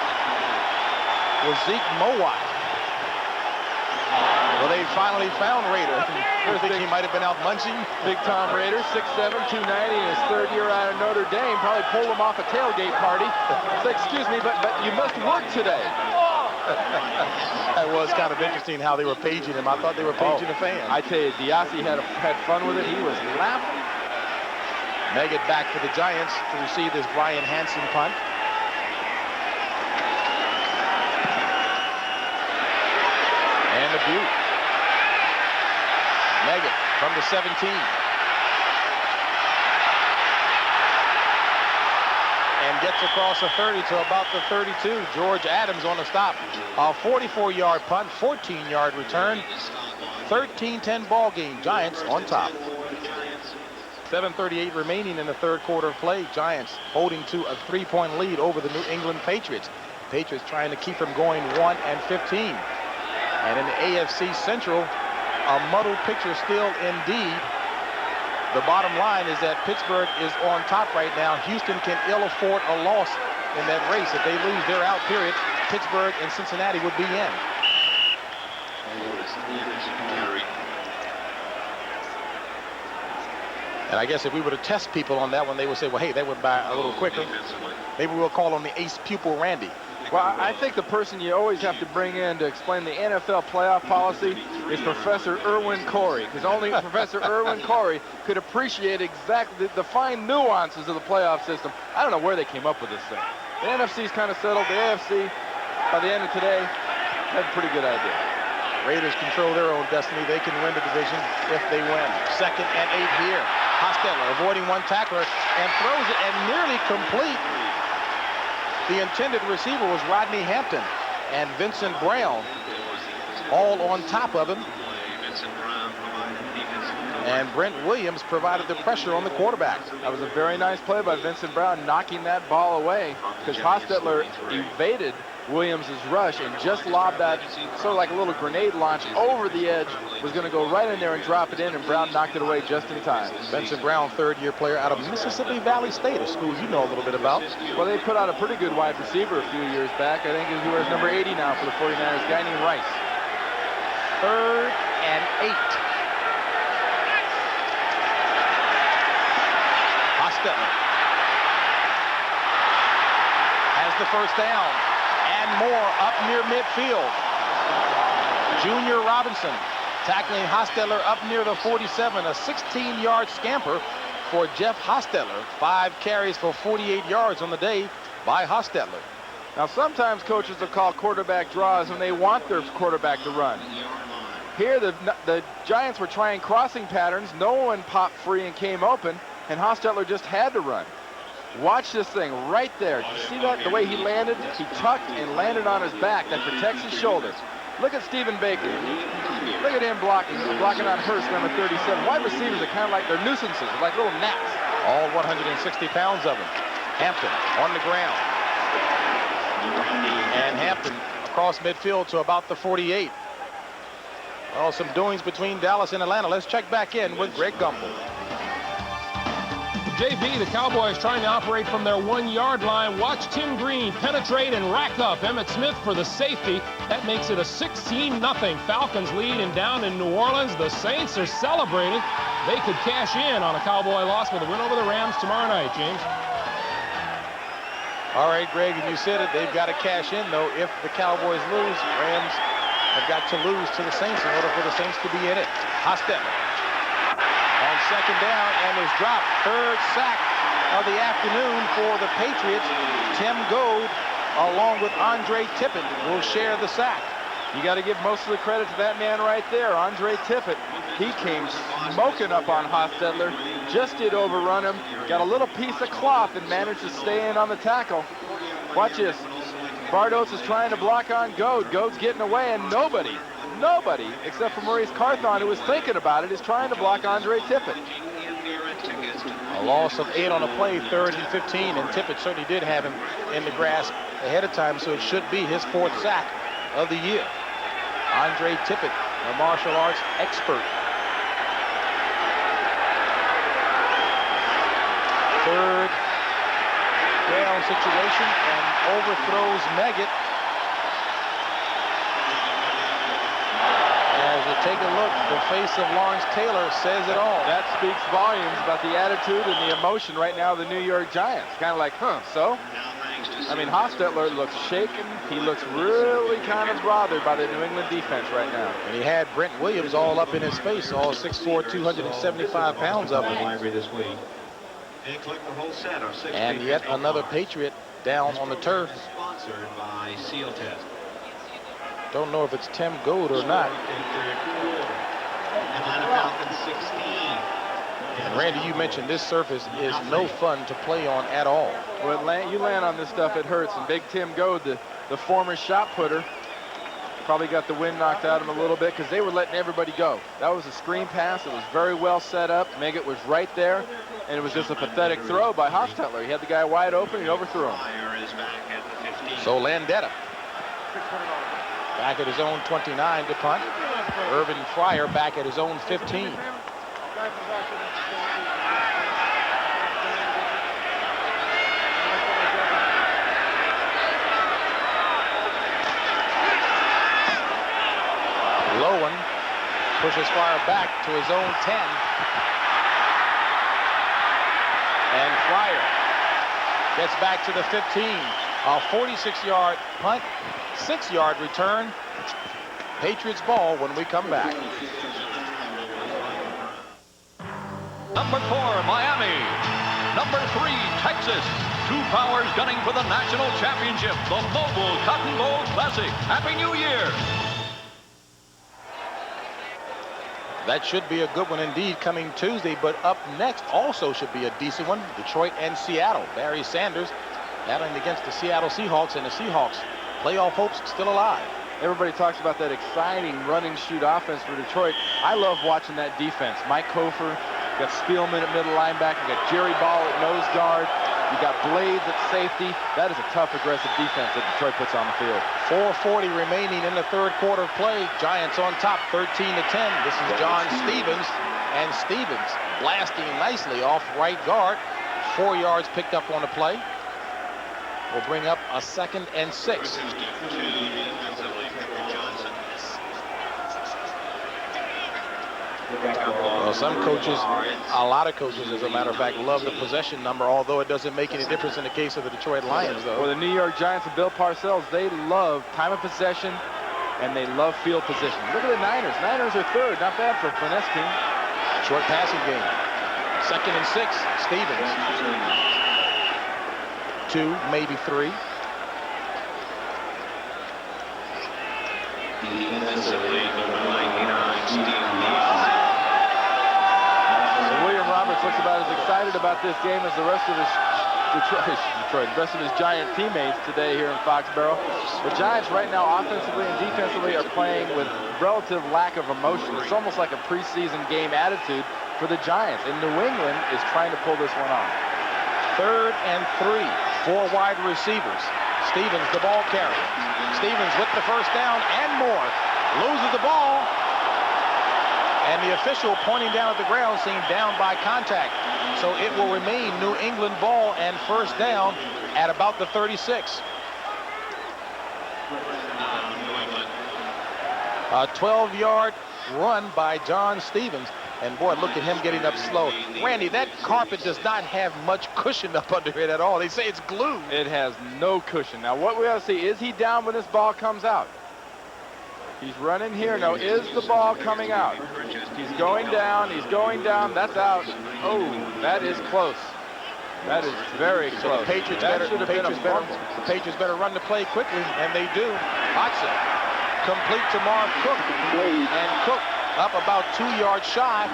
was Zeke Mowat. Well, they finally found Rader. I think he might have been out munching. Big Tom Rader, 6'7", 290 in his 3rd year out of Notre Dame. Probably pulled him off a tailgate party. Said, excuse me, but you must work today. That was kind of interesting how they were paging him. I thought they were paging a fan. I tell you, Diassi had fun with it. He was laughing. Meggett back for the Giants to receive this Brian Hansen punt. And the Butte. Meggett from the 17. And gets across the 30 to about the 32. George Adams on the stop. A 44-yard punt, 14-yard return. 13-10 ball game. Giants on top. 7:38 remaining in the 3rd quarter of play. Giants holding to a 3-point lead over the New England Patriots. Patriots trying to keep them going 1-15. And in the AFC Central, a muddled picture still indeed. The bottom line is that Pittsburgh is on top right now. Houston can ill afford a loss in that race. If they lose their out period, Pittsburgh and Cincinnati would be in. And I guess if we were to test people on that one, they would say, well, hey, that went by a little quicker. Maybe we'll call on the ace pupil, Randy. Well, I think the person you always have to bring in to explain the NFL playoff policy is Professor Irwin Corey, because only Professor Irwin Corey could appreciate exactly the fine nuances of the playoff system. I don't know where they came up with this thing. The NFC's kind of settled. The AFC, by the end of today, had a pretty good idea. Raiders control their own destiny. They can win the division if they win. 2nd and 8 here. Hostetler avoiding one tackler and throws it and nearly complete. The intended receiver was Rodney Hampton and Vincent Brown all on top of him. And Brent Williams provided the pressure on the quarterback. That was a very nice play by Vincent Brown, knocking that ball away, because Hostetler evaded Williams' rush and just lobbed that sort of like a little grenade launch over the edge. Was going to go right in there and drop it in, and Brown knocked it away just in time. Vincent Brown, 3rd-year player out of Mississippi Valley State, a school you know a little bit about. Well, they put out a pretty good wide receiver a few years back. I think he wears number 80 now for the 49ers, a guy named Rice. 3rd and 8. Hostetler has the first down. And more up near midfield. Junior Robinson tackling Hostetler up near the 47. A 16-yard scamper for Jeff Hostetler. 5 carries for 48 yards on the day by Hostetler. Now, sometimes coaches will call quarterback draws when they want their quarterback to run. Here, the Giants were trying crossing patterns. No one popped free and came open, and Hostetler just had to run. Watch this thing right there. Did you see that? The way he landed? He tucked and landed on his back. That protects his shoulders. Look at Stephen Baker. Look at him blocking on Hurst, number 37. Wide receivers are kind of like, they're nuisances, like little gnats. All 160 pounds of them. Hampton on the ground. And Hampton across midfield to about the 48. Well, some doings between Dallas and Atlanta. Let's check back in with Greg Gumbel. JV, the Cowboys trying to operate from their 1-yard line. Watch Tim Green penetrate and rack up Emmitt Smith for the safety. That makes it a 16-0 Falcons lead. And down in New Orleans, the Saints are celebrating. They could cash in on a Cowboy loss with a win over the Rams tomorrow night, James. All right, Greg, and you said it. They've got to cash in, though. If the Cowboys lose, Rams have got to lose to the Saints in order for the Saints to be in it. Hostetler on 2nd down and is dropped. 3rd sack of the afternoon for the Patriots. Tim Goad, along with Andre Tippett, will share the sack. You got to give most of the credit to that man right there, Andre Tippett. He came smoking up on Hostetler, just did overrun him, got a little piece of cloth and managed to stay in on the tackle. Watch this. Bardos is trying to block on Goad. Goad's getting away, and nobody, except for Maurice Carthon, who was thinking about it, is trying to block Andre Tippett. A loss of 8 on a play, 3rd and 15, and Tippett certainly did have him in the grasp ahead of time, so it should be his 4th sack of the year. Andre Tippett, a martial arts expert. 3rd down situation, and overthrows Meggett. As you take a look, the face of Lawrence Taylor says it all. That speaks volumes about the attitude and the emotion right now of the New York Giants. Kind of like, so? I mean, Hostetler looks shaken. He looks really kind of bothered by the New England defense right now. And he had Brent Williams all up in his face, all 6'4", 275 pounds of him. And yet another Patriot down on the turf. Sponsored by Seal Test. Don't know if it's Tim Goad or not. Atlanta Falcons 16. And Randy, you mentioned this surface is no fun to play on at all. Well, you land on this stuff, it hurts. And Big Tim Goad, the former shot putter, probably got the wind knocked out of him a little bit because they were letting everybody go. That was a screen pass. It was very well set up. Meggett was right there, and it was just a pathetic throw by Hostetler. He had the guy wide open. He overthrew him. So Landetta back at his own 29 to punt. Irvin Fryer back at his own 15. Lowen pushes Fryer back to his own 10. And Fryer gets back to the 15. A 46-yard punt, 6-yard return. Patriots ball when we come back. Number 4, Miami. Number 3, Texas. 2 powers gunning for the national championship, the Mobile Cotton Bowl Classic. Happy New Year. That should be a good one indeed coming Tuesday, but up next also should be a decent one. Detroit and Seattle. Barry Sanders battling against the Seattle Seahawks, and the Seahawks playoff hopes still alive. Everybody talks about that exciting run and shoot offense for Detroit. I love watching that defense. Mike Kofer, you got Spielman at middle linebacker, you got Jerry Ball at nose guard, you got Blades at safety. That is a tough, aggressive defense that Detroit puts on the field. 4:40 remaining in the 3rd quarter of play. Giants on top, 13-10. This is John Stevens, and Stevens blasting nicely off right guard. 4 yards picked up on the play. Will bring up a 2nd and 6. Well, some coaches, a lot of coaches, as a matter of fact, love the possession number, although it doesn't make any difference in the case of the Detroit Lions, though. Well, the New York Giants and Bill Parcells, they love time of possession, and they love field position. Look at the Niners. Niners are 3rd. Not bad for a finesse team. Short passing game. 2nd and 6. Stevens. 2, maybe 3. Defensively, number 99, Steve Leach. William Roberts looks about as excited about this game as the rest of his Giant teammates today here in Foxborough. The Giants right now, offensively and defensively, are playing with relative lack of emotion. It's almost like a preseason game attitude for the Giants. And New England is trying to pull this one off. 3rd and 3. 4 wide receivers. Stevens, the ball carrier. Stevens with the first down and more. Loses the ball. And the official pointing down at the ground saying down by contact. So it will remain New England ball and first down at about the 36. A 12-yard run by John Stevens. And boy, look at him getting up slow. Randy, that carpet does not have much cushion up under it at all. They say it's glue. It has no cushion. Now, what we have to see, is he down when this ball comes out? He's running here. Now, is the ball coming out? He's going down. He's going down. That's out. Oh, that is close. That is very close. The Patriots better run the play quickly, and they do. Hodson complete to Marv Cook, and Cook up about 2 yards shy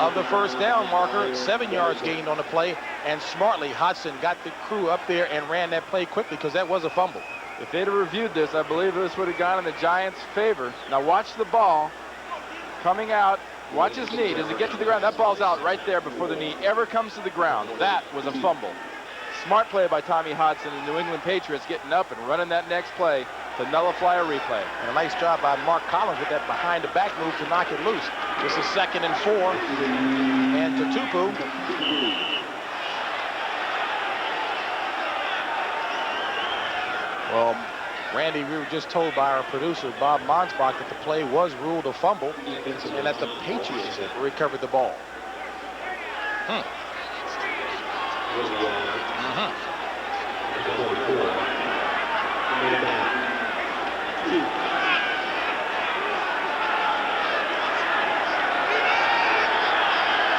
of the first down marker. 7 yards gained on the play, and smartly Hodson got the crew up there and ran that play quickly because that was a fumble. If they'd have reviewed this, I believe this would have gone in the Giants' favor. Now watch the ball coming out. Watch his knee. Does it get to the ground? That ball's out right there before the knee ever comes to the ground. That was a fumble. Smart play by Tommy Hodson and the New England Patriots getting up and running that next play to nullify a replay. And a nice job by Mark Collins with that behind-the-back move to knock it loose. This is 2nd and 4. And Tutupu. Well, Randy, we were just told by our producer, Bob Monsbach, that the play was ruled a fumble and that the Patriots had recovered the ball.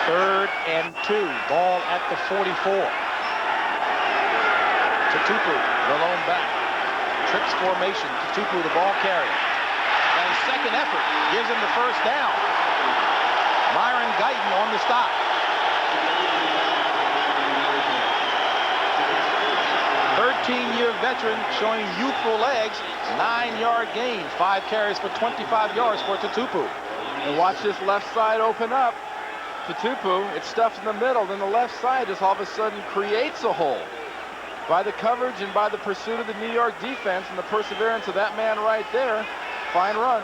Third and 2. Ball at the 44. Tutupu, the lone back. Trips formation. Tutupu, the ball carrier. And his second effort gives him the first down. Myron Guyton on the stop. Year veteran showing youthful legs. 9-yard gain. 5 carries for 25 yards for Tutupu. And watch this left side open up. Tutupu, it's stuffed in the middle. Then the left side just all of a sudden creates a hole by the coverage and by the pursuit of the New York defense and the perseverance of that man right there. Fine run.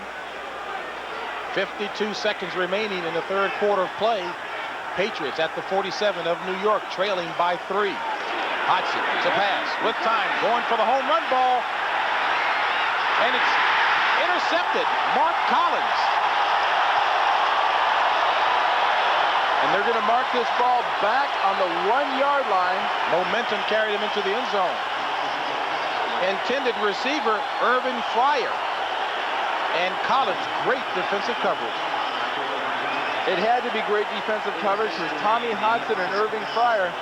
52 seconds remaining in the third quarter of play. Patriots at the 47 of New York, trailing by 3. Hodson to pass with time, going for the home run ball, and it's intercepted. Mark Collins. And they're going to mark this ball back on the 1-yard line. Momentum carried him into the end zone. Intended receiver, Irvin Fryer. And Collins, great defensive coverage. It had to be great defensive coverage because Tommy Hodson and Irving Fryer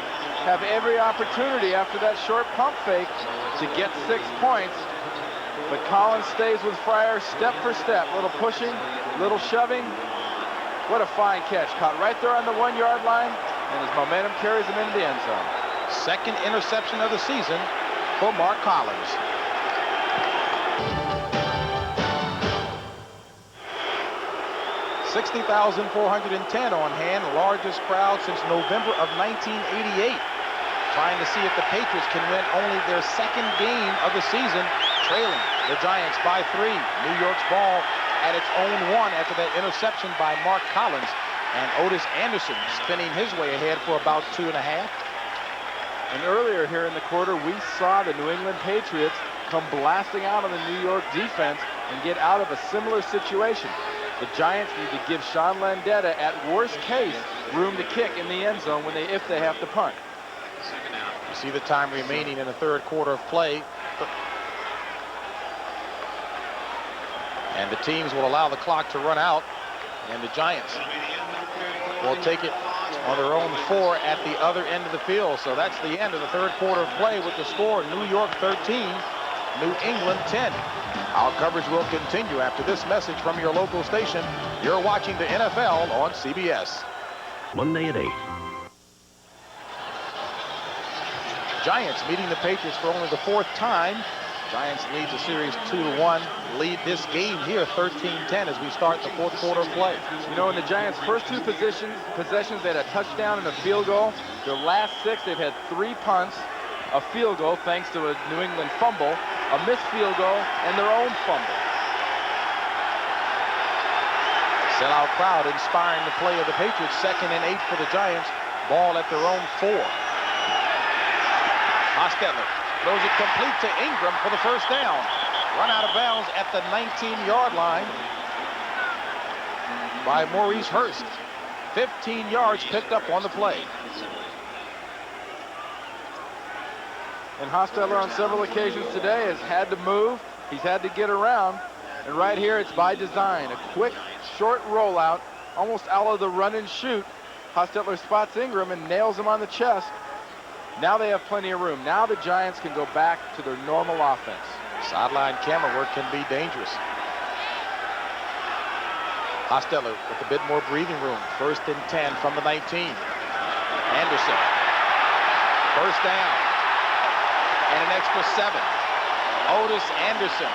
have every opportunity after that short pump fake to get 6 points. But Collins stays with Fryer step for step. Little pushing, little shoving. What a fine catch. Caught right there on the 1-yard line, and his momentum carries him into the end zone. Second interception of the season for Mark Collins. $60,410 on hand, largest crowd since November of 1988. Trying to see if the Patriots can win only their second game of the season, trailing the Giants by 3. New York's ball at its own 1 after that interception by Mark Collins. And Otis Anderson spinning his way ahead for about 2.5. And earlier here in the quarter, we saw the New England Patriots come blasting out on the New York defense and get out of a similar situation. The Giants need to give Sean Landeta, at worst case, room to kick in the end zone if they have to punt. You see the time remaining in the third quarter of play. And the teams will allow the clock to run out. And the Giants will take it on their own 4 at the other end of the field. So that's the end of the third quarter of play with the score: New York 13, New England 10. Our coverage will continue after this message from your local station. You're watching the NFL on CBS. Monday at 8. Giants meeting the Patriots for only the 4th time. Giants lead the series 2-1. Lead this game here 13-10 as we start the fourth quarter of play. You know, in the Giants' first 2 possessions, they had a touchdown and a field goal. Their last 6, they've had 3 punts, a field goal thanks to a New England fumble, a missed field goal, and their own fumble. Sellout crowd inspiring the play of the Patriots. 2nd and 8 for the Giants. Ball at their own 4. Hostetler throws it complete to Ingram for the first down. Run out of bounds at the 19-yard line by Maurice Hurst. 15 yards picked up on the play. And Hostetler on several occasions today has had to move. He's had to get around. And right here, it's by design. A quick, short rollout, almost out of the run and shoot. Hostetler spots Ingram and nails him on the chest. Now they have plenty of room. Now the Giants can go back to their normal offense. Sideline camera work can be dangerous. Hostetler with a bit more breathing room. 1st and 10 from the 19. Anderson. 1st down. And an extra 7. Otis Anderson.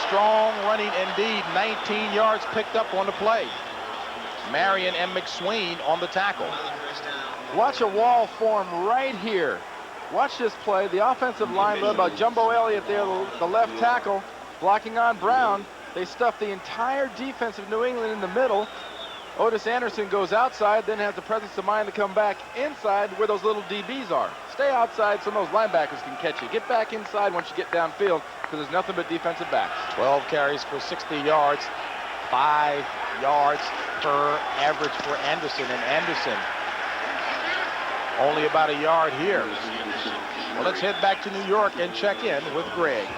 Strong running indeed. 19 yards picked up on the play. Marion and McSwain on the tackle. Watch a wall form right here. Watch this play. The offensive line led by Jumbo Elliott there, the left tackle, blocking on Brown. They stuff the entire defense of New England in the middle. Otis Anderson goes outside, then has the presence of mind to come back inside where those little DBs are. Stay outside so those linebackers can catch you. Get back inside once you get downfield because there's nothing but defensive backs. 12 carries for 60 yards. 5 yards per average for Anderson. And Anderson only about a yard here. Well, let's head back to New York and check in with Greg.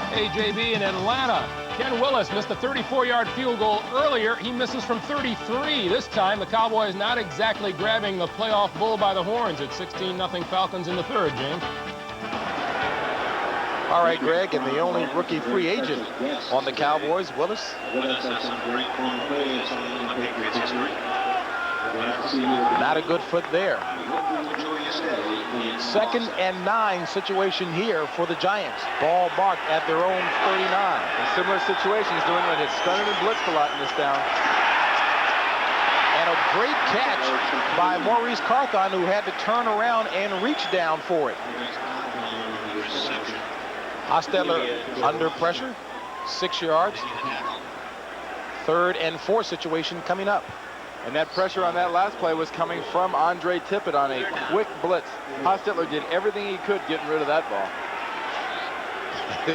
Hey, JB, in Atlanta, Ken Willis missed a 34-yard field goal earlier. He misses from 33. This time, the Cowboys not exactly grabbing the playoff bull by the horns. It's 16-0 Falcons in the 3rd, James. All right, Greg, and the only rookie free agent on the Cowboys, Willis. Not a good foot there. 2nd and 9 situation here for the Giants. Ball marked at their own 39. In similar situations, New England has stunted and blitzed a lot in this down. And a great catch by Maurice Carthon, who had to turn around and reach down for it. Hostetler under pressure, 6 yards. 3rd and 4 situation coming up. And that pressure on that last play was coming from Andre Tippett on a quick blitz. Hostetler did everything he could getting rid of that ball.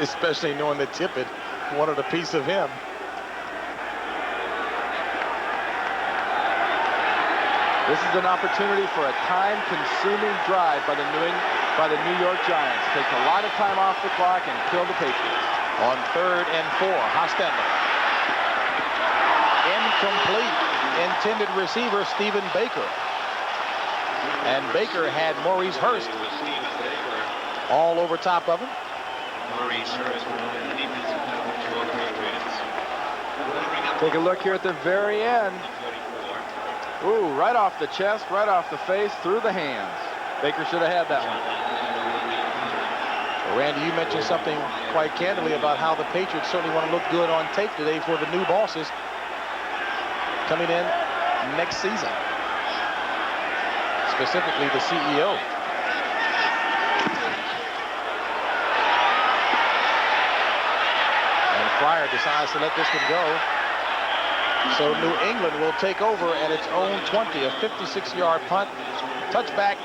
Especially knowing that Tippett wanted a piece of him. This is an opportunity for a time-consuming drive by the New York Giants. Takes a lot of time off the clock and kill the Patriots. On 3rd and 4, Hostetler. Incomplete. Intended receiver Stephen Baker. And Baker had Maurice Hurst all over top of him. Take a look here at the very end. Ooh, right off the chest, right off the face, through the hands. Baker should have had that one. Well, Randy, you mentioned something quite candidly about how the Patriots certainly want to look good on tape today for the new bosses coming in next season, specifically the CEO. And Fryer decides to let this one go. So New England will take over at its own 20, a 56-yard punt, touchback.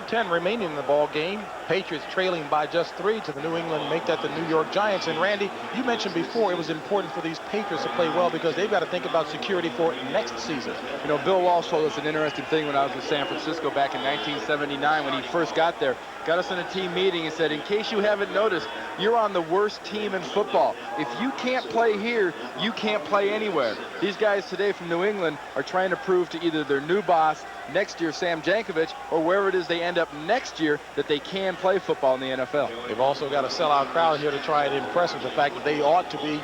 10 remaining in the ball game. Patriots trailing by just 3 to the New England, make that the New York Giants. And Randy, you mentioned before it was important for these Patriots to play well because they've got to think about security for next season. You know, Bill Walsh told us an interesting thing when I was in San Francisco back in 1979 when he first got there. Got us in a team meeting and said, in case you haven't noticed, you're on the worst team in football. If you can't play here, you can't play anywhere. These guys today from New England are trying to prove to either their new boss next year, Sam Jankovic, or wherever it is they end up next year, that they can play football in the NFL. They've also got a sellout crowd here to try and impress with the fact that they ought to be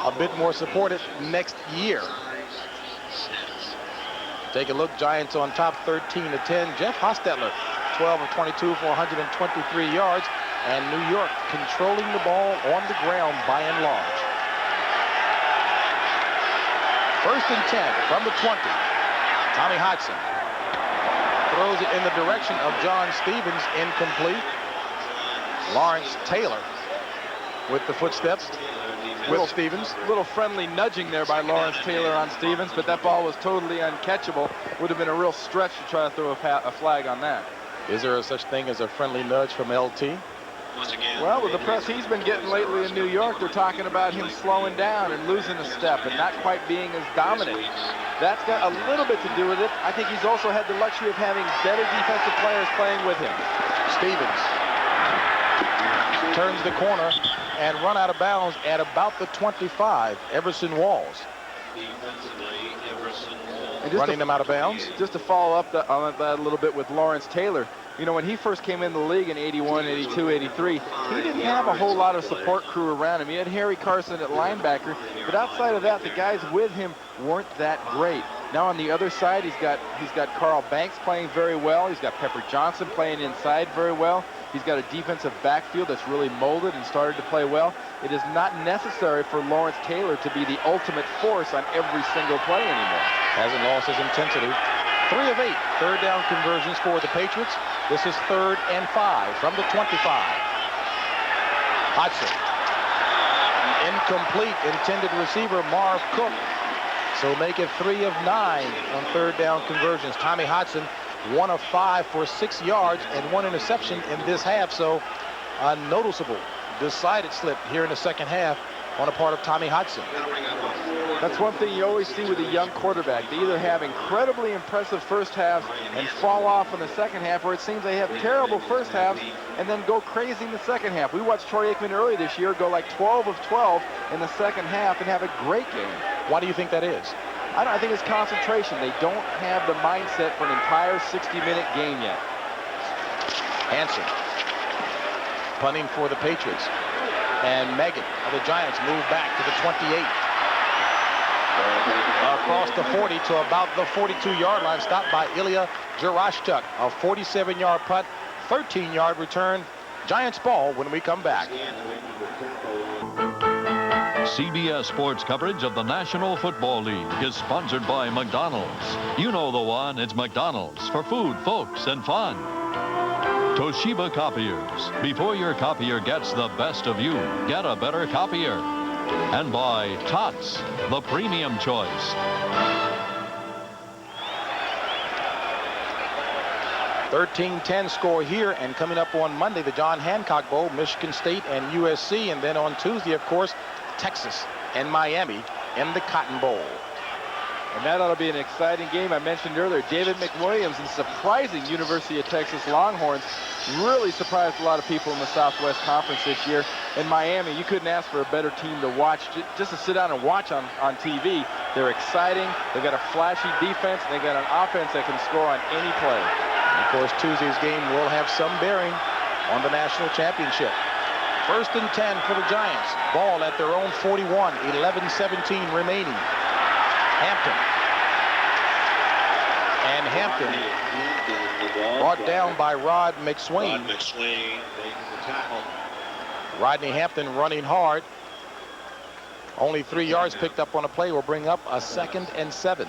a bit more supported next year. Take a look, Giants on top 13-10. Jeff Hostetler, 12 of 22 for 123 yards, and New York controlling the ball on the ground by and large. 1st and 10 from the 20. Tommy Hodgson throws it in the direction of John Stevens, incomplete. Lawrence Taylor with the footsteps with Stevens. Little friendly nudging there by Lawrence Taylor on Stevens, but that ball was totally uncatchable. Would have been a real stretch to try to throw a flag on that. Is there a such thing as a friendly nudge from LT? Well, with the press he's been getting lately in New York, they're talking about him slowing down and losing a step and not quite being as dominant. That's got a little bit to do with it. I think he's also had the luxury of having better defensive players playing with him. Stevens turns the corner and run out of bounds at about the 25. Everson Walls running them out of bounds. Just to follow up on that a little bit with Lawrence Taylor, you know, when he first came in the league in 81, 82, 83, he didn't have a whole lot of support crew around him. He had Harry Carson at linebacker, but outside of that, the guys with him weren't that great. Now on the other side, he's got Carl Banks playing very well. He's got Pepper Johnson playing inside very well. He's got a defensive backfield that's really molded and started to play well. It is not necessary for Lawrence Taylor to be the ultimate force on every single play anymore. Hasn't lost his intensity. 3 of 8 third down conversions for the Patriots. This is 3rd and 5 from the 25. Hodgson. Incomplete. Intended receiver Marv Cook. So make it 3 of 9 on 3rd down conversions. Tommy Hodgson, 1 of 5 for 6 yards and 1 interception in this half. So a noticeable decided slip here in the second half on a part of Tommy Hodgson. That's one thing you always see with a young quarterback. They either have incredibly impressive first halves and fall off in the second half, or it seems they have terrible first halves and then go crazy in the second half. We watched Troy Aikman earlier this year go like 12 of 12 in the second half and have a great game. Why do you think that is? I think it's concentration. They don't have the mindset for an entire 60-minute game yet. Hansen punting for the Patriots. And Megan of the Giants move back to the 28. Across the 40 to about the 42-yard line, stopped by Ilya Jarashchuk. A 47-yard punt, 13-yard return. Giants ball when we come back. CBS Sports coverage of the National Football League is sponsored by McDonald's. You know the one, it's McDonald's for food, folks, and fun. Toshiba Copiers. Before your copier gets the best of you, get a better copier. And by Tots, the premium choice. 13-10 score here, and coming up on Monday, the John Hancock Bowl, Michigan State and USC, and then on Tuesday, of course, Texas and Miami in the Cotton Bowl. And that ought to be an exciting game. I mentioned earlier, David McWilliams and surprising University of Texas Longhorns really surprised a lot of people in the Southwest Conference this year. In Miami, you couldn't ask for a better team to watch, just to sit down and watch on TV. They're exciting. They've got a flashy defense. They've got an offense that can score on any play. And of course, Tuesday's game will have some bearing on the national championship. 1st and 10 for the Giants. Ball at their own 41, 11-17 remaining. Hampton. And Hampton brought down by Rod McSwain. Rodney Hampton running hard. Only 3 yards picked up on a play will bring up a 2nd and 7.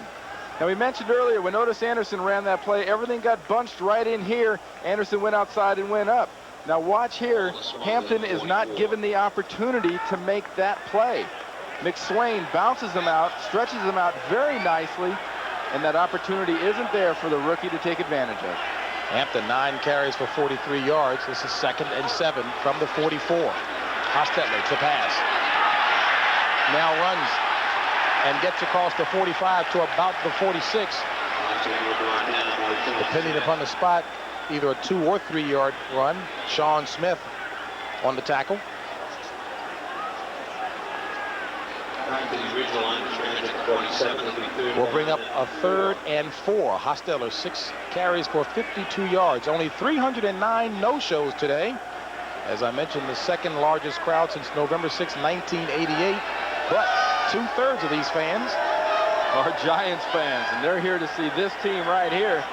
Now, we mentioned earlier when Otis Anderson ran that play, everything got bunched right in here. Anderson went outside and went up. Now watch here, Hampton is not given the opportunity to make that play. McSwain bounces him out, stretches him out very nicely, and that opportunity isn't there for the rookie to take advantage of. Hampton 9 carries for 43 yards. This is 2nd and 7 from the 44. Hostetler to pass. Now runs and gets across the 45 to about the 46. Depending upon the spot, either a 2 or 3 yard run. Sean Smith on the tackle. We'll bring up a 3rd and 4. Hostetler 6 carries for 52 yards. Only 309 no-shows today. As I mentioned, the 2nd largest crowd since November 6, 1988. But 2/3 of these fans are Giants fans, and they're here to see this team right here,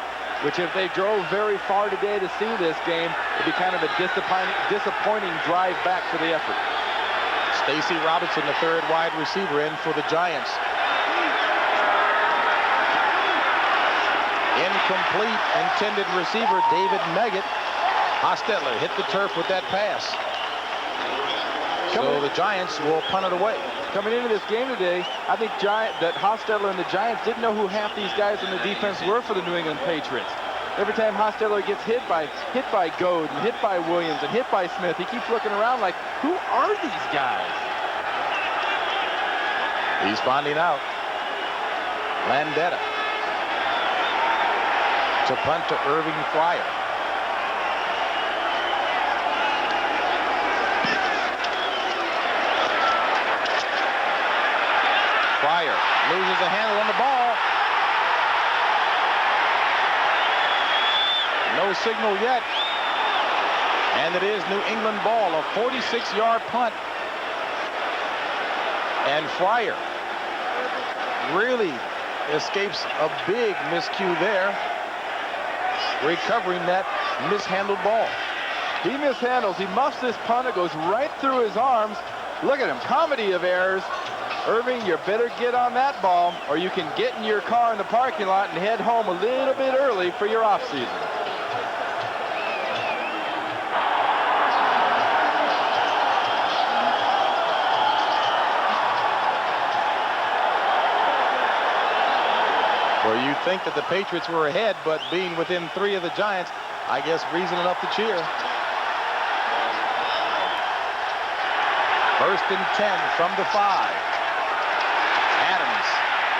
which if they drove very far today to see this game, it'd be kind of a disappointing drive back for the effort. Stacy Robinson, the 3rd wide receiver, in for the Giants. Incomplete. Intended receiver David Meggett. Hostetler hit the turf with that pass. So the Giants will punt it away. Coming into this game today, I think that Hostetler and the Giants didn't know who half these guys in the defense were for the New England Patriots. Every time Hostetler gets hit by Godin, hit by Williams, and hit by Smith, he keeps looking around like, who are these guys? He's finding out. Landetta to punt to Irving Fryer. Fryer loses a handle on the ball. No signal yet. And it is New England ball, a 46-yard punt. And Fryer really escapes a big miscue there, recovering that mishandled ball. He mishandles. He muffs this punt. It goes right through his arms. Look at him. Comedy of errors. Irving, you better get on that ball, or you can get in your car in the parking lot and head home a little bit early for your off-season. Where you think that the Patriots were ahead, but being within 3 of the Giants, I guess reason enough to cheer. First and 10 from the 5. Adams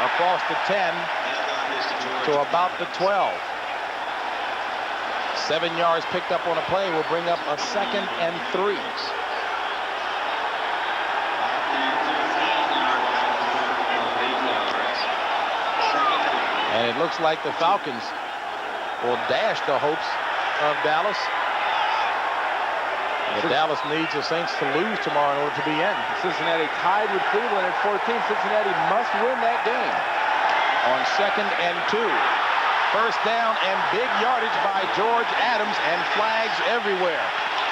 across the 10 to about the 12. 7 yards picked up on a play will bring up a 2nd and 3. And it looks like the Falcons will dash the hopes of Dallas. But Dallas needs the Saints to lose tomorrow in order to be in. Cincinnati tied with Cleveland at 14. Cincinnati must win that game. On 2nd and 2. First down and big yardage by George Adams and flags everywhere.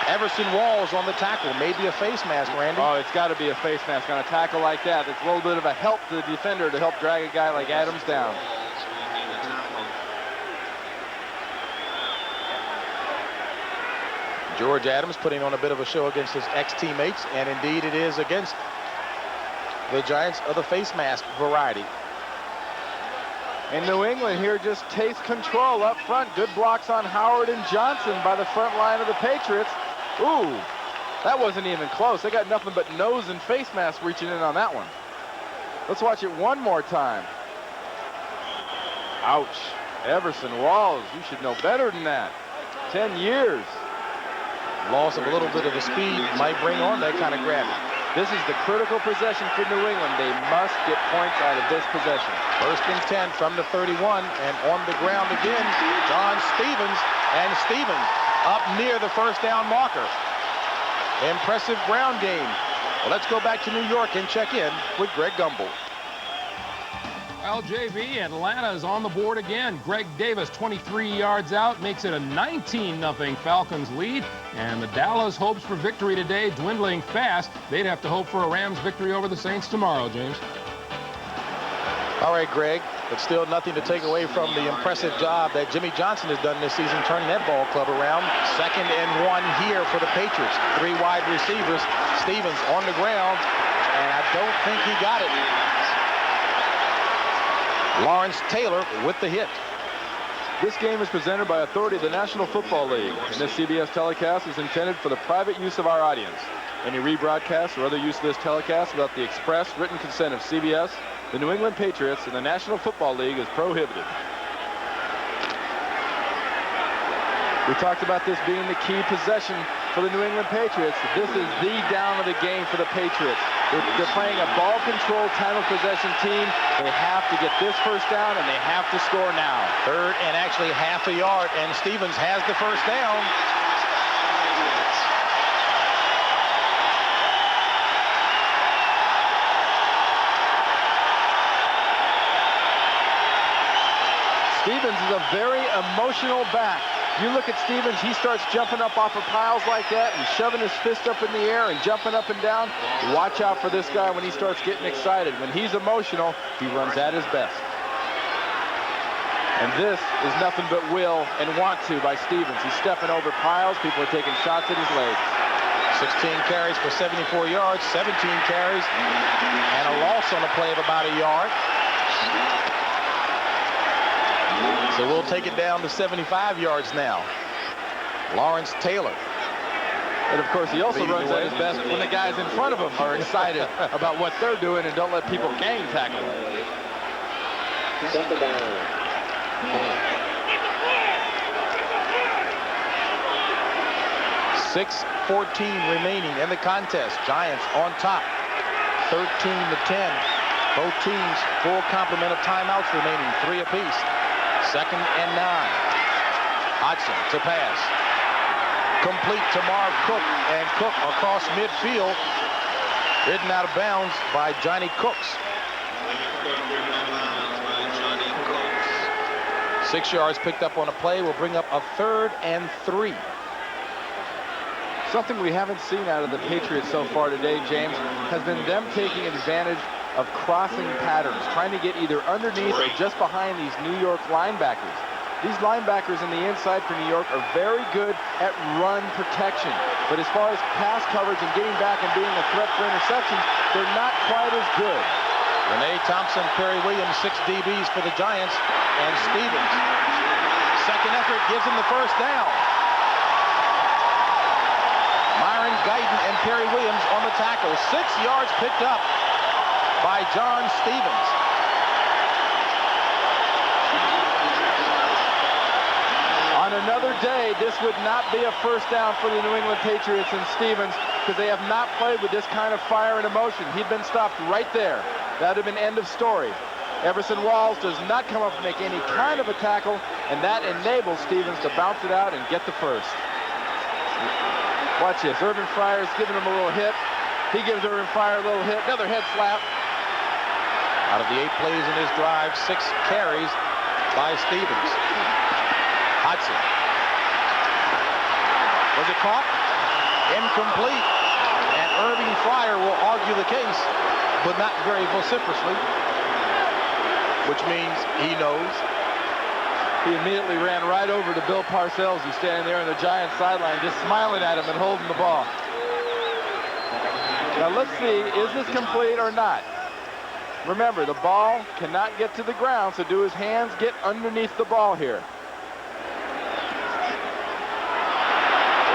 Everson Walls on the tackle. Maybe a face mask, Randy. Oh, it's got to be a face mask on a tackle like that. It's a little bit of a help to the defender to help drag a guy like Adams down. George Adams putting on a bit of a show against his ex-teammates, and indeed it is against the Giants of the face mask variety. And New England here just takes control up front. Good blocks on Howard and Johnson by the front line of the Patriots. Ooh, that wasn't even close. They got nothing but nose and face mask reaching in on that one. Let's watch it one more time. Ouch. Everson Walls, you should know better than that. 10 years. Loss of a little bit of the speed might bring on that kind of gravity. This is the critical possession for New England. They must get points out of this possession. First and 10 from the 31, and on the ground again, John Stevens, and Stevens up near the first down marker. Impressive ground game. Well, let's go back to New York and check in with Greg Gumbel. Well, JV, Atlanta is on the board again. Greg Davis, 23 yards out, makes it a 19-0 Falcons lead. And the Dallas hopes for victory today dwindling fast. They'd have to hope for a Rams victory over the Saints tomorrow, James. All right, Greg, but still nothing to take away from the impressive job that Jimmy Johnson has done this season, turning that ball club around. 2nd and 1 here for the Patriots. 3 wide receivers. Stevens on the ground, and I don't think he got it. Lawrence Taylor with the hit. This game is presented by authority of the National Football League, and this CBS telecast is intended for the private use of our audience. Any rebroadcast or other use of this telecast without the express written consent of CBS, the New England Patriots, and the National Football League is prohibited. We talked about this being the key possession for the New England Patriots. This is the down of the game for the Patriots. They're playing a ball control time of possession team. They have to get this first down, and they have to score now. 3rd and actually half a yard, and Stevens has the first down. Stevens is a very emotional back. You look at Stevens, he starts jumping up off of piles like that and shoving his fist up in the air and jumping up and down. Watch out for this guy when he starts getting excited. When he's emotional, he runs at his best. And this is nothing but will and want to by Stevens. He's stepping over piles. People are taking shots at his legs. 16 carries for 74 yards, 17 carries, and a loss on a play of about a yard. So we'll take it down to 75 yards now. Lawrence Taylor. And of course, he also runs at his best when the guys in front of him are excited about what they're doing and don't let people gang tackle them. 6:14 remaining in the contest. Giants on top, 13-10. Both teams full complement of timeouts remaining, 3 apiece. 2nd and 9. Hodgson to pass. Complete to Marv Cook, and Cook across midfield. Ridden out of bounds by Johnny Cooks. 6 yards picked up on a play will bring up a 3rd and 3. Something we haven't seen out of the Patriots so far today, James, has been them taking advantage of crossing patterns, trying to get either underneath or just behind these New York linebackers. These linebackers on the inside for New York are very good at run protection. But as far as pass coverage and getting back and being a threat for interceptions, they're not quite as good. Renee Thompson, Perry Williams, 6 DBs for the Giants, and Stevens. Second effort gives him the first down. Myron Guyton and Perry Williams on the tackle. 6 yards picked up by John Stevens. On another day, this would not be a first down for the New England Patriots and Stevens, because they have not played with this kind of fire and emotion. He'd been stopped right there. That would have been end of story. Everson Walls does not come up and make any kind of a tackle, and that enables Stevens to bounce it out and get the first. Watch this. Irvin Fryer's giving him a little hit. He gives Irvin Fryer a little hit. Another head slap. Out of the 8 plays in this drive, 6 carries by Stevens. Hodgson. Was it caught? Incomplete. And Irving Fryer will argue the case, but not very vociferously, which means he knows. He immediately ran right over to Bill Parcells, who's standing there on the Giants sideline, just smiling at him and holding the ball. Now let's see, is this complete or not? Remember, the ball cannot get to the ground, so do his hands get underneath the ball here?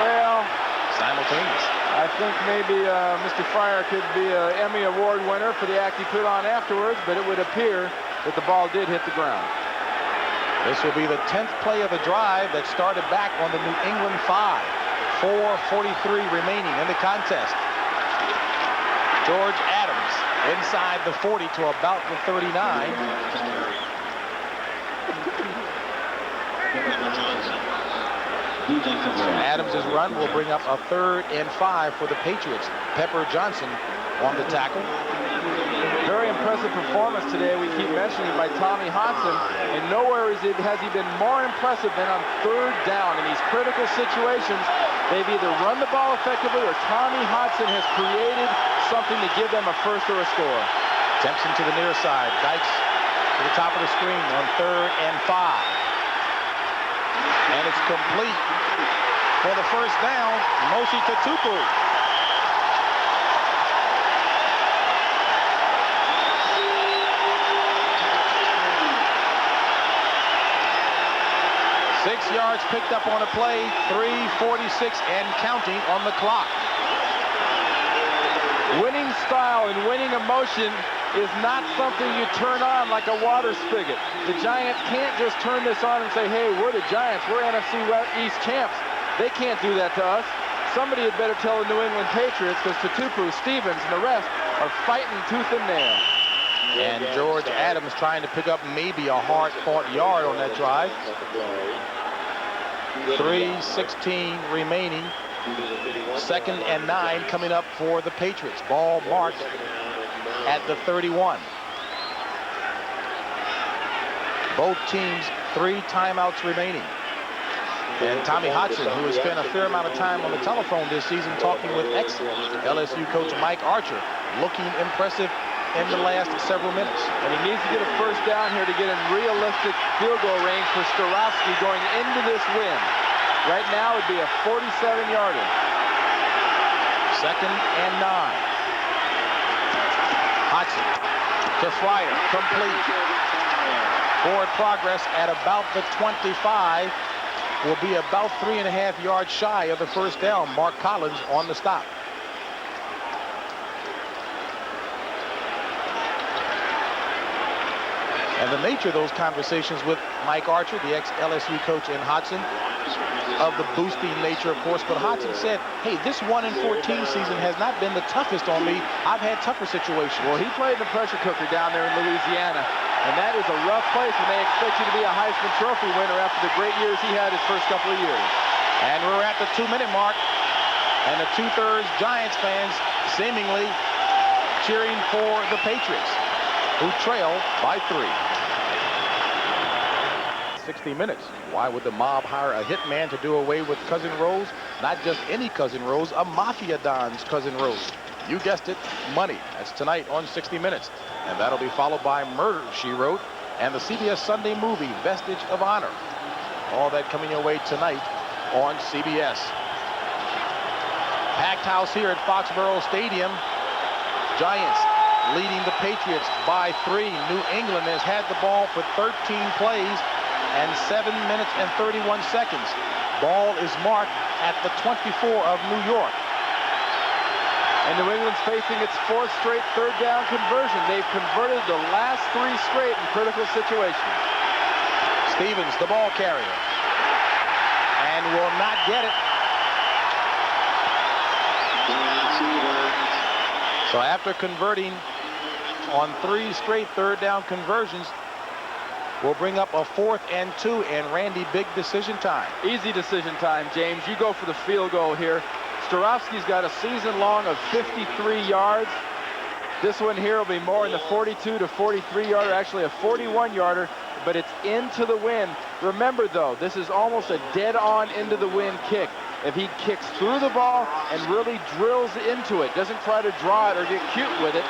Well, simultaneous. I think maybe Mr. Fryer could be an Emmy Award winner for the act he put on afterwards, but it would appear that the ball did hit the ground. This will be the 10th play of the drive that started back on the New England 5. 4:43 remaining in the contest. George Adams inside the 40 to about the 39. Adams' run will bring up a 3rd and 5 for the Patriots. Pepper Johnson on the tackle. Very impressive performance today, we keep mentioning, by Tommy Hodgson, and nowhere has he been more impressive than on 3rd down. In these critical situations, they've either run the ball effectively or Tommy Hodgson has created something to give them a first or a score. Tempson to the near side. Dykes to the top of the screen on 3rd and 5. And it's complete for the first down. Mosi Tatupu. Six yards picked up on a play, 3:46 and counting on the clock. Winning style and winning emotion is not something you turn on like a water spigot. The Giants can't just turn this on and say, hey, we're the Giants, we're NFC East champs. They can't do that to us. Somebody had better tell the New England Patriots, because Tatupu, Stevens, and the rest are fighting tooth and nail. And George Adams trying to pick up maybe a hard-fought yard on that drive. 3:16 remaining. 2nd and 9 coming up for the Patriots. Ball marked at the 31. Both teams 3 timeouts remaining. And Tommy Hodgson, who has spent a fair amount of time on the telephone this season talking with ex-LSU coach Mike Archer, looking impressive in the last several minutes. And he needs to get a first down here to get in realistic field goal range for Starowski going into this win. Right now it would be a 47-yarder. 2nd and 9. Hodgson to Fryer, complete. Forward progress at about the 25. Will be about 3.5 yards shy of the first down. Mark Collins on the stop. And the nature of those conversations with Mike Archer, the ex-LSU coach, and Hodgson, of the boosting nature, of course, but Hodgson said, hey, this 1-14 season has not been the toughest on me. I've had tougher situations. Well, he played the pressure cooker down there in Louisiana, and that is a rough place when they expect you to be a Heisman Trophy winner after the great years he had his first couple of years. And we're at the 2-minute mark, and the 2/3 Giants fans seemingly cheering for the Patriots, who trail by 3. 60 minutes. Why would the mob hire a hitman to do away with Cousin Rose? Not just any Cousin Rose, a Mafia Don's Cousin Rose. You guessed it, money. That's tonight on 60 Minutes. And that'll be followed by Murder, She Wrote, and the CBS Sunday movie, Vestige of Honor. All that coming your way tonight on CBS. Packed house here at Foxborough Stadium. Giants leading the Patriots by 3. New England has had the ball for 13 plays and 7 minutes and 31 seconds. Ball is marked at the 24 of New York. And New England's facing its 4th straight 3rd down conversion. They've converted the last 3 straight in critical situations. Stevens, the ball carrier, and will not get it. So after converting on 3 straight 3rd down conversions, we'll bring up a 4th and 2, and Randy, big decision time. Easy decision time, James. You go for the field goal here. Starofsky's got a season long of 53 yards. This one here will be more in the 42 to 43 yarder, actually a 41 yarder, but it's into the wind. Remember though, this is almost a dead on into the wind kick. If he kicks through the ball and really drills into it, doesn't try to draw it or get cute with it,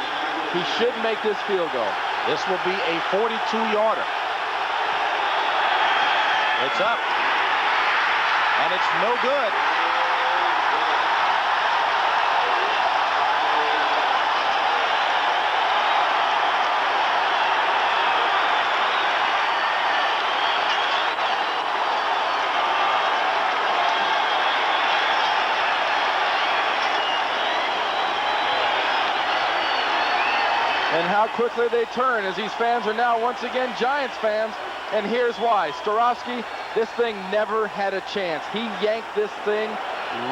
he should make this field goal. This will be a 42-yarder. It's up, and it's no good. And how quickly they turn, as these fans are now once again Giants fans. And here's why. Starofsky, this thing never had a chance. He yanked this thing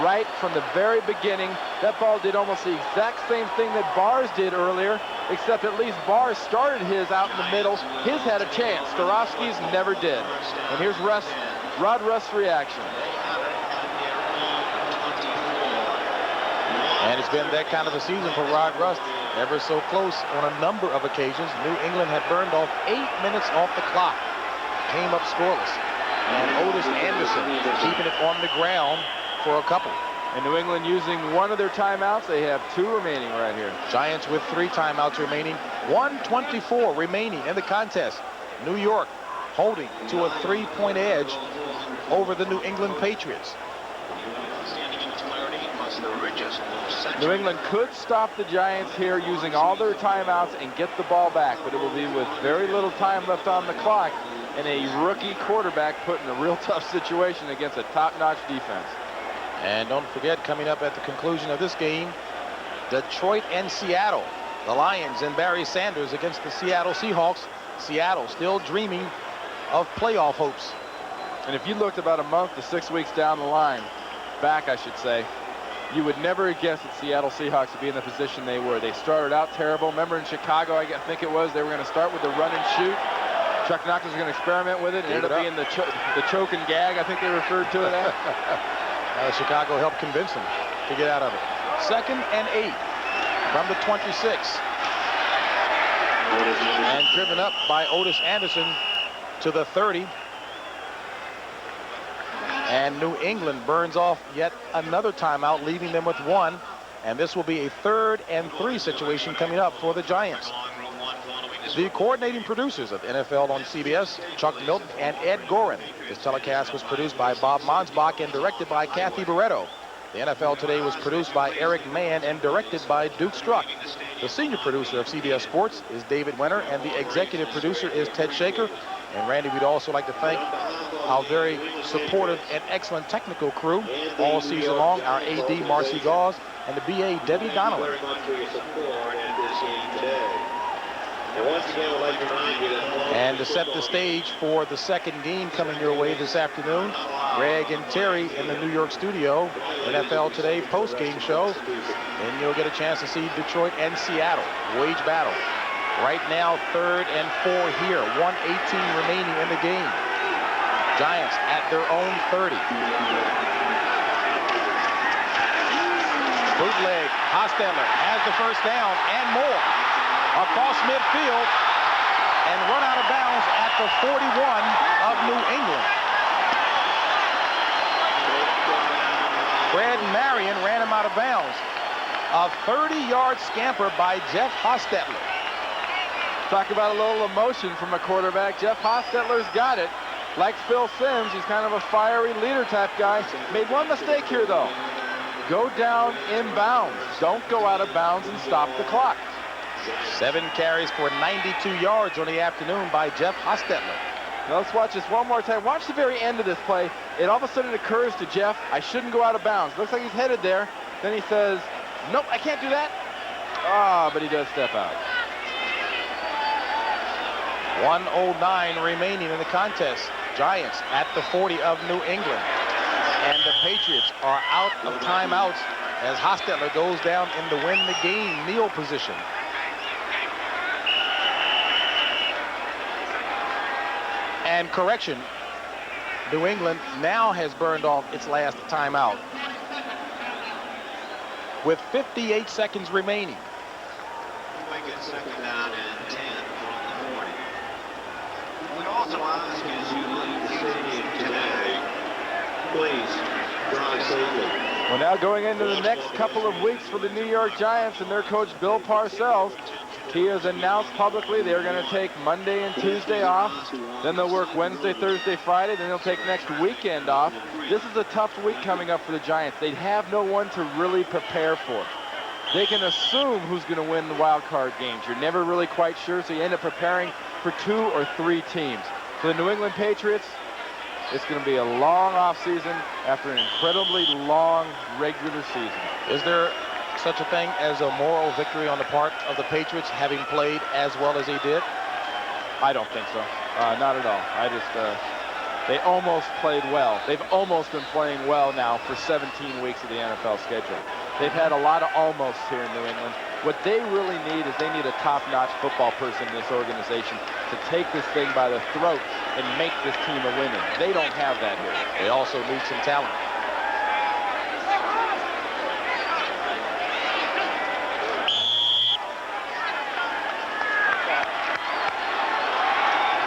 right from the very beginning. That ball did almost the exact same thing that Barrs did earlier, except at least Barrs started his out in the middle. His had a chance. Starofsky's never did. And here's Rod Rust's reaction. And it's been that kind of a season for Rod Rust. Ever so close on a number of occasions. New England had burned off 8 minutes off the clock. Came up scoreless. And Otis Anderson keeping it on the ground for a couple. And New England using one of their timeouts. They have 2 remaining right here. Giants with 3 timeouts remaining. 1:24 remaining in the contest. New York holding to a 3-point edge over the New England Patriots. New England could stop the Giants here using all their timeouts and get the ball back, but it will be with very little time left on the clock and a rookie quarterback put in a real tough situation against a top-notch defense. And don't forget, coming up at the conclusion of this game, Detroit and Seattle. The Lions and Barry Sanders against the Seattle Seahawks. Seattle still dreaming of playoff hopes. And if you looked about a month to 6 weeks down the line, back I should say, you would never have guessed that Seattle Seahawks would be in the position they were. They started out terrible. Remember in Chicago, I think it was, they were going to start with the run and shoot. Chuck Knox was going to experiment with it. It ended up being the choke and gag, I think they referred to it as. Chicago helped convince them to get out of it. 2nd and 8 from the 26. And driven up by Otis Anderson to the 30. And New England burns off yet another timeout, leaving them with 1. And this will be a 3rd and 3 situation coming up for the Giants. The coordinating producers of NFL on CBS, Chuck Milton and Ed Gorin. This telecast was produced by Bob Monsbach and directed by Kathy Barretto. The NFL Today was produced by Eric Mann and directed by Duke Struck. The senior producer of CBS Sports is David Winter, and the executive producer is Ted Shaker. And Randy, we'd also like to thank our very supportive and excellent technical crew all season long, our AD Marcy Gauze and the BA Debbie Donnelly. And once again, I'd like to remind you that... And to set the stage for the second game coming your way this afternoon, Greg and Terry in the New York studio, NFL Today post-game show. And you'll get a chance to see Detroit and Seattle wage battle. Right now, 3rd and 4 here. 1:18 remaining in the game. Giants at their own 30. Bootleg. Hostetler has the first down and more. Across midfield and run out of bounds at the 41 of New England. Fred Marion ran him out of bounds. A 30-yard scamper by Jeff Hostetler. Talk about a little emotion from a quarterback. Jeff Hostetler's got it. Like Phil Simms, he's kind of a fiery leader type guy. Made one mistake here, though. Go down in bounds. Don't go out of bounds and stop the clock. 7 carries for 92 yards on the afternoon by Jeff Hostetler. Now let's watch this one more time. Watch the very end of this play. It all of a sudden occurs to Jeff, I shouldn't go out of bounds. Looks like he's headed there. Then he says, nope, I can't do that. Ah, but he does step out. 1:09 remaining in the contest. Giants at the 40 of New England. And the Patriots are out of timeouts as Hostetler goes down in the win the game kneel position. And correction, New England now has burned off its last timeout with 58 seconds remaining. Make it 2nd down and 10 from the 40. We'd also ask as you leave the stadium today, please drive safely. Well, now going into the next couple of weeks for the New York Giants and their coach Bill Parcells, he has announced publicly they're going to take Monday and Tuesday off. Then they'll work Wednesday, Thursday, Friday. Then they'll take next weekend off. This is a tough week coming up for the Giants. They have no one to really prepare for. They can assume who's going to win the wild card games. You're never really quite sure, so you end up preparing for 2 or 3 teams. For the New England Patriots, it's going to be a long offseason after an incredibly long regular season. Is there such a thing as a moral victory on the part of the Patriots having played as well as they did? I don't think so. Not at all. They almost played well. They've almost been playing well now for 17 weeks of the NFL schedule. They've had a lot of almosts here in New England. What they really need is they need a top-notch football person in this organization to take this thing by the throat and make this team a winner. They don't have that here. They also need some talent.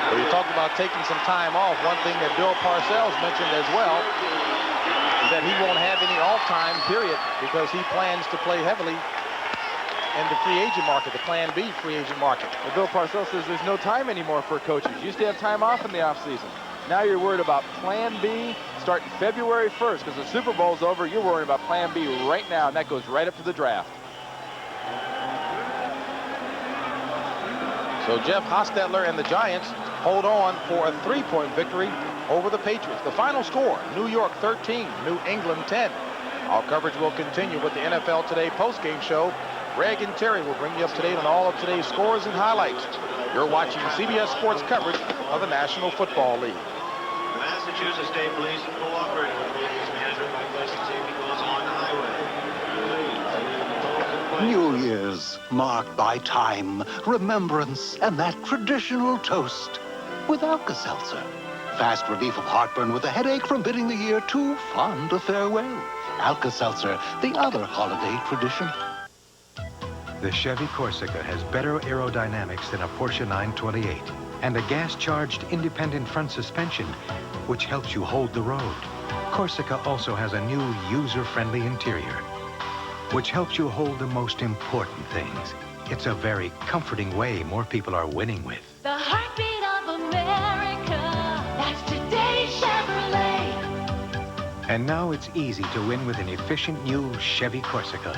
Well, you talked about taking some time off. One thing that Bill Parcells mentioned as well is that he won't have any off-time period because he plans to play heavily in the free agent market, the Plan B free agent market. Well, Bill Parcells says there's no time anymore for coaches. You used to have time off in the offseason. Now you're worried about Plan B starting February 1st because the Super Bowl's over. You're worried about Plan B right now, and that goes right up to the draft. So Jeff Hostetler and the Giants hold on for a 3-point victory over the Patriots. The final score, New York 13, New England 10. Our coverage will continue with the NFL Today postgame show. Greg and Terry will bring you up to date on all of today's scores and highlights. You're watching CBS Sports coverage of the National Football League. Massachusetts State Police cooperating with police management by placing safety goals along the highway. New Year's, marked by time, remembrance, and that traditional toast with Alka-Seltzer. Fast relief of heartburn with a headache from bidding the year too fond a farewell. Alka-Seltzer, the other holiday tradition. The Chevy Corsica has better aerodynamics than a Porsche 928 and a gas-charged independent front suspension, which helps you hold the road. Corsica also has a new user-friendly interior, which helps you hold the most important things. It's a very comforting way more people are winning with. The heartbeat of America, that's today's Chevrolet. And now it's easy to win with an efficient new Chevy Corsica.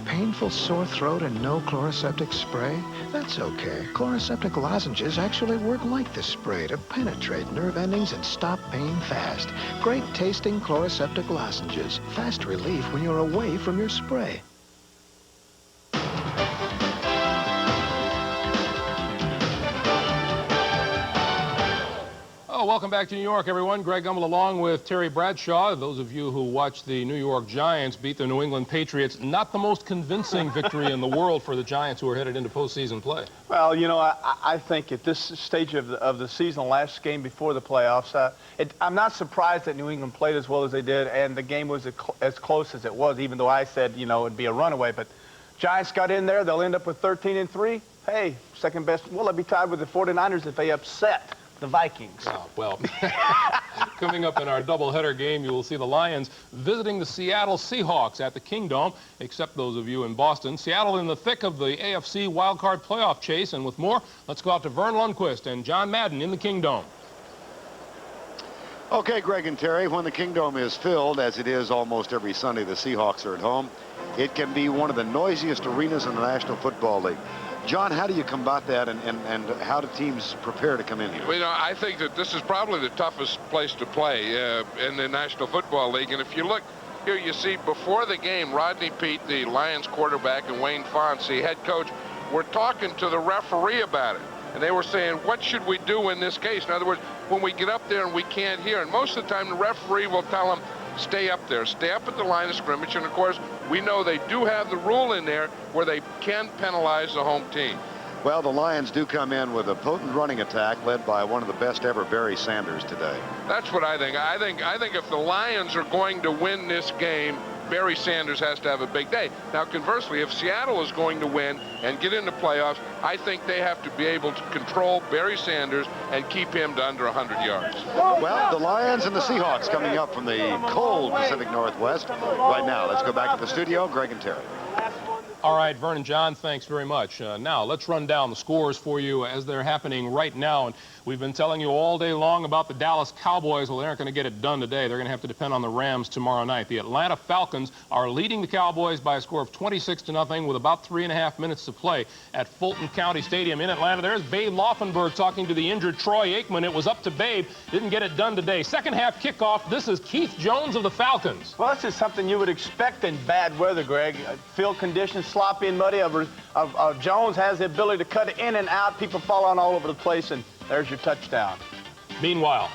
Painful sore throat and no Chloraseptic spray? That's okay. Chloraseptic lozenges actually work like the spray to penetrate nerve endings and stop pain fast. Great tasting Chloraseptic lozenges. Fast relief when you're away from your spray. welcome back to New York, everyone. Greg Gumbel along with Terry Bradshaw. Those of you who watched the New York Giants beat the New England Patriots, not the most convincing victory in the world for the Giants, who are headed into postseason play. Well, you know, I think at this stage of the season, the last game before the playoffs, I'm not surprised that New England played as well as they did, and the game was as close as it was, even though I said, you know, it'd be a runaway. But Giants got in there. They'll end up with 13-3. Hey, second best. Well, they'll be tied with the 49ers if they upset the Vikings. Oh, well, coming up in our doubleheader game, you will see the Lions visiting the Seattle Seahawks at the Kingdome, except those of you in Boston. Seattle in the thick of the AFC wildcard playoff chase, and with more, let's go out to Vern Lundquist and John Madden in the Kingdome. Okay, Greg and Terry, when the Kingdome is filled, as it is almost every Sunday the Seahawks are at home, it can be one of the noisiest arenas in the National Football League. John, how do you combat that, and how do teams prepare to come in here? Well, you know, I think that this is probably the toughest place to play in the National Football League. And if you look here, you see before the game, Rodney Peete, the Lions quarterback, and Wayne Fonse, the head coach, were talking to the referee about it. And they were saying, what should we do in this case? In other words, when we get up there and we can't hear, and most of the time the referee will tell them, stay up there, stay up at the line of scrimmage. And, of course, we know they do have the rule in there where they can penalize the home team. Well, the Lions do come in with a potent running attack led by one of the best ever, Barry Sanders, today. That's what I think. I think if the Lions are going to win this game, Barry Sanders has to have a big day. Now, conversely, if Seattle is going to win and get into playoffs, I think they have to be able to control Barry Sanders and keep him to under 100 yards. Well, the Lions and the Seahawks coming up from the cold Pacific Northwest right now. Let's go back to the studio. Greg and Terry. All right, Vern and John, thanks very much. Now, let's run down the scores for you as they're happening right now. And we've been telling you all day long about the Dallas Cowboys. Well, they aren't going to get it done today. They're going to have to depend on the Rams tomorrow night. The Atlanta Falcons are leading the Cowboys by a score of 26-0 with about 3.5 minutes to play at Fulton County Stadium in Atlanta. There's Babe Laufenberg talking to the injured Troy Aikman. It was up to Babe. Didn't get it done today. Second half kickoff. This is Keith Jones of the Falcons. Well, this is something you would expect in bad weather, Greg. Field conditions, sloppy and muddy. Jones has the ability to cut in and out. People fall on all over the place, and there's your touchdown. Meanwhile,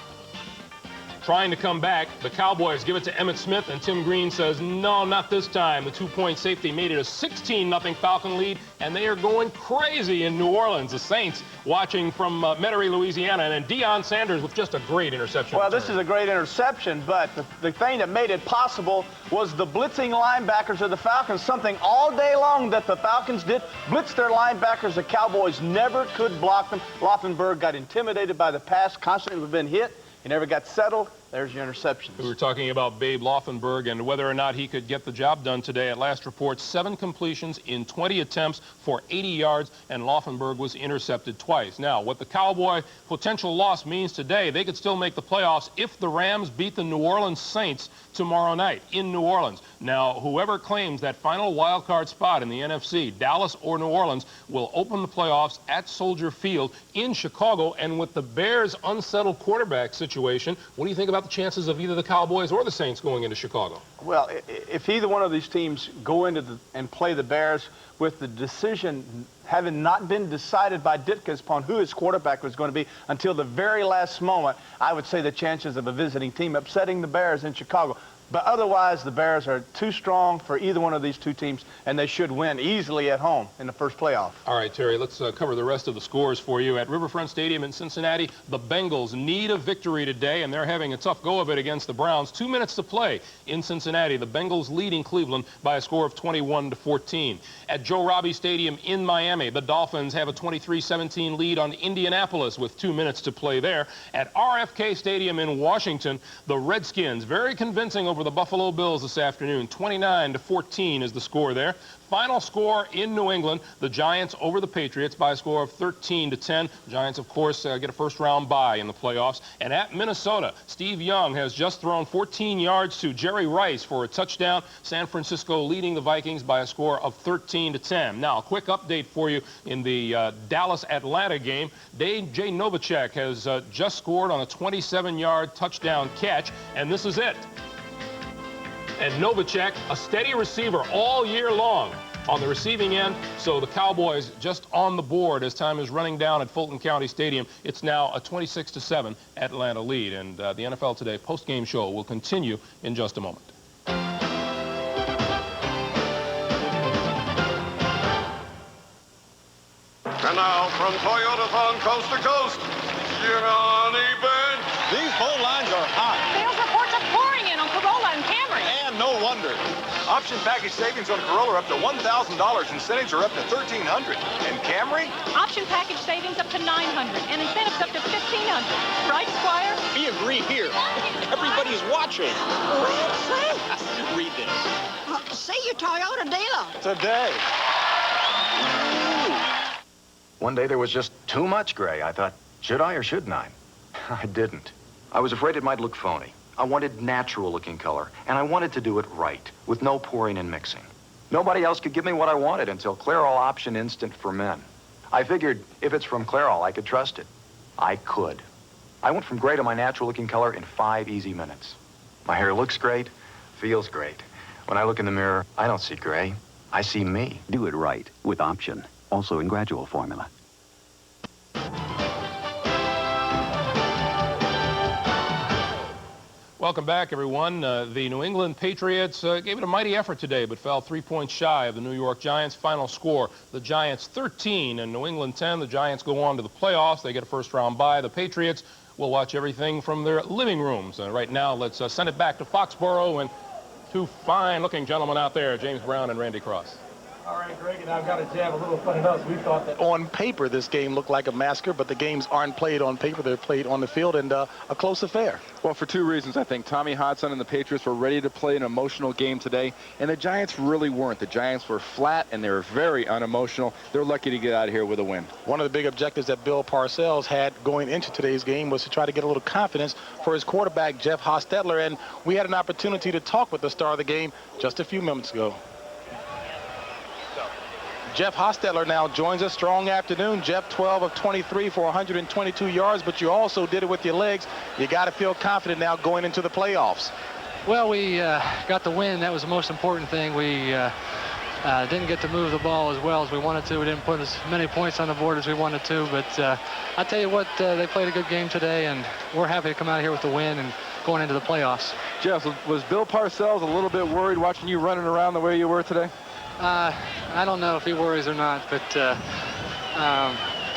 trying to come back, the Cowboys give it to Emmitt Smith, and Tim Green says, no, not this time. The two-point safety made it a 16-0 Falcon lead, and they are going crazy in New Orleans. The Saints watching from Metairie, Louisiana, and then Deion Sanders with just a great interception. Well, this is a great interception, but the thing that made it possible was the blitzing linebackers of the Falcons, something all day long that the Falcons did, blitz their linebackers. The Cowboys never could block them. Laufenberg got intimidated by the pass, constantly been hit. He never got settled. There's your interceptions. We were talking about Babe Laufenberg and whether or not he could get the job done today. At last report, 7 completions in 20 attempts for 80 yards, and Laufenberg was intercepted twice. Now, what the Cowboy potential loss means today, they could still make the playoffs if the Rams beat the New Orleans Saints tomorrow night in New Orleans. Now, whoever claims that final wild card spot in the NFC, Dallas or New Orleans, will open the playoffs at Soldier Field in Chicago. And with the Bears' unsettled quarterback situation, what do you think about the chances of either the Cowboys or the Saints going into Chicago? Well, if either one of these teams go into and play the Bears with the decision having not been decided by Ditka upon who his quarterback was going to be until the very last moment, I would say the chances of a visiting team upsetting the Bears in Chicago. But otherwise, the Bears are too strong for either one of these two teams, and they should win easily at home in the first playoff. All right, Terry, let's cover the rest of the scores for you. At Riverfront Stadium in Cincinnati, the Bengals need a victory today, and they're having a tough go of it against the Browns. 2 minutes to play in Cincinnati. The Bengals leading Cleveland by a score of 21-14. At Joe Robbie Stadium in Miami, the Dolphins have a 23-17 lead on Indianapolis with 2 minutes to play there. At RFK Stadium in Washington, the Redskins, very convincing over the Buffalo Bills this afternoon. 29-14 is the score there. Final score in New England, the Giants over the Patriots by a score of 13-10. Giants, of course, get a first-round bye in the playoffs. And at Minnesota, Steve Young has just thrown 14 yards to Jerry Rice for a touchdown. San Francisco leading the Vikings by a score of 13-10. Now, a quick update for you in the Dallas-Atlanta game. Jay Novacek has just scored on a 27-yard touchdown catch, and this is it. And Novacek, a steady receiver all year long. on the receiving end. So the Cowboys just on the board as time is running down at Fulton County Stadium. It's now a 26-7 Atlanta lead. And the NFL Today post-game show will continue in just a moment. And now, from Toyotathon coast to coast, Johnny Bench. These phone lines are hot. Sales reports are pouring in on Corolla and Camry. And no wonder. Option package savings on Corolla are up to $1,000. Incentives are up to $1,300. And Camry? Option package savings up to $900 and incentives up to $1,500. Right, Squire? We agree here. Everybody's watching. Read this. See your Toyota dealer. Today. One day there was just too much gray. I thought, should I or shouldn't I? I didn't. I was afraid it might look phony. I wanted natural-looking color, and I wanted to do it right, with no pouring and mixing. Nobody else could give me what I wanted until Clairol Option Instant for Men. I figured if it's from Clairol, I could trust it. I could. I went from gray to my natural-looking color in 5 easy minutes. My hair looks great, feels great. When I look in the mirror, I don't see gray. I see me. Do it right with Option, also in gradual formula. Welcome back, everyone. The New England Patriots gave it a mighty effort today, but fell 3 points shy of the New York Giants. Final score, the Giants 13 and New England 10. The Giants go on to the playoffs. They get a first-round bye. The Patriots will watch everything from their living rooms. Right now, let's send it back to Foxborough and two fine-looking gentlemen out there, James Brown and Randy Cross. All right, Greg, and I've got to jab a little fun at us. We thought that on paper this game looked like a massacre, but the games aren't played on paper. They're played on the field, and a close affair. Well, for 2 reasons, I think. Tommy Hodson and the Patriots were ready to play an emotional game today, and the Giants really weren't. The Giants were flat, and they were very unemotional. They're lucky to get out of here with a win. One of the big objectives that Bill Parcells had going into today's game was to try to get a little confidence for his quarterback, Jeff Hostetler, and we had an opportunity to talk with the star of the game just a few minutes ago. Jeff Hostetler now joins us. Strong afternoon. Jeff, 12 of 23 for 122 yards, but you also did it with your legs. You got to feel confident now going into the playoffs. Well, we got the win. That was the most important thing. We didn't get to move the ball as well as we wanted to. We didn't put as many points on the board as we wanted to, but I tell you what, they played a good game today, and we're happy to come out here with the win and going into the playoffs. Jeff, was Bill Parcells a little bit worried watching you running around the way you were today? I don't know if he worries or not, but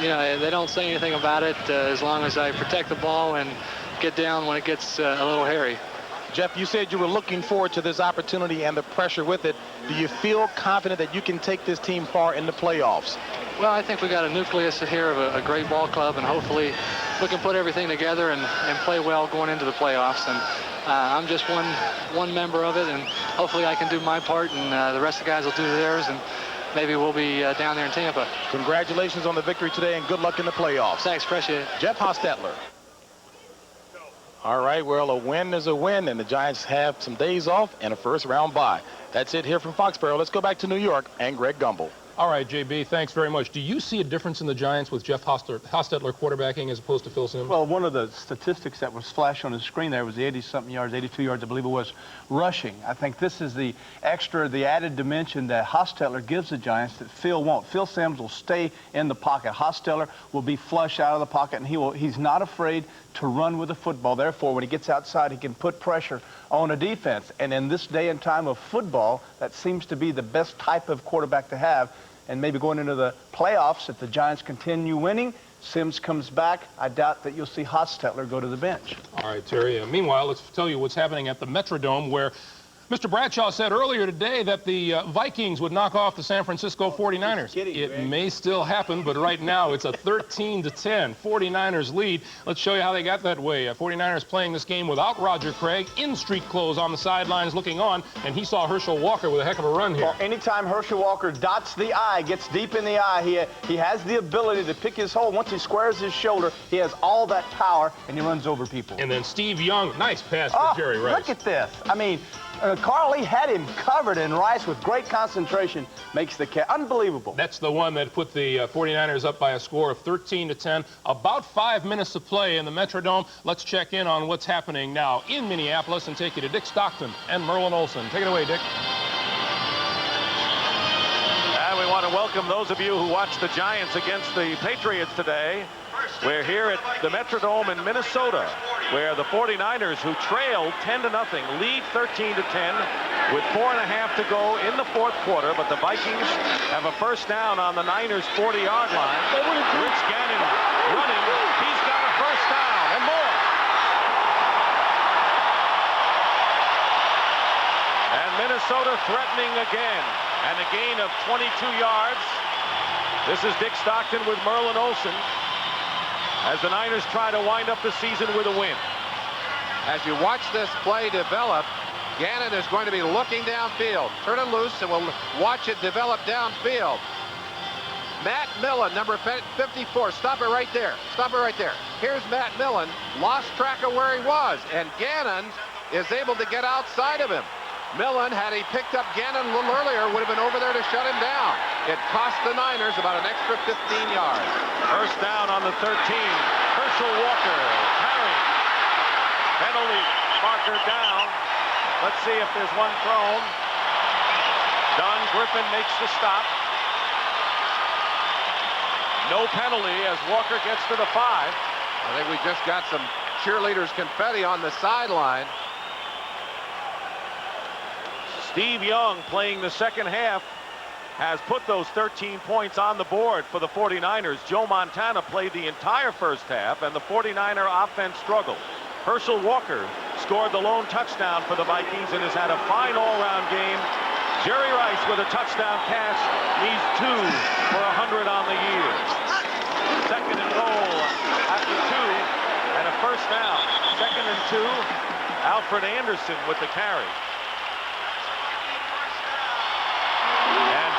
you know, they don't say anything about it as long as I protect the ball and get down when it gets a little hairy. Jeff, you said you were looking forward to this opportunity and the pressure with it. Do you feel confident that you can take this team far in the playoffs? Well, I think we got a nucleus here of a great ball club, and hopefully we can put everything together and play well going into the playoffs. And I'm just one member of it, and hopefully I can do my part, and the rest of the guys will do theirs, and maybe we'll be down there in Tampa. Congratulations on the victory today, and good luck in the playoffs. Thanks, appreciate it. Jeff Hostetler. All right, well, a win is a win, and the Giants have some days off and a first-round bye. That's it here from Foxborough. Let's go back to New York and Greg Gumbel. All right, JB, thanks very much. Do you see a difference in the Giants with Jeff Hostetler quarterbacking as opposed to Phil Simms? Well, one of the statistics that was flashed on the screen there was the 80-something yards, 82 yards, I believe it was, rushing. I think this is the added dimension that Hostetler gives the Giants that Phil won't. Phil Simms will stay in the pocket. Hostetler will be flush out of the pocket, and he's not afraid to run with the football. Therefore, when he gets outside, he can put pressure on a defense. And in this day and time of football, that seems to be the best type of quarterback to have. And maybe going into the playoffs, if the Giants continue winning, Simms comes back, I doubt that you'll see Hostetler go to the bench. All right, Terry. Meanwhile, let's tell you what's happening at the Metrodome, where Mr. Bradshaw said earlier today that the Vikings would knock off the San Francisco 49ers. It may still happen, but right now it's a 13-10 49ers lead. Let's show you how they got that way. 49ers playing this game without Roger Craig, in street clothes on the sidelines looking on, and he saw Herschel Walker with a heck of a run here. Well, anytime Herschel Walker dots the I, gets deep in the eye, he has the ability to pick his hole. Once he squares his shoulder, he has all that power, and he runs over people. And then Steve Young, nice pass for Jerry Rice. Look at this. I mean, Carl Lee had him covered, and Rice, with great concentration, makes the catch. Unbelievable. That's the one that put the 49ers up by a score of 13-10. About 5 minutes to play in the Metrodome. Let's check in on what's happening now in Minneapolis and take you to Dick Stockton and Merlin Olsen. Take it away, Dick. want to welcome those of you who watched the Giants against the Patriots today. We're here at the Metrodome in Minnesota, where the 49ers, who trailed 10-0, lead 13-10 with 4.5 to go in the fourth quarter. But the Vikings have a first down on the Niners' 40-yard line. Rich Gannon running. He's got a first down and more. And Minnesota threatening again. And a gain of 22 yards. This is Dick Stockton with Merlin Olsen as the Niners try to wind up the season with a win. As you watch this play develop, Gannon is going to be looking downfield. Turn it loose and we'll watch it develop downfield. Matt Millen, number 54. Stop it right there. Stop it right there. Here's Matt Millen. Lost track of where he was. And Gannon is able to get outside of him. Millen, had he picked up Gannon a little earlier, would have been over there to shut him down. It cost the Niners about an extra 15 yards. First down on the 13. Herschel Walker carrying. Penalty marker down. Let's see if there's one thrown. Don Griffin makes the stop. No penalty as Walker gets to the 5. I think we just got some cheerleaders confetti on the sideline. Steve Young, playing the second half, has put those 13 points on the board for the 49ers. Joe Montana played the entire first half, and the 49er offense struggled. Herschel Walker scored the lone touchdown for the Vikings and has had a fine all-round game. Jerry Rice with a touchdown catch. He's 2 for 100 on the year. Second and goal after 2 and a first down. Second and 2. Alfred Anderson with the carry.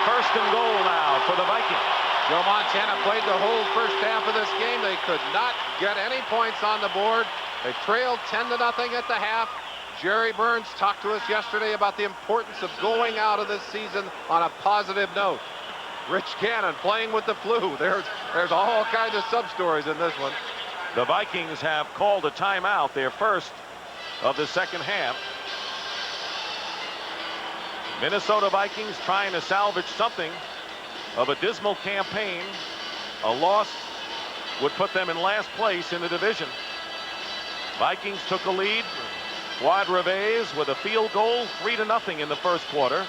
First and goal now for the Vikings. Joe Montana played the whole first half of this game. They could not get any points on the board. They trailed 10-0 at the half. Jerry Burns talked to us yesterday about the importance of going out of this season on a positive note. Rich Gannon playing with the flu. There's all kinds of sub-stories in this one. The Vikings have called a timeout, their first of the second half. Minnesota Vikings trying to salvage something of a dismal campaign. A loss would put them in last place in the division. Vikings took a lead. Fuad Reveiz with a field goal, 3-0 in the first quarter.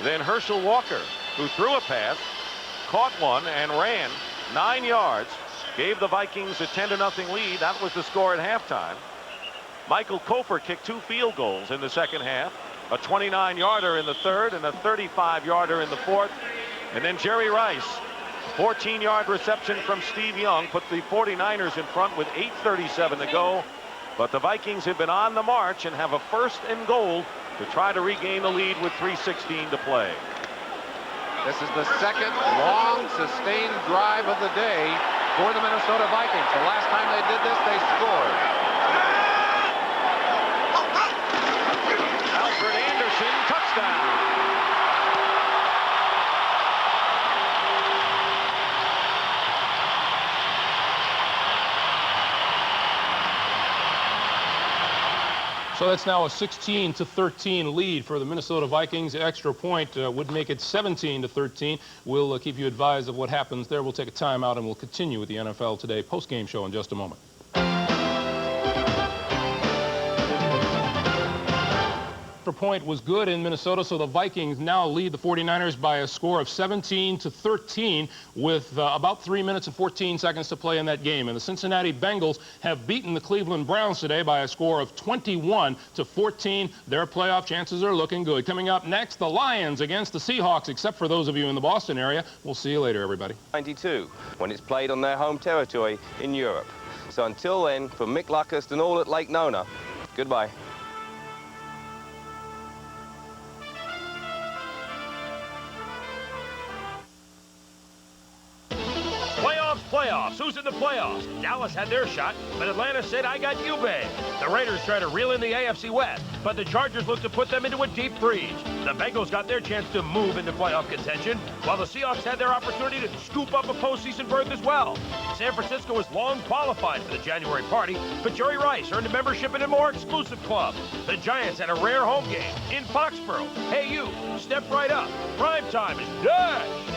Then Herschel Walker, who threw a pass, caught one and ran 9 yards, gave the Vikings a 10-0 lead. That was the score at halftime. Michael Kofer kicked 2 field goals in the second half. A 29-yarder in the third and a 35-yarder in the fourth. And then Jerry Rice, 14-yard reception from Steve Young, put the 49ers in front with 8:37 to go. But the Vikings have been on the march and have a first and goal to try to regain the lead with 3:16 to play. This is the second long, sustained drive of the day for the Minnesota Vikings. The last time they did this, they scored. Alfred Anderson, touchdown. So that's now a 16-13 lead for the Minnesota Vikings. The extra point would make it 17-13. We'll keep you advised of what happens there. We'll take a timeout and we'll continue with the NFL Today post-game show in just a moment. Point was good in Minnesota, so the Vikings now lead the 49ers by a score of 17-13 with about 3 minutes and 14 seconds to play in that game. And the Cincinnati Bengals have beaten the Cleveland Browns today by a score of 21-14. Their playoff chances are looking good. Coming up next, the Lions against the Seahawks, except for those of you in the Boston area. We'll see you later, everybody. 92, when it's played on their home territory in Europe. So until then, from Mick Luckhurst and all at Lake Nona, goodbye. Playoffs. Who's in the playoffs? Dallas had their shot, but Atlanta said, I got you, babe. The Raiders try to reel in the AFC West, but the Chargers look to put them into a deep freeze. The Bengals got their chance to move into playoff contention, while the Seahawks had their opportunity to scoop up a postseason berth as well. San Francisco was long qualified for the January party, but Jerry Rice earned a membership in a more exclusive club. The Giants had a rare home game in Foxborough. Hey, you, step right up. Prime time is done.